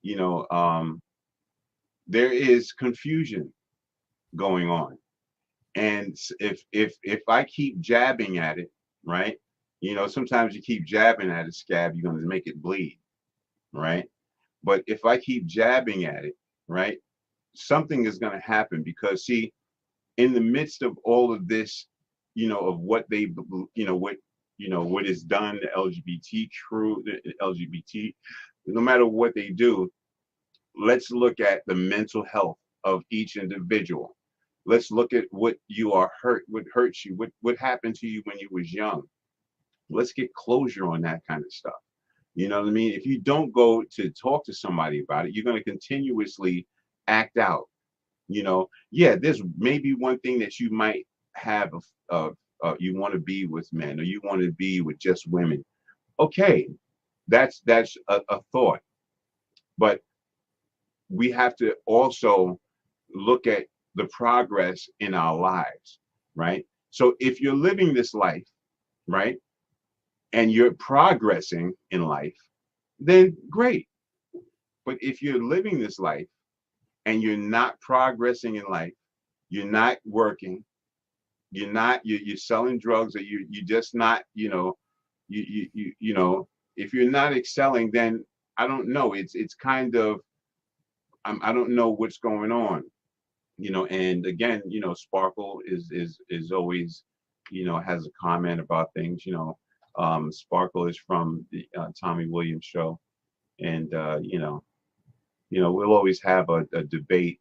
you know, there is confusion going on. And if I keep jabbing at it, right? You know, sometimes you keep jabbing at a scab, you're going to make it bleed, right? But if I keep jabbing at it, right, something is going to happen because see, in the midst of all of this, you know, of what they, you know, what is done, the LGBT crew, the LGBT, no matter what they do, let's look at the mental health of each individual. Let's look at what you are hurt, what hurts you, what happened to you when you was young. Let's get closure on that kind of stuff. You know what I mean? If you don't go to talk to somebody about it, you're going to continuously act out. You know, yeah, there's maybe one thing that you might have you want to be with men or you want to be with just women. Okay, that's a thought, but we have to also look at the progress in our lives, right? So if you're living this life, right, and you're progressing in life, then great. But if you're living this life and you're not progressing in life, you're not working, you're selling drugs, or you just not, you know, you know, if you're not excelling, then I don't know. It's kind of I don't know what's going on, you know. And again, you know, Sparkle is always, you know, has a comment about things, you know. Sparkle is from the Tommy Williams show, and you know, we'll always have a debate,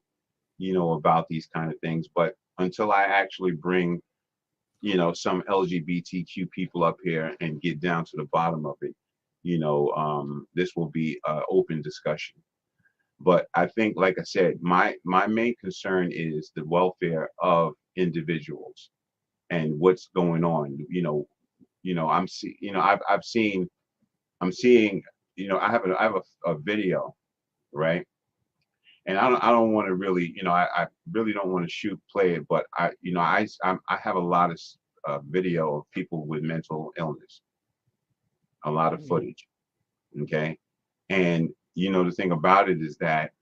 you know, about these kind of things. But until I actually bring, you know, some LGBTQ people up here and get down to the bottom of it, you know, this will be an open discussion. But I think, like I said, my main concern is the welfare of individuals and what's going on. I'm seeing, I have a video, right? And I don't want to really, I really don't want to shoot play it, but I have a lot of video of people with mental illness, a lot of Mhm. footage. Okay. And the thing about it is that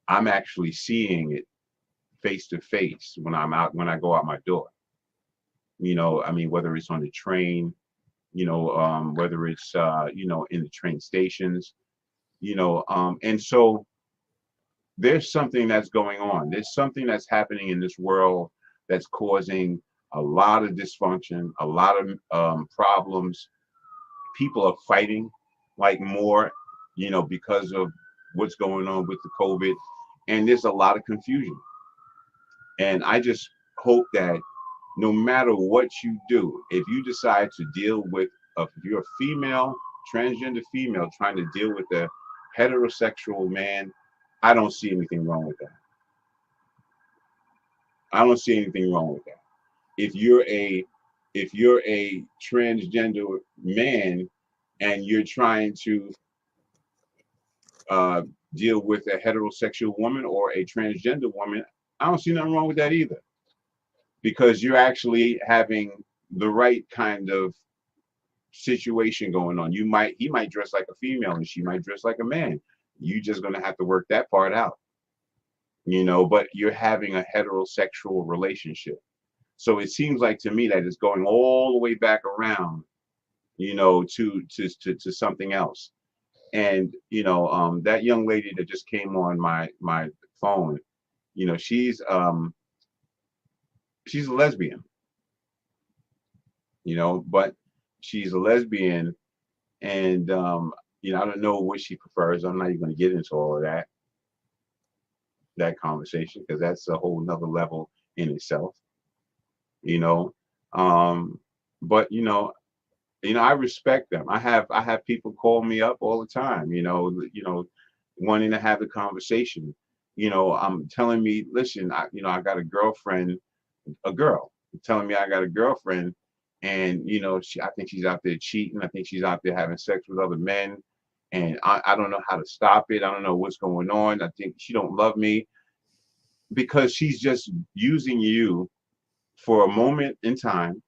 I'm actually seeing it face to face when I go out my door. I mean, whether it's on the train, whether it's in the train stations, and so there's something that's going on. There's something that's happening in this world that's causing a lot of dysfunction, a lot of problems. People are fighting like more, because of what's going on with the COVID, and there's a lot of confusion. And I just hope that no matter what you do, if you decide to deal with, if you're a female, transgender female trying to deal with a heterosexual man, I don't see anything wrong with that. I don't see anything wrong with that. If you're a if you're a transgender man and you're trying to uh, deal with a heterosexual woman or a transgender woman, I don't see nothing wrong with that either, because you're actually having the right kind of situation going on. He might dress like a female and she might dress like a man. You just gonna have to work that part out, but you're having a heterosexual relationship. So it seems like to me that it's going all the way back around, to something else. And that young lady that just came on my phone, she's a lesbian, but she's a lesbian, and I don't know what she prefers. I'm not even going to get into all of that conversation, because that's a whole nother level in itself, you know. Um, but I respect them. I have people call me up all the time, wanting to have a conversation. I'm telling me, listen, I got a girlfriend, a girl telling me I got a girlfriend, and I think she's out there cheating. I think she's out there having sex with other men, and I don't know how to stop it. I don't know what's going on. I think she don't love me, because she's just using you for a moment in time,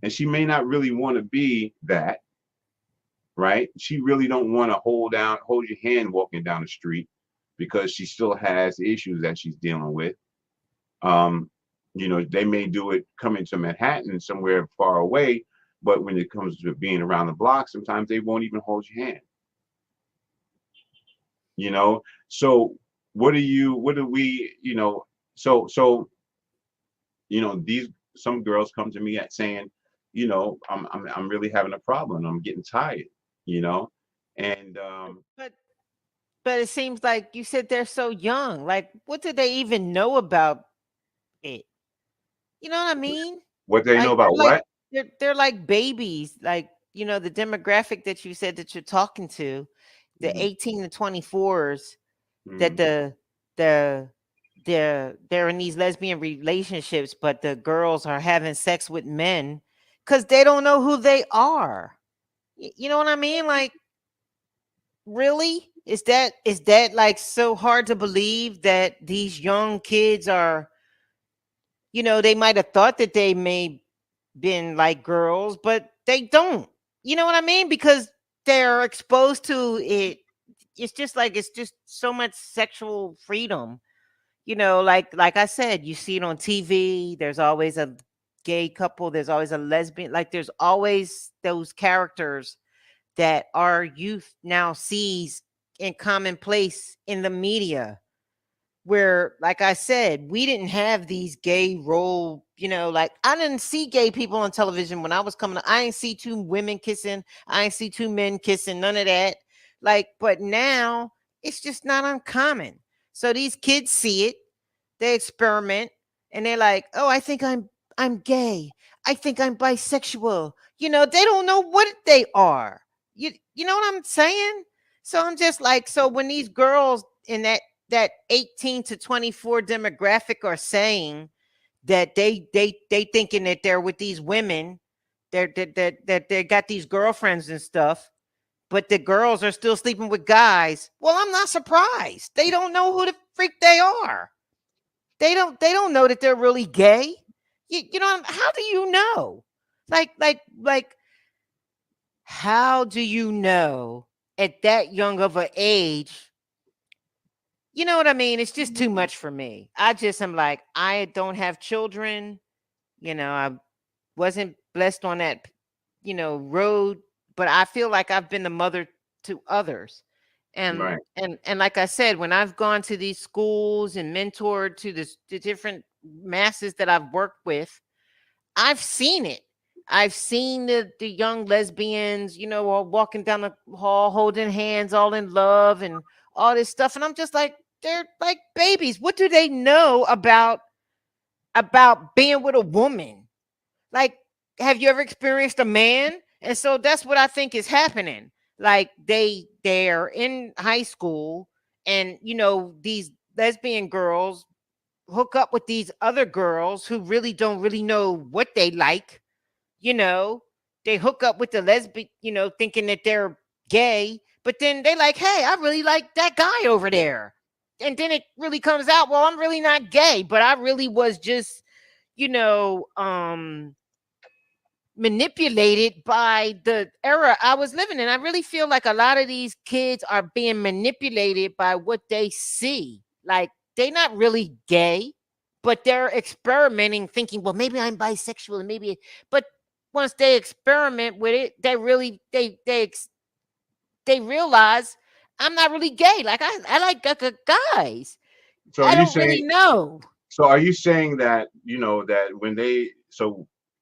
and she may not really want to be that, right? She really don't want to hold your hand walking down the street, because she still has issues that she's dealing with. Um, they may do it coming to Manhattan, somewhere far away, but when it comes to being around the block, sometimes they won't even hold your hand. So what do we, so these some girls come to me at saying, I'm really having a problem. I'm getting tired, you know, and But but it seems like you said they're so young. Like, what do they even know about it? You know what I mean? what they know Like about what? they're like babies. Like, the demographic that you said that you're talking to, the Mhm, 18 to 24s, that mhm. the they're in these lesbian relationships, but the girls are having sex with men because they don't know who they are. You know what I mean? Like, really? Is that like so hard to believe that these young kids are, they might have thought that they may been like girls, but they don't. You know what I mean? Because they're exposed to it. It's just so much sexual freedom. Like I said, you see it on TV. There's always a gay couple, there's always a lesbian, like there's always those characters that our youth now sees in commonplace in the media, where, like I said, we didn't have these gay role, like I didn't see gay people on television when I was coming up. I ain't see two women kissing, I ain't see two men kissing, none of that. Like, but now it's just not uncommon. So these kids see it, they experiment, and they're like, oh, I'm gay, I think I'm bisexual. They don't know what they are. You know what I'm saying? So I'm just like, so when these girls in that 18 to 24 demographic are saying that they thinking that they're with these women, that they got these girlfriends and stuff, but the girls are still sleeping with guys. Well, I'm not surprised. They don't know who the freak they are. They don't know that they're really gay. You know, how do you know? Like how do you know at that young of an age? You know what I mean? It's just too much for me. I just am like, I don't have children. I wasn't blessed on that, road, but I feel like I've been the mother to others. And Right. and like I said, when I've gone to these schools and mentored to the different masses that I've worked with, I've seen it. I've seen the young lesbians, all walking down the hall, holding hands, all in love and all this stuff. And I'm just like, they're like babies. What do they know about being with a woman? Like, have you ever experienced a man? And so that's what I think is happening. Like they're in high school, and these lesbian girls hook up with these other girls who really don't really know what they like. you know, they hook up with the lesbian, thinking that they're gay, but then they like, hey, I really like that guy over there. And then it really comes out, well, I'm really not gay, but I really was just, you know, manipulated by the era I was living in. I really feel like a lot of these kids are being manipulated by what they see. Like they're not really gay, but they're experimenting, thinking, well, maybe I'm bisexual, and maybe. But once they experiment with it, they really they realize I'm not really gay. Like I like guys. So are I you don't really saying? know. So are you saying that that when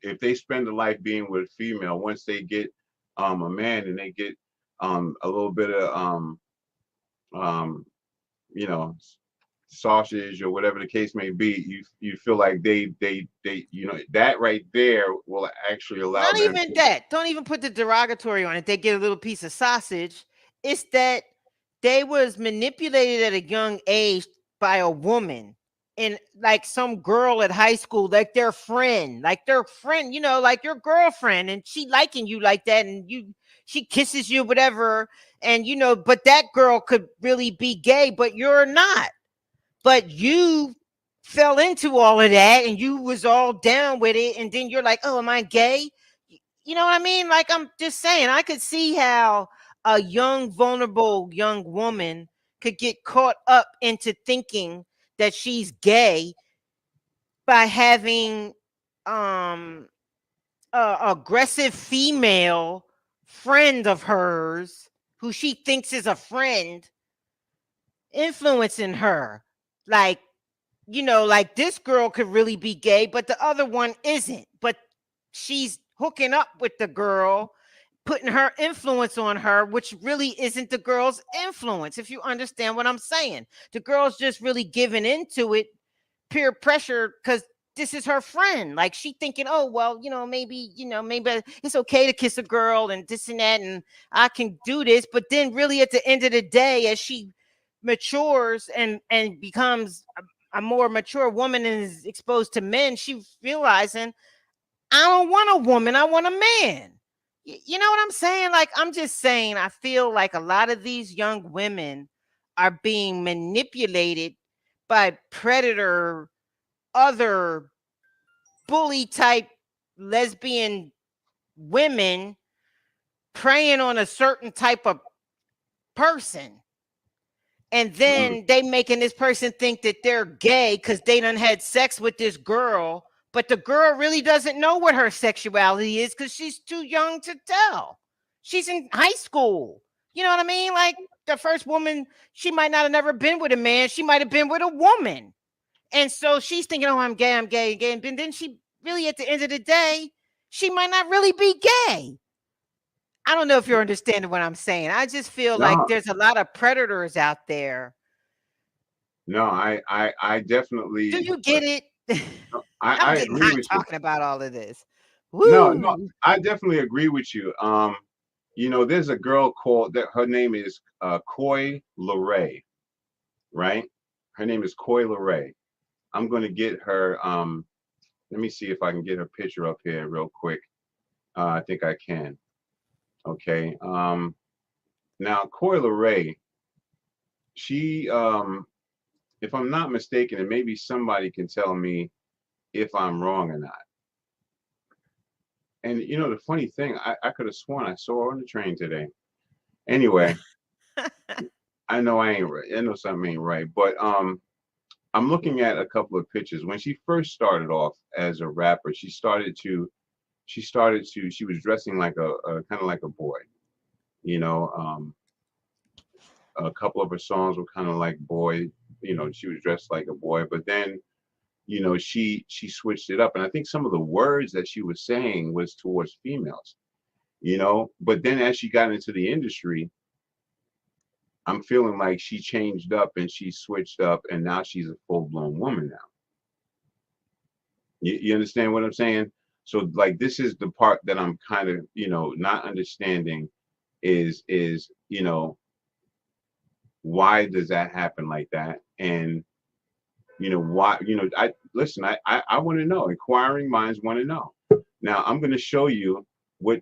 if they spend a life being with a female, once they get a man and they get a little bit of um you know sausage or whatever the case may be, you feel like they that right there will actually allow Not them even to. that. Don't even put the derogatory on it. They get a little piece of sausage. It's that they was manipulated at a young age by a woman, and like some girl at high school, like their friend, like your girlfriend, and she liking you like that, and she kisses you, whatever, and but that girl could really be gay, but you're not. But you fell into all of that, and you was all down with it, and then you're like, oh, am I gay? You know what I mean? Like, I'm just saying, I could see how a young, vulnerable young woman could get caught up into thinking that she's gay by having um a aggressive female friend of hers who she thinks is a friend influencing her. Like, like this girl could really be gay, but the other one isn't. But she's hooking up with the girl, putting her influence on her, which really isn't the girl's influence, if you understand what I'm saying. The girl's just really giving into it, peer pressure, because this is her friend. Like she thinking, oh, well, maybe it's okay to kiss a girl and this and that, and I can do this. But then really at the end of the day, as she matures and becomes a more mature woman and is exposed to men, she's realizing, I don't want a woman, I want a man. You know what I'm saying? Like, I'm just saying, I feel like a lot of these young women are being manipulated by predator, other bully type lesbian women preying on a certain type of person. And then they making this person think that they're gay because they done had sex with this girl, but the girl really doesn't know what her sexuality is because she's too young to tell. She's in high school. You know what I mean? Like the first woman, she might not have never been with a man. She might have been with a woman. And so she's thinking, oh, I'm gay, I'm gay, gay. And then she really, at the end of the day, she might not really be gay. I don't know if you're understanding what I'm saying. I just feel like No, there's a lot of predators out there. no, I Do definitely you get it? I'm I getting agree hot with you. talking about all of this. No, Woo! I definitely agree with you. You know, there's a girl called that. Her name is Coy Leray, right? Her name is Coy Leray. I'm going to get her. Let me see if I can get her picture up here real quick. I think I can. Okay. Now Coy Leray, she, if I'm not mistaken, and maybe somebody can tell me if I'm wrong or not. And you know, the funny thing, I could have sworn I saw her on the train today. Anyway, I know I ain't right. I know something ain't right. But I'm looking at a couple of pictures. When she first started off as a rapper, she was dressing like a kind of like a boy. You know, a couple of her songs were kind of like boy. You know, she was dressed like a boy, but then you know she switched it up, and I think some of the words that she was saying was towards females. You know, but then as she got into the industry, I'm feeling like she changed up and she switched up, and now she's a full-blown woman now. You understand what I'm saying? So like this is the part that I'm kind of, you know, not understanding is, you know, why does that happen like that? And you know, why, you know, I listen, I want to know. Inquiring minds want to know. Now I'm gonna show you what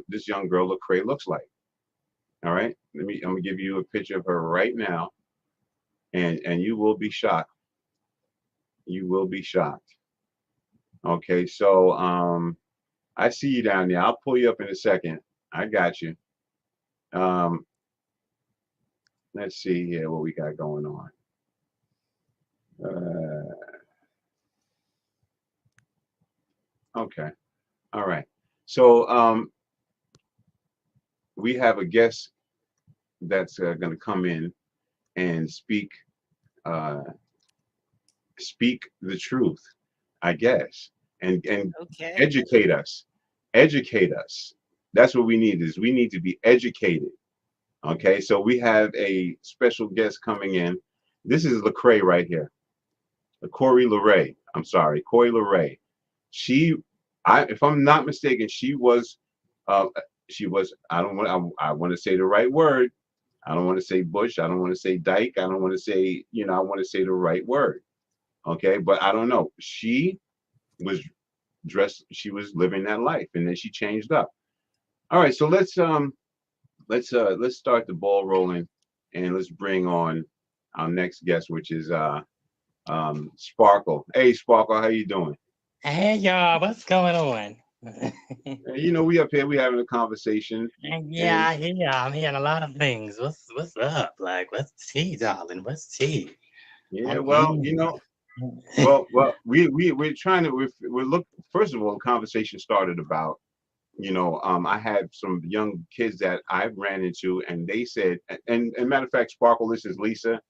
this young girl Lecrae looks like. All right. I'm gonna give you a picture of her right now, and you will be shocked. You will be shocked. Okay, so I see you down there. I'll pull you up in a second. I got you. Um, let's see here what we got going on. Okay, all right. So we have a guest that's going to come in and uh, speak the truth, I guess, and Okay. educate us. Educate us. That's what we need. Is we need to be educated. Okay, so we have a special guest coming in. This is Lecrae right here. Corey Leray. I'm sorry, Coy Leray. She, if I'm not mistaken, she was. I don't want. I want to say the right word. I don't want to say Bush. I don't want to say Dyke. I don't want to say. You know, I want to say the right word. Okay, but I don't know. She was dressed. She was living that life, and then she changed up. All right, so let's start the ball rolling, and let's bring on our next guest, which is Sparkle. Hey, Sparkle, how you doing? Hey y'all, what's going on? You know, we up here, we having a conversation, Yeah, and I hear I'm hearing a lot of things. What's up? Like, what's tea, darling? What's tea? yeah, well, Mm-mm. you know, we're trying to we're look. First of all, the conversation started about, you know, I had some young kids that I ran into, and they said, and matter of fact, Sparkle, this is Lisa.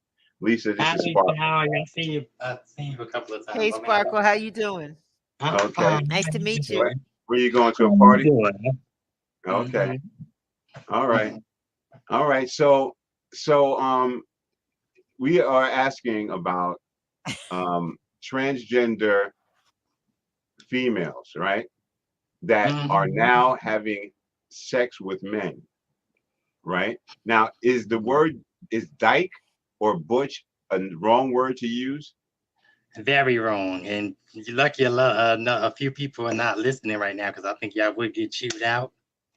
Lisa, this Hi, is Lisa, Sparkle. how are you? I've seen you a couple of times. Hey, Sparkle, how you doing? I'm Okay, fine. Nice How to you meet you. what? doing? Were you going to How a you party? doing? Okay, Mm-hmm. all right, all right. So we are asking about transgender females, right? That are Mm-hmm. now having sex with men, right? Now, is the word is dyke or butch a wrong word to use? Very wrong. And you're lucky a few people are not listening right now because I think y'all would get chewed out.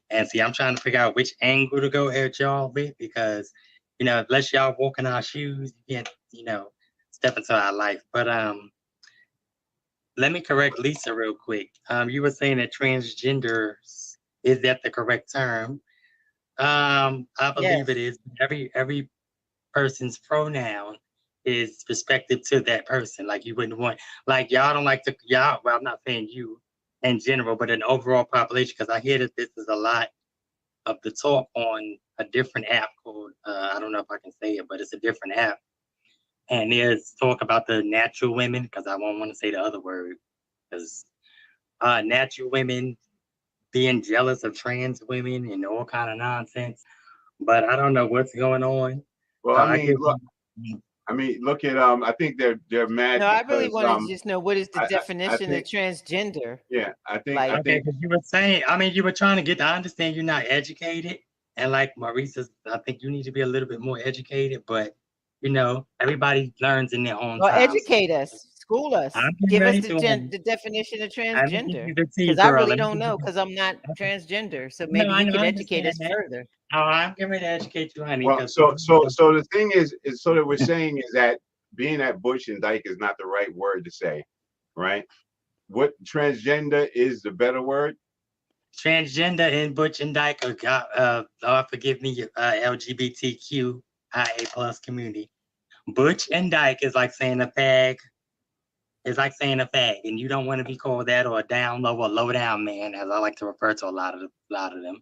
And see, I'm trying to figure out which angle to go at y'all with because, you know, unless y'all walk in our shoes, you can't, you know, step into our life. But let me correct Lisa real quick. You were saying that transgender, is that the correct term? I believe it Yes. is. Every person's pronoun is respective to that person. Like you wouldn't want, like y'all don't like to y'all. Well, I'm not saying you in general, but an overall population, because I hear that this is a lot of the talk on a different app called I don't know if I can say it, but it's a different app. And there's talk about the natural women, because I won't want to say the other word, because natural women being jealous of trans women and all kind of nonsense. But I don't know what's going on. Well, I I mean, give look, I mean, look at I think they're mad No, I really because wanted to just know what is the I definition of think transgender? yeah, I Like, Okay, think because you were saying, I mean, you were trying to get. I understand you're not educated, and like Maurice, I think you need to be a little bit more educated. But everybody learns in their own well, time. So educate us, school us, I'm getting give us ready the to. the definition of I'm gonna give transgender, you the tea, because I girl. really Let me don't give you know, the. because I'm not Okay. transgender. So No, maybe I you know, can I educate understand us that. further. Oh, I'm getting ready to educate you, honey, well, because so the thing is so that we're saying is that being at Bush and Dyke is not the right word to say, right? What transgender is the better word? transgender and Butch and Dyke forgive me, LGBTQIA plus community. Butch and Dyke is like saying a fag. It's like saying a fag, and you don't want to be called that, or a down low or low down man, as I like to refer to a lot of them.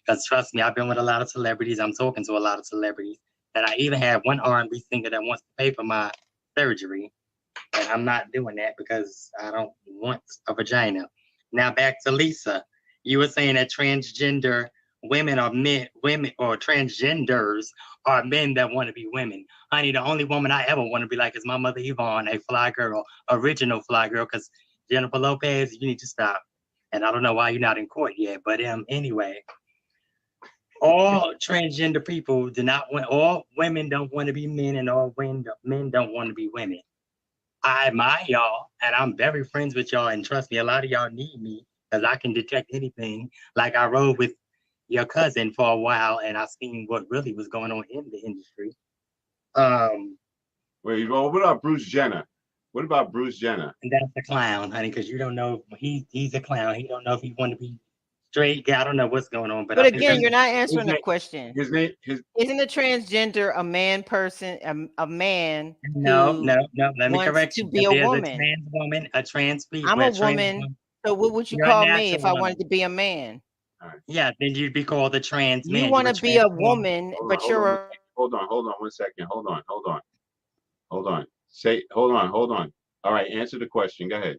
Because trust me, I've been with a lot of celebrities. I'm talking to a lot of celebrities, and I even had one R&B singer that wants to pay for my surgery, and I'm not doing that because I don't want a vagina. Now back to Lisa. You were saying that transgender women or transgenders are men that want to be women. Honey, the only woman I ever want to be like is my mother Yvonne, a fly girl, original fly girl, because Jennifer Lopez, you need to stop. And I don't know why you're not in court yet, but anyway, all transgender people do not want, all women don't want to be men, and all men don't want to be women. I admire y'all, and I'm very friends with y'all. And trust me, a lot of y'all need me because I can detect anything. Like I rode with your cousin for a while, and I seen what really was going on in the industry. Wait, well, what about Bruce Jenner? What about Bruce Jenner? And that's a clown, honey, because you don't know he's a clown. He don't know if he want to be straight. Yeah, I don't know what's going on, but But I think again, that's you're not His answering the name, question. his Isn't a transgender a man person, a man no. who Let me wants correct to you. be a There's a woman? trans woman, a trans I'm a woman, so what would you You're a call me natural if I wanted woman. to be a man? all right. Yeah, then you'd be called a trans You man. You want were to be a transformed. woman, Hold on, but hold on, you're a hold on 1 second. Hold on. Say, hold on. All right, answer the question. Go ahead.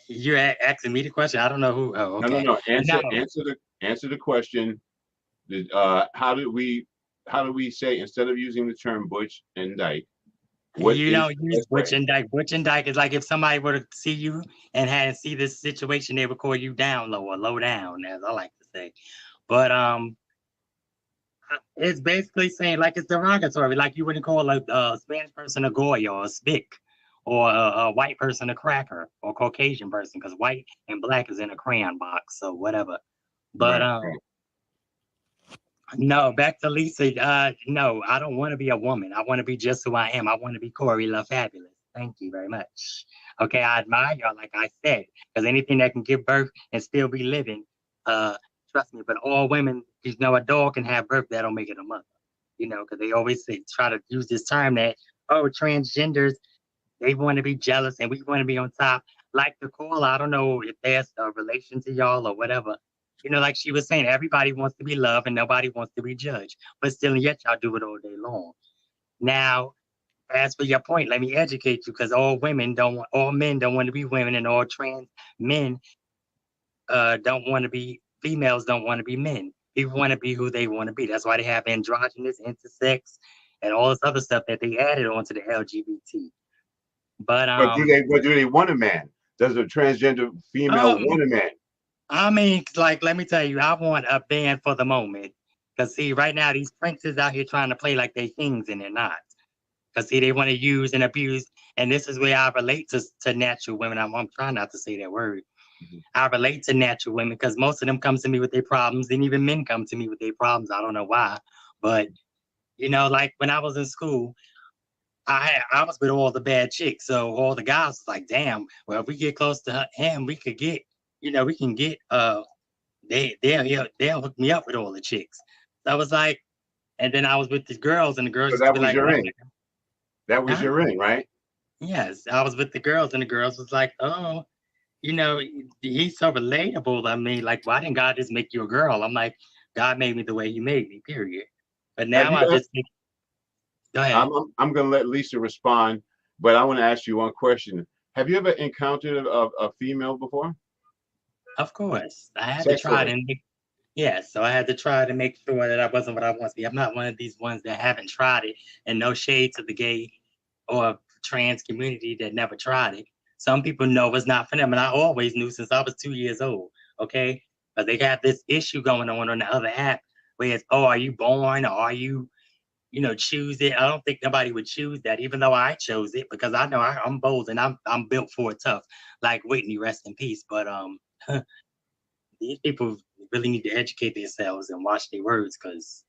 You're asking me the question. I don't know who. Oh, No, no, okay. no. No, Answer the question. How do we say, instead of using the term Butch and Dyke, what you is don't the use best way? Butch and Dyke. Butch and Dyke is like if somebody were to see you and had see this situation, they would call you down low or low down, as I like to say. But it's basically saying like it's derogatory. Like you wouldn't call a Spanish person a goy or a spick, or a white person a cracker, or Caucasian person, because white and black is in a crayon box, so whatever. But Right, right. no, back to Lisa. No, I don't want to be a woman. I want to be just who I am. I want to be Corey La Fabulous. Thank you very much. Okay, I admire y'all, like I said, because anything that can give birth and still be living, uh, trust me. But all women, a dog can have birth, that don't make it a mother. Because they always try to use this term that, oh, transgenders, they want to be jealous and we want to be on top. Like the call, I don't know if there's a relation to y'all or whatever. Like she was saying, everybody wants to be loved and nobody wants to be judged. But still, yet y'all do it all day long. Now, as for your point, let me educate you, because all men don't want to be women, and all trans men don't want to be females, don't want to be men. People want to be who they want to be. That's why they have androgynous, intersex, and all this other stuff that they added onto the LGBT. But But do they want a man? Does a transgender female um, want a man? I mean, like, let me tell you, I want a band for the moment. Because, see, right now, these princes out here trying to play like they kings, and they're not. Because, see, they want to use and abuse. And this is where I relate to natural women. I'm trying not to say that word. I relate to natural women because most of them come to me with their problems. And even men come to me with their problems. I don't know why. But, like when I was in school, I was with all the bad chicks. So all the guys was like, damn, well, if we get close to him, we could get, we can get they'll hook me up with all the chicks. So I was like, and then I was with the girls, and the girls So used to that be was like, your oh ring. my That was God. your ring, right? Yes, I was with the girls, and the girls was like, oh, he's so relatable. I mean, like, why didn't God just make you a girl? I'm like, God made me the way he made me, period. But Have now you? I just think, go ahead. I'm going to let Lisa respond, but I want to ask you one question. Have you ever encountered a female before? Of course, I had to try it. Sexually? And Yeah, so I had to try to make sure that I wasn't what I want to be. I'm not one of these ones that haven't tried it, and no shade to the gay or trans community that never tried it. Some people know it's not for them, and I always knew since I was 2 years old. Okay, but they got this issue going on the other app where it's, oh, are you born or are you, choose it? I don't think nobody would choose that, even though I chose it because I know I'm bold and I'm built for it tough, like Whitney, rest in peace. But these people really need to educate themselves and watch their words because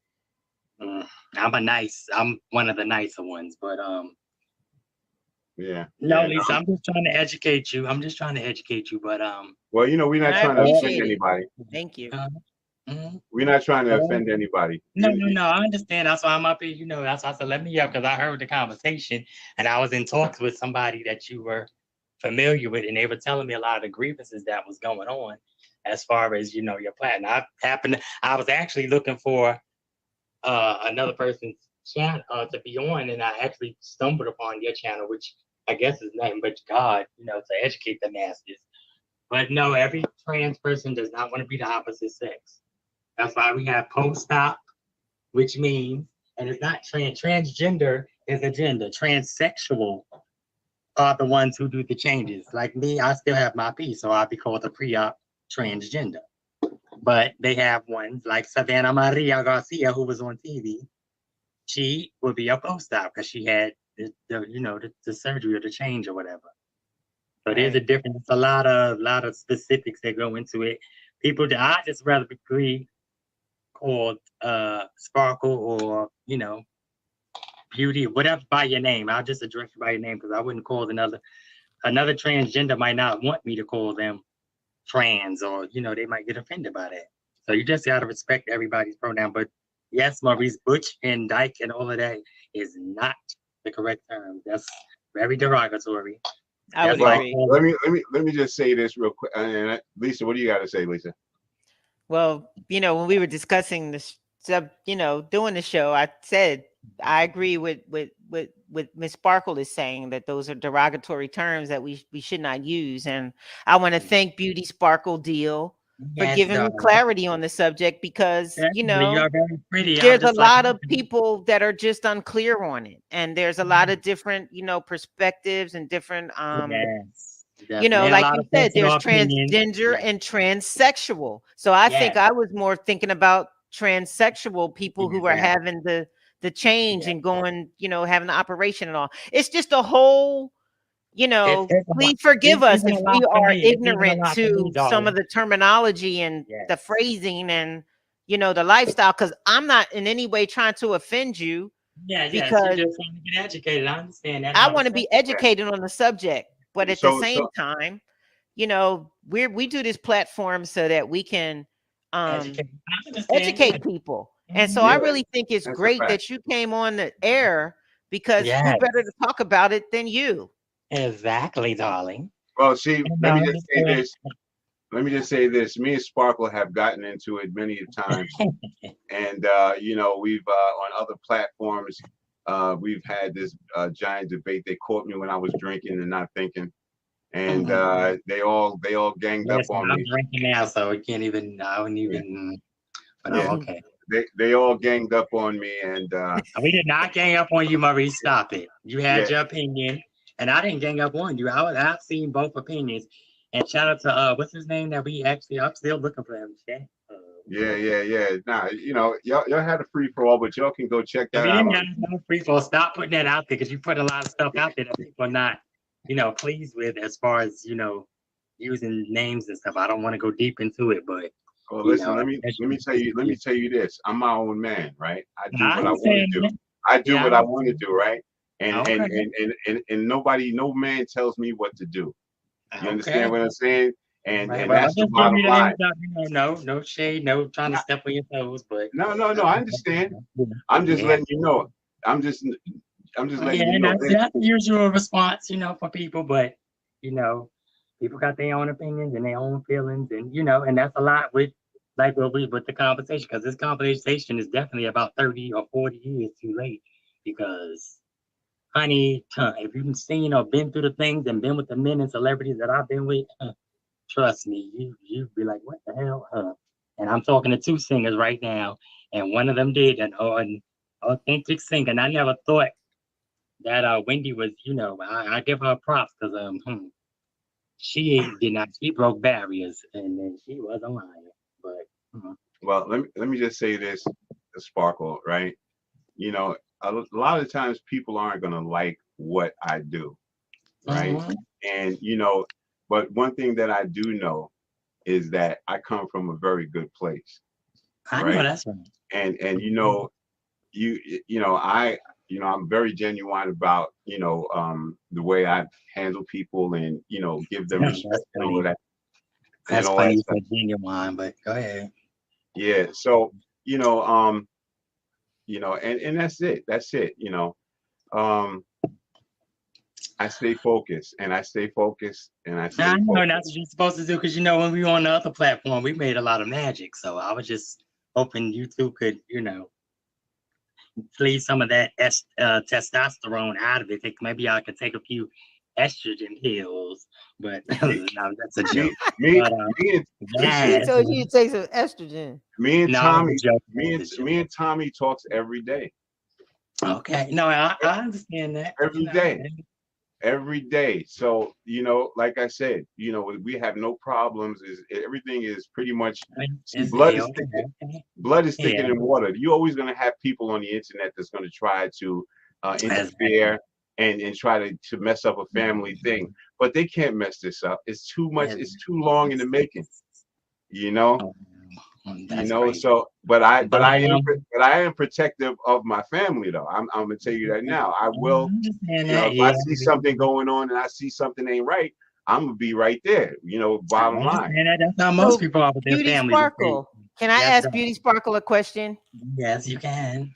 I'm one of the nicer ones, but Yeah. no, Yeah. Lisa, I'm just trying to educate you. I'm just trying to educate you, but Well, we're And not I trying to offend appreciate it. anybody. Thank you. uh, mhm. We're not trying to offend anybody. No, I understand. That's why I'm up here. That's why I said let me up because I heard the conversation and I was in talks with somebody that you were familiar with, and they were telling me a lot of the grievances that was going on as far as your plan. I was actually looking for another person's channel to be on, and I actually stumbled upon your channel, which I guess is nothing but God, to educate the masses. But no, every trans person does not want to be the opposite sex. That's why we have post-op, which means, and it's not transgender is a gender. Transsexual are the ones who do the changes. Like me, I still have my P, so I'll be called a pre-op transgender. But they have ones like Savannah Maria Garcia, who was on TV. She would be a post-op because she had the surgery or the change or whatever. So there's a Right. difference. A lot of specifics that go into it. I just rather be called Sparkle or Beauty, whatever by your name. I'll just address you by your name because I wouldn't call another transgender might not want me to call them trans or they might get offended by that. So you just gotta respect everybody's pronoun. But yes, Maurice, Butch and Dyke and all of that is not the correct term. That's very derogatory. I would That's like agree. Let me just say this real quick. And Lisa, what do you got to say, Lisa? Well, when we were discussing this sub, doing the show, I said I agree with Miss Sparkle is saying that those are derogatory terms that we should not use. And I want to thank Beauty Sparkle Deal for yes, giving me darling. clarity on the subject because You are very pretty. I'm there's a just like lot of people that are just unclear on it, and there's a lot of different perspectives and different yes, definitely. And a like lot you of said, there's personal opinions. transgender Yes, and transsexual. So I think yes, I was more thinking about transsexual people who are exactly. having the change Yes. and going, having the operation and all. It's just a whole, It's a lot. please forgive It's us even if a we lot for are me. It's even a ignorant lot for me, to some of darling. the terminology and the Yes. phrasing and the lifestyle, because I'm not in any way trying to offend you Yes. You're because just trying to get educated. I understand that I want to be 100%. educated on the subject, but at the So, same time, we do this platform so that we can Educate. I understand. Yeah. educate people. And so Mhm. I yeah, really think it's that's a great fact. that you came on the air because who Yes. better to talk about it than you? Exactly, darling. Well, see, And let I me just say understand. this. Let me just say this. Me and Sparkle have gotten into it many times, and we've on other platforms. We've had this giant debate. They caught me when I was drinking and not thinking, and Mhm. they all ganged up Listen, on I'm me. drinking now, so I wouldn't Yeah, even, but I'm yeah. okay. They all ganged up on me, and We did not gang up on you, Maurice. Stop it. You yeah, had your opinion, and I didn't gang up on you. I've seen both opinions. And shout out to what's his name that I'm still looking for him. Chat. yeah. Nah, y'all had a free for all, but y'all can go check that We out didn't on. have no free for. Stop putting that out there because you put a lot of stuff out there that people are not, pleased with as far as using names and stuff. I don't want to go deep into it, but Well, you listen. know, Let me tell you this. I'm my own man, right? I do I what I want to understand do. that. I do Yeah, I what I want to understand. do, right? Okay, And nobody, no man tells me what to do. You understand okay. what I'm saying? Right. And Well, I'm that's the just giving bottom you the line. heads up. No shade, no trying to step on your toes, but No. I understand. I'm just yeah. letting you know. I'm just I'm just Yeah, letting you and know this. that's the usual response, for people. But you know, people got their own opinions and their own feelings, and and that's a lot with the conversation because this conversation is definitely about 30 or 40 years too late. Because, honey, if you've seen or been through the things and been with the men and celebrities that I've been with, trust me, you'd be like, what the hell, huh? And I'm talking to two singers right now, and one of them did an authentic singer. And I never thought that Wendy was, I give her props because she did not, she broke barriers, and then she was a liar. But Well, let me just say this, Sparkle, right? A lot of times people aren't gonna like what I do, right? And but one thing that I do know is that I come from a very good place, I know right? that's right. And I'm very genuine about the way I handle people and give them That's respect and all of funny. that and That's all that funny stuff. for genuine, but go ahead. Yeah. So and that's it. That's it. Um, I stay focused and I stay focused and I I stay know focused. that's what you're supposed to do because when we were on the other platform, we made a lot of magic. So I was just hoping you two could, leave some of that testosterone out of it. Maybe I could take a few estrogen pills, but Me, no, that's a me, joke. me, But me and He listen, yes, told you to take some estrogen. me and no, it was Tommy, a joke. It me was and a joke. me and Tommy talks every day. Okay, no, I understand that. Every day. Every day. So, like I said, we have no problems. Everything is pretty much see, It's ill. blood is thicker Yeah, than water. You're always gonna have people on the internet that's gonna try to interfere and try to mess up a family thing. But they can't mess this up. It's too much, it's too long in the making, you know. That's crazy. So but I am protective of my family though. I'm gonna tell you that now. I will, understand that. if I see something going on and I see something ain't right, I'm gonna be right there, I bottom line. understand that. That's how So, most people are with their Beauty families. Sparkle, can I Yes, ask Beauty Sparkle a question? yes, you can.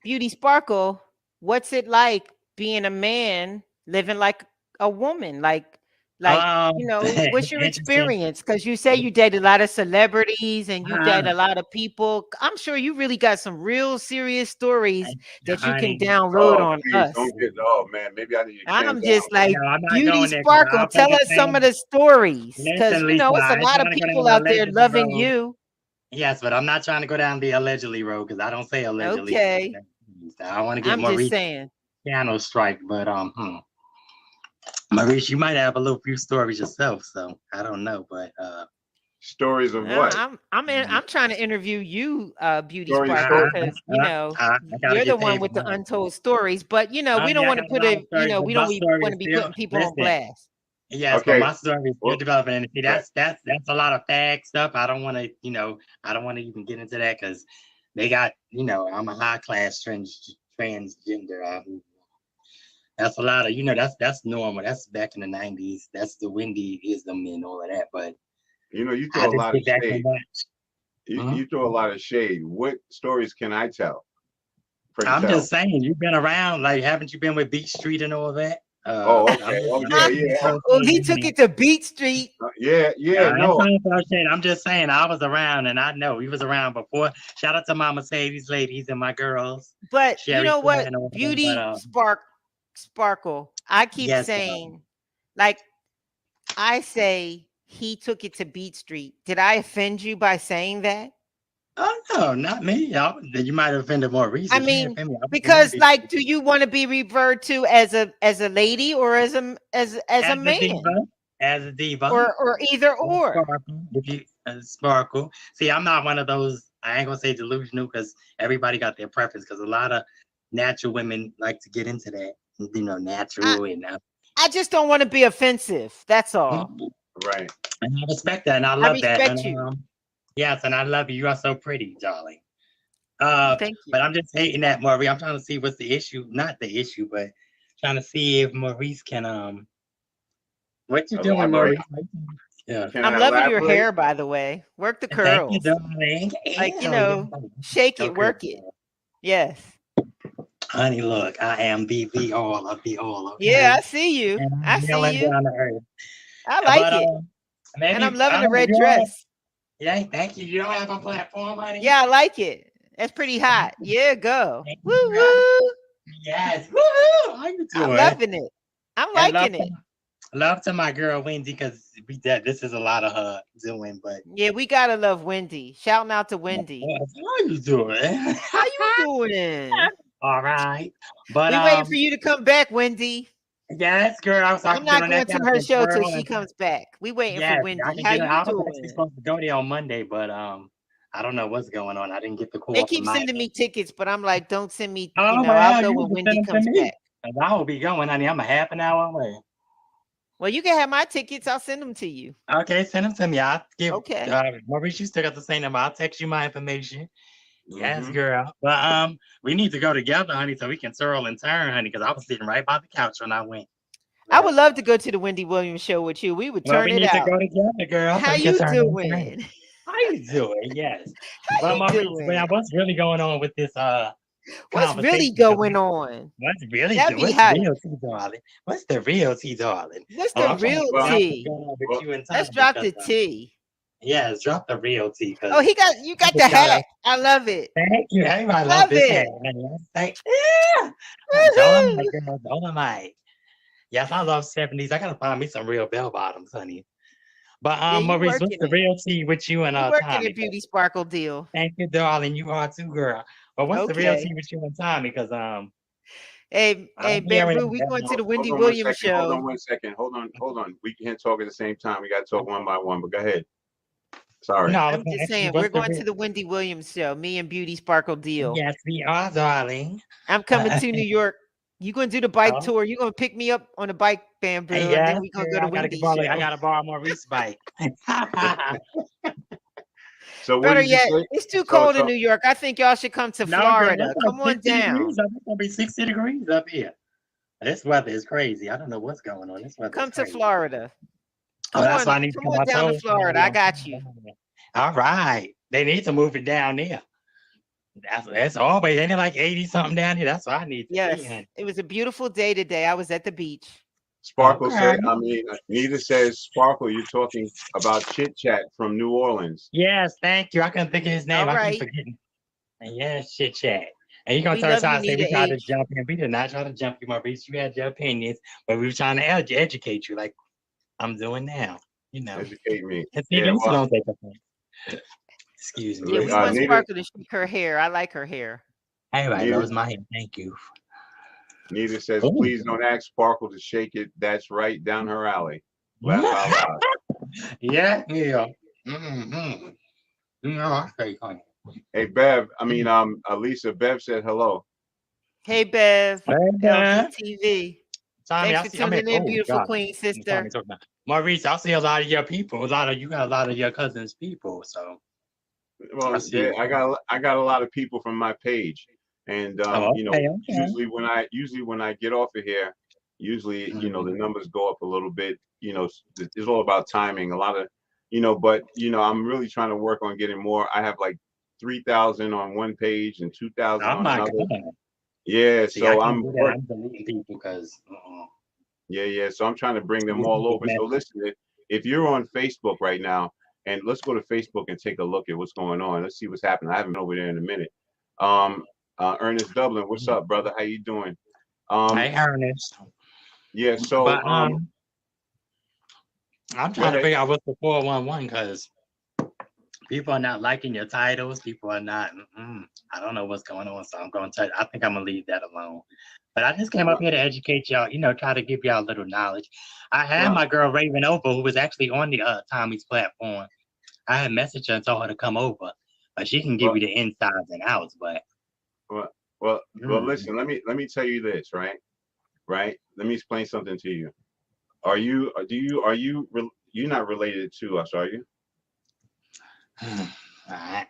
Beauty Sparkle, what's it like being a man living like a woman? Like, what's your Interesting. experience? Because you say you date a lot of celebrities and you date a lot of people. I'm sure you really got some real serious stories that you can Honey, download Oh, on please us. don't get. Oh man, maybe I need to calm I'm down. just like, no, I'm not Beauty going there. Sparkle, I'll take tell a us some of thing. the stories. Because, Listen, Lisa, it's a I ain't lot of trying to go people down out the there allegedly loving road. you. Yes, but I'm not trying to go down the allegedly road because I don't say allegedly. Okay. I don't want to get I'm just Maurice saying. piano strike, but Maurice, you might have a few stories yourself, so I don't know, but Stories of what? I'm trying to interview you, Beauty Stories. Sparkle, Story. because I gotta you're the get one paid with for the mine. untold stories. But we don't Yeah, I want to got a put lot of a stories, but we my don't story want is to be still putting people on listen. blast. Yes, but Okay. my story is still Well, developing, and see, right. that's a lot of fag stuff. I don't want to, I don't want to even get into that because they got, I'm a high class transgender. That's a lot of, that's normal. That's back in the '90s. That's the Wendyism and all of that. But You I throw a just lot of sit back and shade. watch. You throw a lot of shade. What stories can I tell? Pray I'm tell. just saying, you've been around. Like, haven't you been with Beach Street and all that? Oh, okay. I'm just Oh, trying yeah. to Well, he took it to Beat Street. Yeah. I ain't No. trying to throw shade. I'm just saying I was around and I know he was around before. Shout out to my Mercedes ladies and my girls. But you Sherry know what, and all of them. Beauty But Sparkle, I keep yes, saying, like, I say he took it to Beat Street. Did I offend you by saying that? oh no, not me. You might have offended Maurice. I You can't mean, offend me. I was around because Beach Street. do you want to be referred to as a lady or as a As a man, diva. As a diva. or either or? Sparkle. If you sparkle. See, I'm not one of those. I ain't gonna say delusional because everybody got their preference. Because a lot of natural women like to get into that. Natural and. I just don't want to be offensive. That's all. Right. And I respect that, and I I love that. respect And you. yes, and I love you. You are so pretty, darling. Thank you. But I'm just hating that, Maurice. I'm trying to see what's the issue. Not the issue, but trying to see if Maurice can what you doing, Elaborate. Maurice? Yeah. Can I'm I loving your elaborate? hair, by the way. Work the Thank you, curls. darling. Like, Ew, shake it, okay. work it. Yes. Honey, look, I am the all of the all. Okay? Yeah, I see you. And I I'm see kneeling you. down to earth. I like But it. maybe And I'm loving I the don't red you don't dress. Yeah, thank you. You don't have a platform, honey. Yeah, I like it. That's pretty hot. Yeah, go. Thank Woo you, woo. yes. Woo-hoo! How you doing? I'm loving it. I'm And love liking it. Love to my girl Wendy, because this is a lot of her doing, but Yeah, we gotta love Wendy. Shouting out to Wendy. how you doing? How you doing? All right. But We waiting for you to come back, Wendy. yes, girl, so I I'm can get not on going that to couch her and show till twirl she and comes back. We waiting for yes, I Wendy. can How get. you I was actually doing? supposed to go there on Monday, but I don't know what's going on. I didn't get the They call from keep my. sending me tickets, but I'm like, don't send me. Oh I'll well, go you when need to Wendy send them comes to me. back. 'Cause I will be going, honey. I'm a half an hour away. Well, you can have my tickets. I'll send them to you. Okay, send them to me. I'll give Okay. Maurice, you still got the same number. I'll text you my information. Yes, Mm-hmm. girl. But we need to go together, honey, so we can twirl and turn, honey, because I was sitting right by the couch when I went. I would love to go to the Wendy Williams show with you. We would Well, turn we it need to out. go together, girl, so How we can you turn and turn. doing? How you doing? Yes. How Well, you Maurice, doing? what's really going on with this What's really conversation? Because going on? what's really That'd be what's hype. real tea, darling? What's the real tea, darling? What's Oh, the I'm trying to real figure Well, out what's tea? going on with well, you and Let's Tommy drop because the tea. yes, drop the real tea Oh, because you I got the just gotta hat. I love it. thank you. Hey, I love Love this hat. it. Honey. Thank, yeah. Woohoo. Dolomite, girl, Dolomite. Yes, I love 70s. I gotta find me some real bell bottoms, honey. But Yeah, you Maurice, what's working the it. real tea with you and You working a Tommy? beauty sparkle deal. Thank you, darling. You are too, girl. But what's the real Okay. tea with you and Tommy? Because Hey, I'm hearing Bamboo, we going to the Wendy hold on one Williams second. Hold on show. 1 second. Hold on. We can't talk at the same time. We got to talk one by one. But go ahead. Sorry. no, I was I'm gonna just ask you saying, we're what's the going real. to the Wendy Williams show. Me and Beauty Sparkle deal. Yes, we are, darling. I'm coming to New York. You gonna do the bike Oh, tour? You gonna pick me up on a bike, Bamboo, and then yes, we gonna girl. go to I Wendy's I show. gotta borrow Maurice's bike. So what Better did you yet, say? it's too So cold in so New York. I think y'all should come to No, girl, it's Florida. like Come on 60 degrees down. up. It's gonna be 60 degrees up here. This weather is crazy. I don't know what's going on. This weather is Come to crazy. Florida. Oh, that's why I need to Come come. on I down to told Florida. somebody I I'm got coming you. down there. All right. They need to move it down there. That's always ain't it like 80 something down here? That's what I need to be, Yes, honey. it was a beautiful day today. I was at the beach. Sparkle Okay. said, Nita says, Sparkle, you're talking about Chit Chat from New Orleans. Yes, thank you. I couldn't think of his name. All I keep right. forgetting. And yes, Chit Chat. And you're gonna We turn love you, around and say we Nita tried to H. jump in. We did not try to jump you, Maurice. You had your opinions, but we were trying to educate you like I'm doing now. You know. Educate me. And see, Yeah, this well, don't take offense. Excuse me. Yeah, we want Nita, Sparkle to shake her hair. I like her hair. Everybody Nita, loves my hair. Thank you. Nita says, Ooh. please don't ask Sparkle to shake it. That's right down her alley. Laugh out loud. Yeah, yeah. Mm-hmm. No, I say, honey. Hey, Bev, Lisa, Bev said hello. Hey, Bev, Hey, man. LGTV. Tommy, Thanks for tuning in, beautiful queen sister. Tommy talking about Maurice. I see a lot of your people. You got a lot of your cousins' people. So Well, I got a lot of people from my page, and okay. usually when I get off of here, the numbers go up a little bit. It's all about timing. A lot of but I'm really trying to work on getting more. I have like 3,000 on one page and 2,000 on another. God. Yeah, See, so I'm deleting people because. Yeah. So I'm trying to bring them all over. So listen, if you're on Facebook right now, and let's go to Facebook and take a look at what's going on. Let's see what's happening. I haven't been over there in a minute. Ernest Dublin, what's up, brother? How you doing? Hey, Ernest. Yeah. So but I'm trying to figure out what's the 411 because people are not liking your titles. People are not. I don't know what's going on, so I'm going to. I think I'm gonna leave that alone. But I just came up here to educate y'all. Try to give y'all a little knowledge. I had my girl Raven over, who was actually on the Tommy's platform. I had messaged her and told her to come over, but she can give you the insides and outs. But listen. Let me tell you this, right? Let me explain something to you. You're not related to us, are you?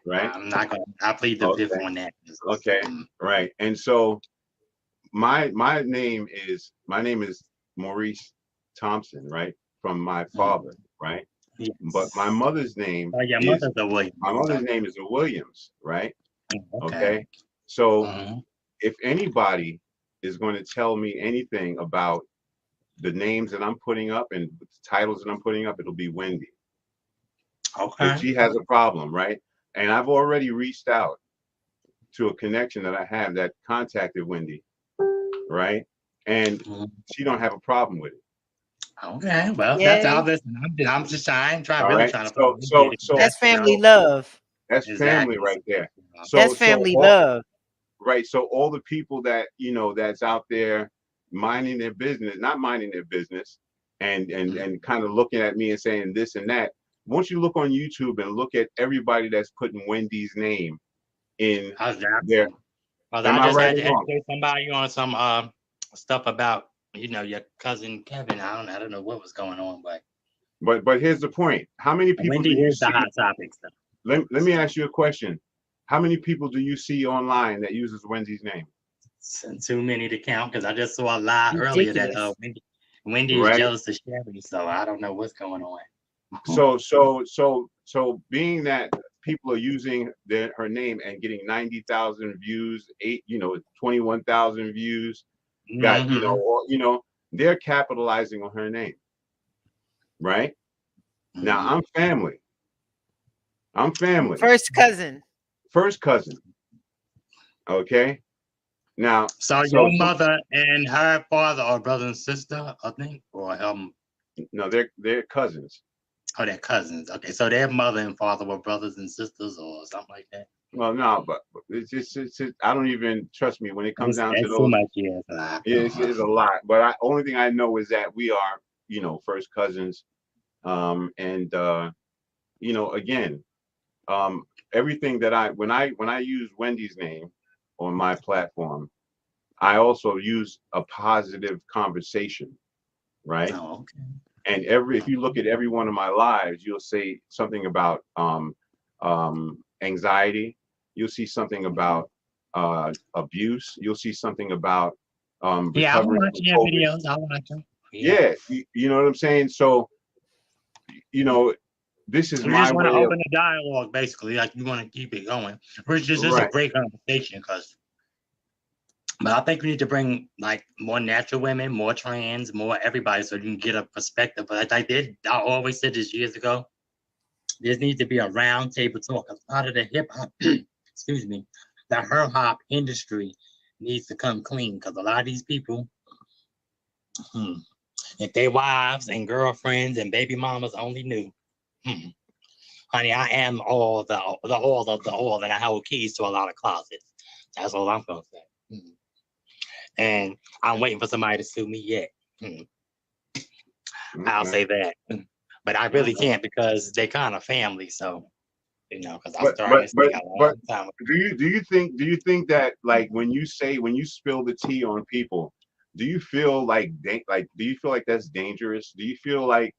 Right. I'm not gonna. I plead the fifth on that. Okay. Right. And so my name is Maurice Thompson, right? From my father, right? Yes. But my mother's name is a Williams, right? Okay. So if anybody is going to tell me anything about the names that I'm putting up and the titles that I'm putting up, it'll be Wendy. Okay. If she has a problem, right? And I've already reached out to a connection that I have that contacted Wendy, right? And she don't have a problem with it. Okay, well, that's all Yay. this. I'm just trying, All really right. trying to So, find so, so, That's you family know, love. that's family exactly. right there. That's So family all love. right. So all the people that that's out there minding their business, not minding their business, and kind of looking at me and saying this and that. Once you look on YouTube and look at everybody that's putting Wendy's name in How's that? there, Well, am I I just right had or to wrong? educate somebody on some stuff about your cousin Kevin. I don't know what was going on, but But here's the point: how many people do Wendy you is the see? hot topic stuff. Let me ask you a question: how many people do you see online that uses Wendy's name? Too many to count because I just saw a lie earlier that Ridiculous. Wendy is Right. jealous of Sherry, so I don't know what's going on. So being that people are using her name and getting 90,000 views, 21,000 views, got they're capitalizing on her name, right? Now I'm family. I'm family. First cousin. First cousin. Okay. Now, So your mother and her father are brother and sister, I think, or no, they're cousins. Oh, they're cousins. Okay, so their mother and father were brothers and sisters, or something like that. Well, no, but it's I don't even trust me when it comes down to It's too those. much, yeah. It's a lot. But only thing I know is that we are, first cousins. And again, everything that when I use Wendy's name on my platform, I also use a positive conversation, right? Oh, okay. And if you look at every one of my lives, you'll say something about anxiety. You'll see something about abuse. You'll see something about Yeah, I recovering watch from your COVID. videos. I watch them. Yeah, you know what I'm saying? So, this is You my just want to way of open a dialogue, basically, like you want to keep it going, which is just a right. great conversation. But I think we need to bring like more natural women, more trans, more everybody, so you can get a perspective. But I always said this years ago. There needs to be a round table talk. As part of the hip hop, excuse me, the hip hop industry needs to come clean because a lot of these people, if their wives and girlfriends and baby mamas only knew, honey, I am all the all of the all, and I hold keys to a lot of closets. That's all I'm gonna say. And I'm waiting for somebody to sue me yet. I'll say that. But I really can't because they kind of family. So, because I'm starting this thing out a long time ago. Do you think that like when you spill the tea on people, do you feel like that's dangerous? Do you feel like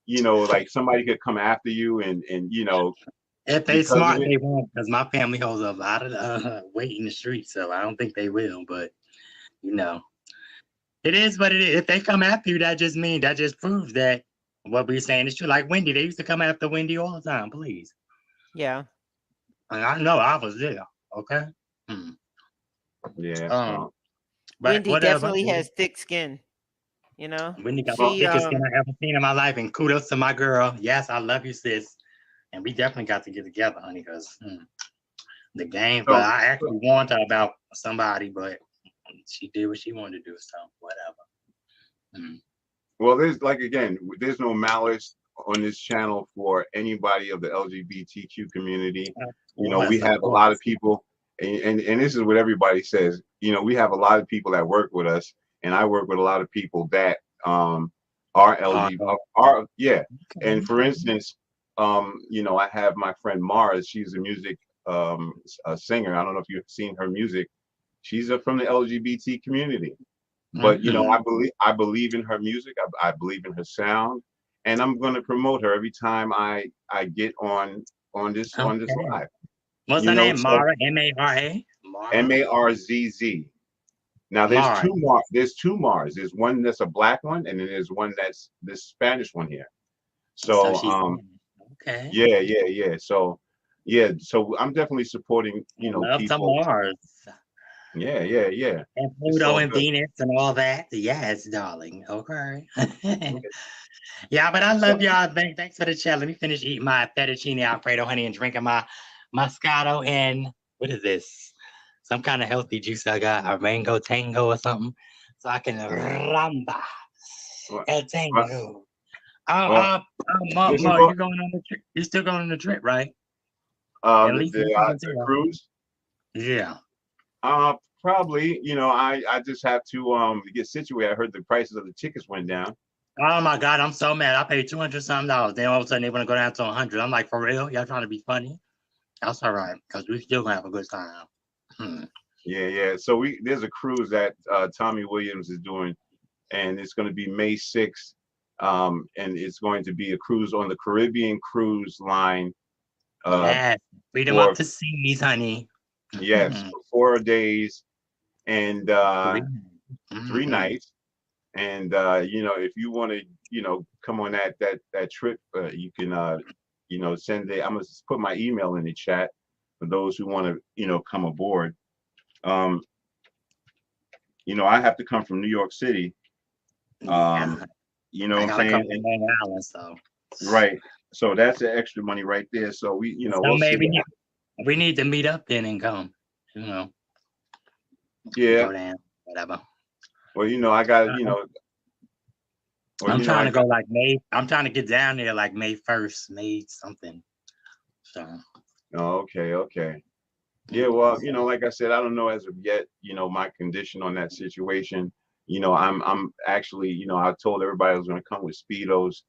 like somebody could come after you and If they because of smart, it? they won't. Because my family holds a lot of weight in the street, so I don't think they will. But it is what it is. If they come after you, that just proves that what we're saying is true. Like Wendy, they used to come after Wendy all the time. Please. Yeah. And I know I was there. Okay. Yeah. But Wendy whatever. definitely has thick skin. Wendy got the thickest skin I ever seen in my life, and kudos to my girl. Yes, I love you, sis. And we definitely got to get together, honey, because the game. But I actually warned her about somebody, but she did what she wanted to do. So whatever. Well, there's no malice on this channel for anybody of the LGBTQ community. We have a lot of people, and this is what everybody says. We have a lot of people that work with us, and I work with a lot of people that are LGBT. And for instance, I have my friend Mars. She's a music a singer. I don't know if you've seen her music. She's from the LGBT community. But I believe in her music. I believe in her sound, and I'm going to promote her every time I get on this live. What's her name? Mara, M-A-R-A. Marzz. Now there's two Mars. There's one that's a black one, and then there's one that's this Spanish one here. So okay. Yeah. So I'm definitely supporting love people. To Mars. Yeah. And Pluto and Venus and all that. Yes, darling. Okay. Yeah, but I love y'all. Thanks for the chat. Let me finish eating my fettuccine Alfredo, honey, and drinking my Moscato and what is this? Some kind of healthy juice I got, a mango tango or something. So I can ramba. Well, God dang well, you. well, this is Mo, what you going on the trip? You still going on the trip, right? At least you can the tell. cruise. Yeah. Probably. I just have to get situated. I heard the prices of the tickets went down. Oh my God, I'm so mad. I paid $200 something. Then all of a sudden they want to go down to 100. I'm like, for real? Y'all trying to be funny? That's all right, because we still gonna have a good time. Yeah, yeah. So there's a cruise that Tommy Williams is doing, and it's going to be May 6th. And it's going to be a cruise on the Caribbean Cruise Line. Yes, freedom For up the seas, honey. yes, for 4 days and Three. 3 nights. And if you want to, come on that trip, you can, send it. I'm gonna put my email in the chat for those who want to, come aboard. I have to come from New York City. Yeah. What I I'm gotta come saying? from Long Island, so Right. So that's the extra money right there. So we'll see. maybe we need to meet up then and come. Yeah. Go down, whatever. Well, I got, I'm trying to go like May. I'm trying to get down there like May 1st, May something. So. Oh, okay. Yeah, well, like I said, I don't know as of yet, my condition on that situation. I'm actually, I told everybody I was gonna come with Speedos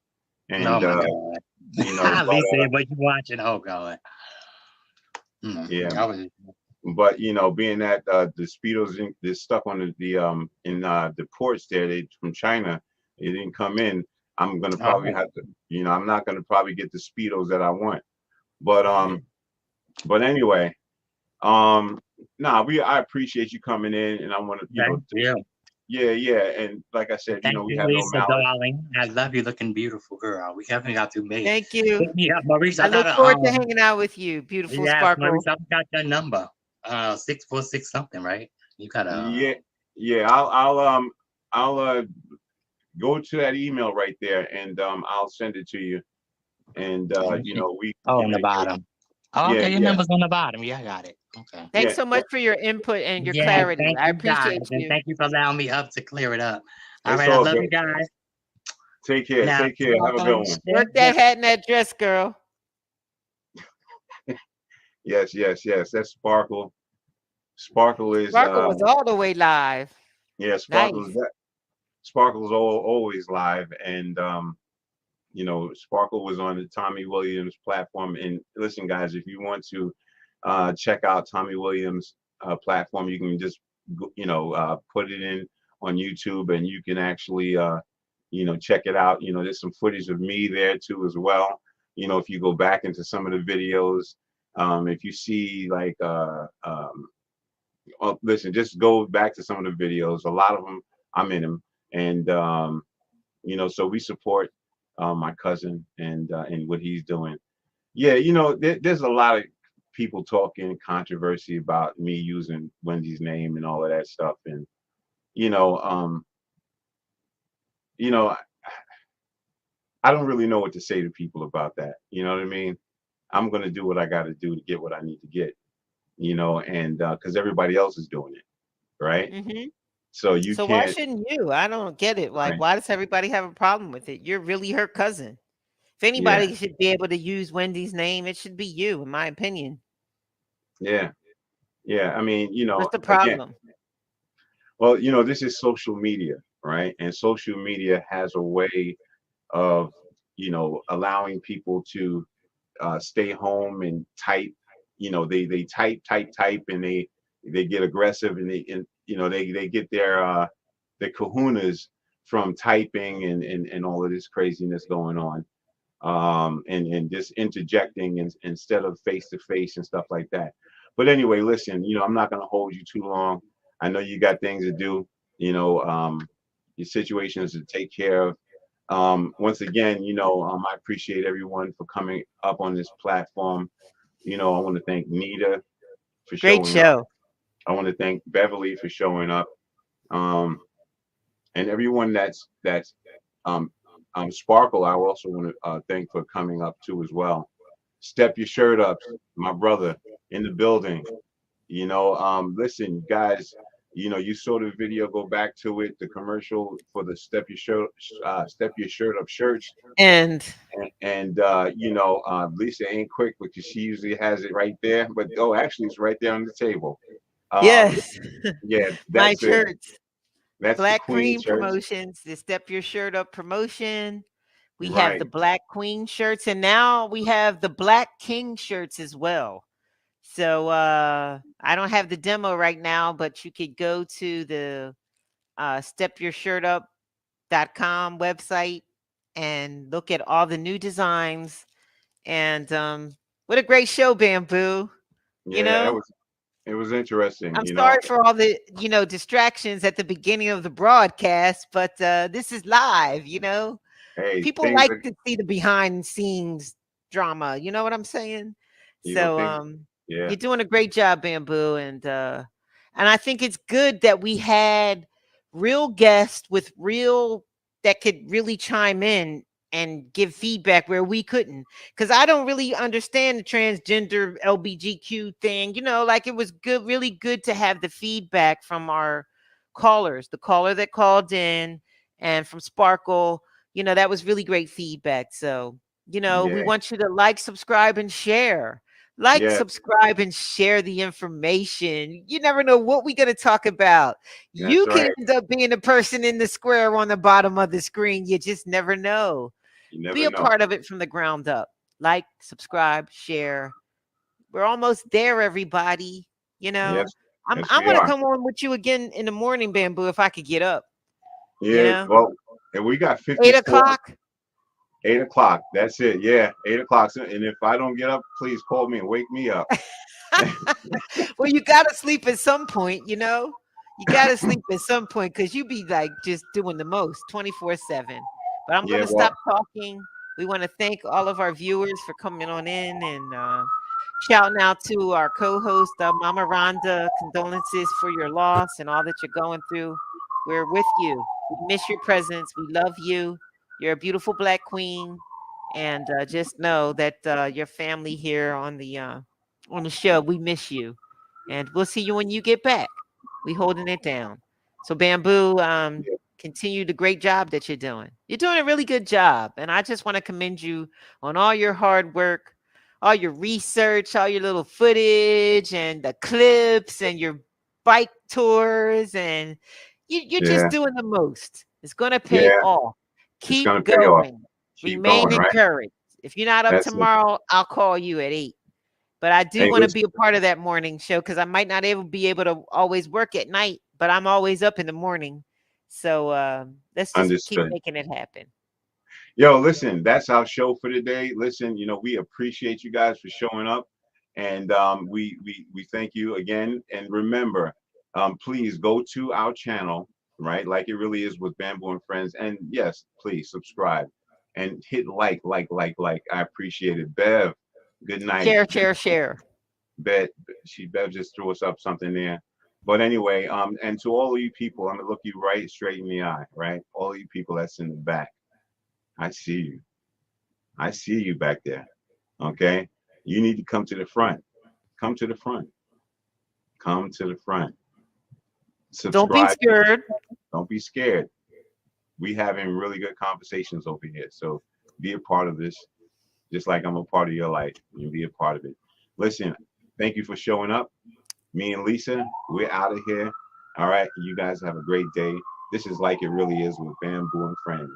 and Oh my God. At least say what you watching. Oh God. Yeah. But being that the Speedos they're stuck on in the ports there, they from China, it didn't come in. I'm gonna probably have to, I'm not gonna probably get the Speedos that I want. But anyway, I appreciate you coming in, and I want to, yeah, and like I said, Thank we you, have no Lisa, malice. darling. I love you, looking beautiful, girl. We haven't got to meet. Thank you. Pick me up, Maurice. I look forward to hanging out with you, beautiful yes, Sparkle. Maurice, I've got your number. 646 something, right? You got Yeah. I'll go to that email right there, and I'll send it to you. And we on the bottom. Oh, okay, your yeah. number's on the bottom. Yeah, I got it. Okay. Thanks so much for your input and your Yeah, clarity. thank I you guys, appreciate and you. thank you for allowing me up to clear it up. All It's right, I all love good. you guys. Take care. Now, Take care. Have a good one. Work that hat and that dress, girl. Yes. That's Sparkle. Sparkle is Sparkle was all the way live. yeah. Nice. Sparkle's always live, and Sparkle was on the Tommy Williams platform. And listen, guys, if you want to check out Tommy Williams platform, you can just put it in on YouTube, and you can actually check it out. There's some footage of me there too as well. If you go back into some of the videos, if you see like listen, just go back to some of the videos. A lot of them I'm in them, and so we support my cousin and what he's doing. Yeah, there's a lot of people talking controversy about me using Wendy's name and all of that stuff, and I don't really know what to say to people about that. You know what I mean? I'm gonna do what I got to do to get what I need to get. And because everybody else is doing it, right? Mm-hmm. So you So can't. why shouldn't you? I don't get it. Like, Right. why does everybody have a problem with it? You're really her cousin. If anybody should be able to use Wendy's name, it should be you, in my opinion. Yeah. I mean, What's the again, problem? well, this is social media, right? And social media has a way of, allowing people to stay home and type. They type, and they get aggressive, and they get their kahunas from typing and all of this craziness going on, and just interjecting instead of face to face and stuff like that. But anyway, listen, I'm not going to hold you too long. I know you got things to do, your situations to take care of. Once again, I appreciate everyone for coming up on this platform. I want to thank Nita for Great showing up. show. I want to thank Beverly for showing up. And everyone that's Sparkle, I also want to thank for coming up too as well. Step your shirt up, my brother in the building. Listen, guys, You saw the video, go back to it, the commercial for the step your shirt up shirts. And And Lisa ain't quick, but she usually has it right there. But oh, actually, it's right there on the table. Um, yes, yeah, my that's it. shirts, That's the Black Queen Queen shirts. promotions, the Step Your Shirt Up promotion. We have the Right. Black Queen shirts, and now we have the Black King shirts as well. So I don't have the demo right now, but you could go to the stepyourshirtup.com website and look at all the new designs. And what a great show, Bamboo. You Yeah, know, it was interesting. I'm sorry for all the, distractions at the beginning of the broadcast, but this is live, Hey, people things like are, to see the behind the scenes drama. You know what I'm saying? So things. Yeah, you're doing a great job, Bamboo, and I think it's good that we had real guests with real that could really chime in and give feedback where we couldn't, because I don't really understand the transgender LBGQ thing. Like, it was good, really good to have the feedback from our callers, the caller that called in, and from Sparkle. That was really great feedback. So, we yeah, want you to like, subscribe, and share. Like, yeah. subscribe, and share the information. You never know what we're going to talk about. That's You right. could end up being the person in the square on the bottom of the screen. You just never know. You Be never a know. part of it from the ground up. Like, subscribe, share. We're almost there, everybody. You know, Yes, I'm yes, I'm we gonna are. come on with you again in the morning, Bamboo, if I could get up. You Yeah. know, Well, and we got 54. 8 o'clock. 8 o'clock. That's it. Yeah, 8 o'clock. And if I don't get up, please call me and wake me up. Well, you gotta sleep at some point. You gotta sleep at some point because you be like just doing the most 24/7. But I'm Yeah. gonna Well. stop talking. We want to thank all of our viewers for coming on in, and shouting out to our co-host, Mama Rhonda. Condolences for your loss and all that you're going through. We're with you. We miss your presence. We love you. You're a beautiful Black queen, and just know that your family here on the show, we miss you, and we'll see you when you get back. We holding it down. So, Bamboo, continue the great job that you're doing. You're doing a really good job, and I just want to commend you on all your hard work, all your research, all your little footage and the clips and your bike tours, and you're just Yeah. doing the most. It's gonna pay Yeah. off. It's gonna Keep pay off. going. Keep Remain going. Right. encouraged. If you're not up That's it. tomorrow, I'll call you at 8. But I do Hey, want to listen. be a part of that morning show because I might not be able to always work at night, but I'm always up in the morning. So let's just keep Understood. making it happen. Yo, listen, that's our show for today. Listen, we appreciate you guys for showing up, and we thank you again. And remember, please go to our channel, right, like it really is with Bamboo and Friends. And yes, please subscribe and hit like. I appreciate it. Bev, good night. Share, share, share. Bev just threw us up something there. But anyway, and to all of you people, I'm gonna look you right straight in the eye, right? All of you people that's in the back. I see you. I see you back there. Okay. You need to come to the front. Come to the front. Come to the front. Don't be Subscribe. scared. Don't be scared. We having really good conversations over here. So be a part of this. Just like I'm a part of your life. You be a part of it. Listen, thank you for showing up. Me and Lisa, we're out of here. All right. You guys have a great day. This is Like It Really Is with Bamboo and Friends.